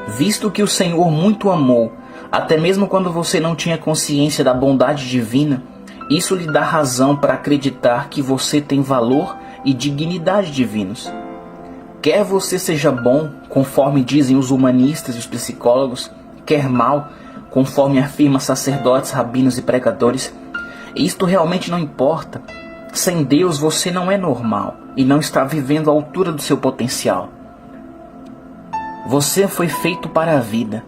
Visto que o Senhor muito amou, até mesmo quando você não tinha consciência da bondade divina, isso lhe dá razão para acreditar que você tem valor e dignidade divinos. Quer você seja bom, conforme dizem os humanistas e os psicólogos, quer mal, conforme afirmam sacerdotes, rabinos e pregadores, isto realmente não importa. Sem Deus você não é normal e não está vivendo à altura do seu potencial. Você foi feito para a vida.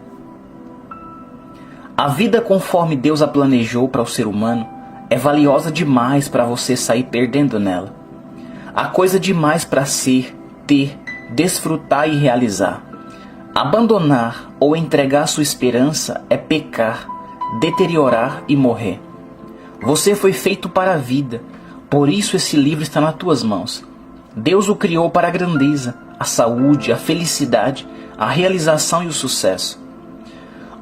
A vida conforme Deus a planejou para o ser humano é valiosa demais para você sair perdendo nela. Há coisa demais para ser, ter, desfrutar e realizar. Abandonar ou entregar sua esperança é pecar, deteriorar e morrer. Você foi feito para a vida, por isso esse livro está nas tuas mãos. Deus o criou para a grandeza, a saúde, a felicidade, a realização e o sucesso.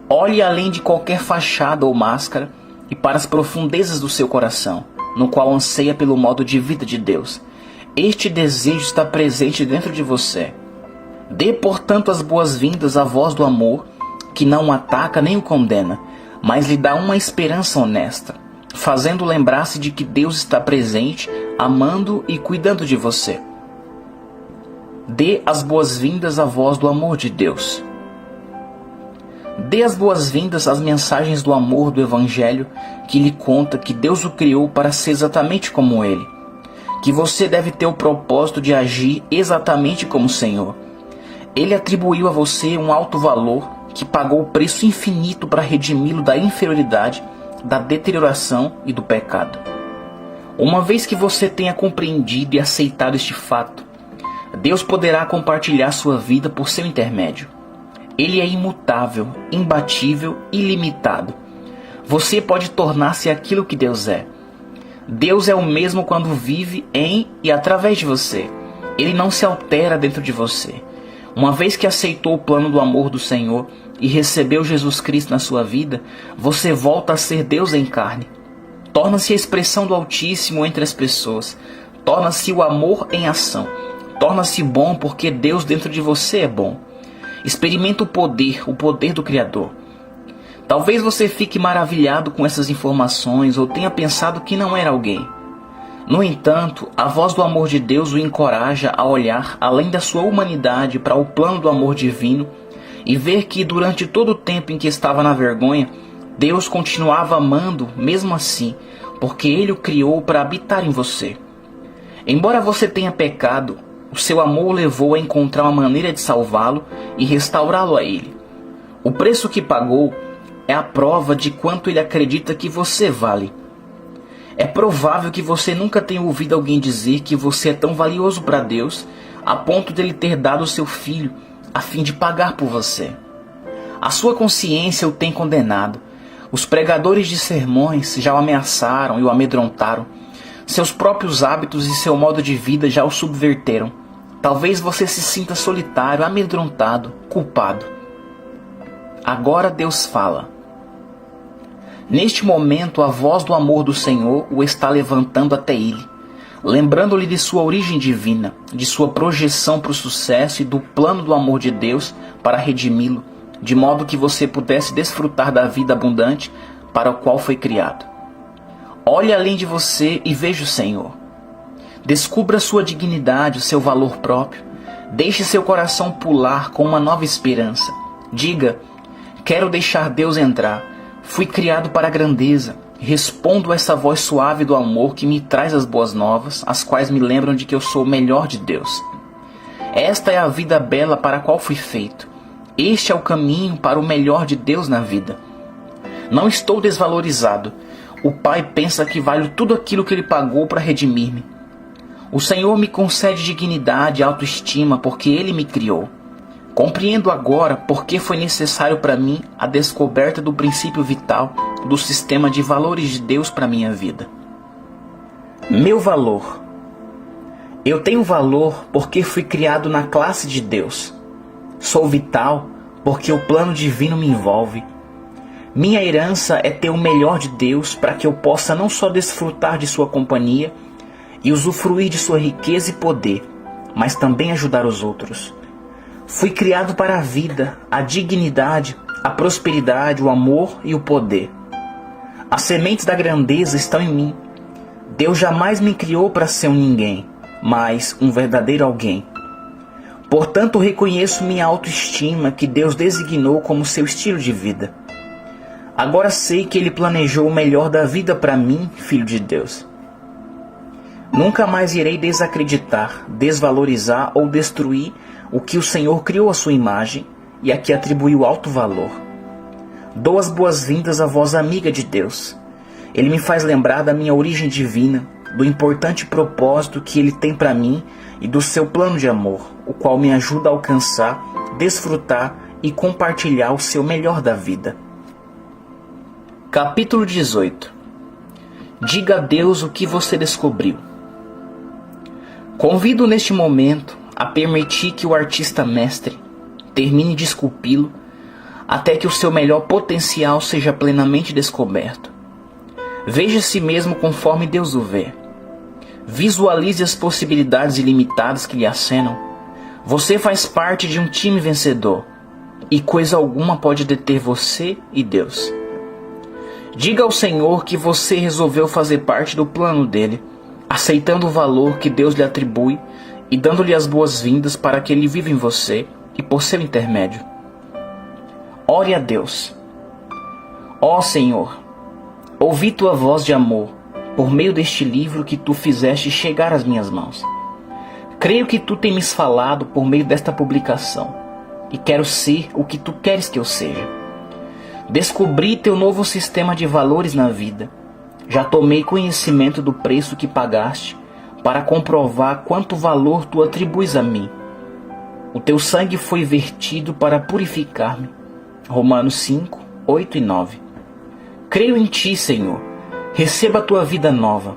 Olhe além de qualquer fachada ou máscara e para as profundezas do seu coração, no qual anseia pelo modo de vida de Deus. Este desejo está presente dentro de você. Dê, portanto, as boas-vindas à voz do amor, que não o ataca nem o condena, mas lhe dá uma esperança honesta, fazendo lembrar-se de que Deus está presente, amando e cuidando de você. Dê as boas-vindas à voz do amor de Deus. Dê as boas-vindas às mensagens do amor do Evangelho que lhe conta que Deus o criou para ser exatamente como Ele, que você deve ter o propósito de agir exatamente como o Senhor. Ele atribuiu a você um alto valor que pagou o preço infinito para redimi-lo da inferioridade, da deterioração e do pecado. Uma vez que você tenha compreendido e aceitado este fato, Deus poderá compartilhar sua vida por seu intermédio. Ele é imutável, imbatível e ilimitado. Você pode tornar-se aquilo que Deus é. Deus é o mesmo quando vive em e através de você. Ele não se altera dentro de você. Uma vez que aceitou o plano do amor do Senhor e recebeu Jesus Cristo na sua vida, você volta a ser Deus em carne. Torna-se a expressão do Altíssimo entre as pessoas. Torna-se o amor em ação. Torna-se bom porque Deus dentro de você é bom. Experimenta o poder do Criador. Talvez você fique maravilhado com essas informações ou tenha pensado que não era alguém. No entanto, a voz do amor de Deus o encoraja a olhar além da sua humanidade para o plano do amor divino e ver que durante todo o tempo em que estava na vergonha, Deus continuava amando mesmo assim, porque Ele o criou para habitar em você. Embora você tenha pecado, o seu amor o levou a encontrar uma maneira de salvá-lo e restaurá-lo a Ele. O preço que pagou é a prova de quanto Ele acredita que você vale. É provável que você nunca tenha ouvido alguém dizer que você é tão valioso para Deus a ponto de Ele ter dado o seu filho a fim de pagar por você. A sua consciência o tem condenado. Os pregadores de sermões já o ameaçaram e o amedrontaram. Seus próprios hábitos e seu modo de vida já o subverteram. Talvez você se sinta solitário, amedrontado, culpado. Agora Deus fala. Neste momento, a voz do amor do Senhor o está levantando até Ele, lembrando-lhe de sua origem divina, de sua projeção para o sucesso e do plano do amor de Deus para redimi-lo, de modo que você pudesse desfrutar da vida abundante para o qual foi criado. Olhe além de você e veja o Senhor. Descubra sua dignidade, o seu valor próprio. Deixe seu coração pular com uma nova esperança. Diga: quero deixar Deus entrar. Fui criado para a grandeza. Respondo a essa voz suave do amor que me traz as boas novas, as quais me lembram de que eu sou o melhor de Deus. Esta é a vida bela para a qual fui feito. Este é o caminho para o melhor de Deus na vida. Não estou desvalorizado. O Pai pensa que valho tudo aquilo que Ele pagou para redimir-me. O Senhor me concede dignidade e autoestima porque Ele me criou. Compreendo agora por que foi necessário para mim a descoberta do princípio vital do sistema de valores de Deus para minha vida. Meu valor. Eu tenho valor porque fui criado na classe de Deus. Sou vital porque o plano divino me envolve. Minha herança é ter o melhor de Deus para que eu possa não só desfrutar de sua companhia e usufruir de sua riqueza e poder, mas também ajudar os outros. Fui criado para a vida, a dignidade, a prosperidade, o amor e o poder. As sementes da grandeza estão em mim. Deus jamais me criou para ser um ninguém, mas um verdadeiro alguém. Portanto, reconheço minha autoestima que Deus designou como seu estilo de vida. Agora sei que Ele planejou o melhor da vida para mim, filho de Deus. Nunca mais irei desacreditar, desvalorizar ou destruir o que o Senhor criou à sua imagem e a que atribuiu alto valor. Dou as boas-vindas à voz amiga de Deus. Ele me faz lembrar da minha origem divina, do importante propósito que Ele tem para mim e do seu plano de amor, o qual me ajuda a alcançar, desfrutar e compartilhar o seu melhor da vida. Capítulo 18. Diga a Deus o que você descobriu. Convido neste momento a permitir que o artista mestre termine de esculpi-lo até que o seu melhor potencial seja plenamente descoberto. Veja a si mesmo conforme Deus o vê. Visualize as possibilidades ilimitadas que lhe acenam. Você faz parte de um time vencedor e coisa alguma pode deter você e Deus. Diga ao Senhor que você resolveu fazer parte do plano dele, aceitando o valor que Deus lhe atribui e dando-lhe as boas-vindas para que Ele viva em você e por seu intermédio. Ore a Deus. Ó Senhor, ouvi tua voz de amor por meio deste livro que tu fizeste chegar às minhas mãos. Creio que tu tens falado por meio desta publicação e quero ser o que tu queres que eu seja. Descobri teu novo sistema de valores na vida. Já tomei conhecimento do preço que pagaste para comprovar quanto valor tu atribuis a mim. O teu sangue foi vertido para purificar-me. Romanos 5, 8 e 9. Creio em ti, Senhor. Receba a tua vida nova.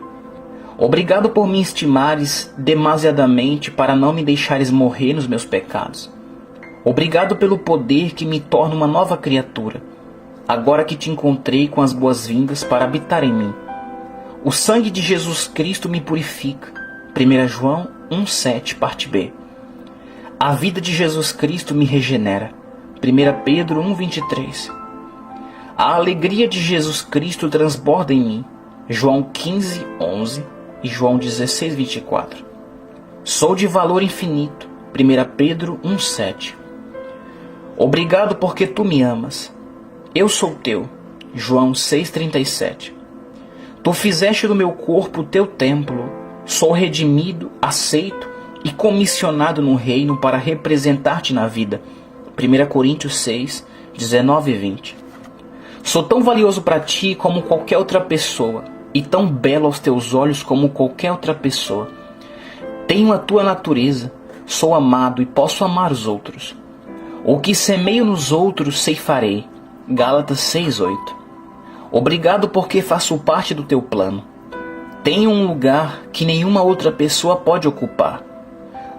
Obrigado por me estimares demasiadamente para não me deixares morrer nos meus pecados. Obrigado pelo poder que me torna uma nova criatura, agora que te encontrei com as boas-vindas para habitar em mim. O sangue de Jesus Cristo me purifica. 1 João 1,7, parte B. A vida de Jesus Cristo me regenera. 1 Pedro 1,23. A alegria de Jesus Cristo transborda em mim. João 15,11 e João 16,24. Sou de valor infinito. 1 Pedro 1,7. Obrigado porque tu me amas. Eu sou teu. João 6,37. Tu fizeste do meu corpo o teu templo. Sou redimido, aceito e comissionado no reino para representar-te na vida. 1 Coríntios 6, 19 e 20. Sou tão valioso para ti como qualquer outra pessoa, e tão belo aos teus olhos como qualquer outra pessoa. Tenho a tua natureza, sou amado e posso amar os outros. O que semeio nos outros ceifarei. Gálatas 6:8. Obrigado porque faço parte do teu plano. Tenho um lugar que nenhuma outra pessoa pode ocupar.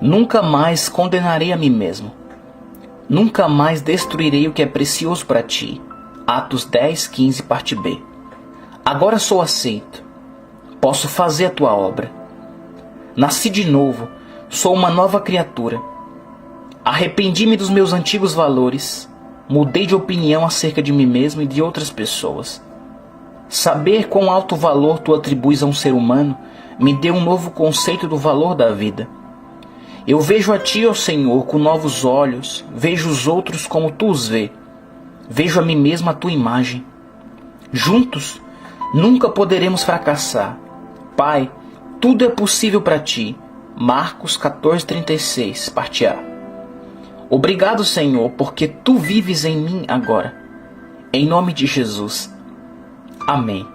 Nunca mais condenarei a mim mesmo. Nunca mais destruirei o que é precioso para ti. Atos 10:15, parte B. Agora sou aceito. Posso fazer a tua obra. Nasci de novo. Sou uma nova criatura. Arrependi-me dos meus antigos valores. Mudei de opinião acerca de mim mesmo e de outras pessoas. Saber quão alto valor tu atribuis a um ser humano me deu um novo conceito do valor da vida. Eu vejo a ti, ó Senhor, com novos olhos. Vejo os outros como tu os vê. Vejo a mim mesmo à tua imagem. Juntos, nunca poderemos fracassar. Pai, tudo é possível para ti. Marcos 14:36, parte A. Obrigado, Senhor, porque tu vives em mim agora. Em nome de Jesus. Amém.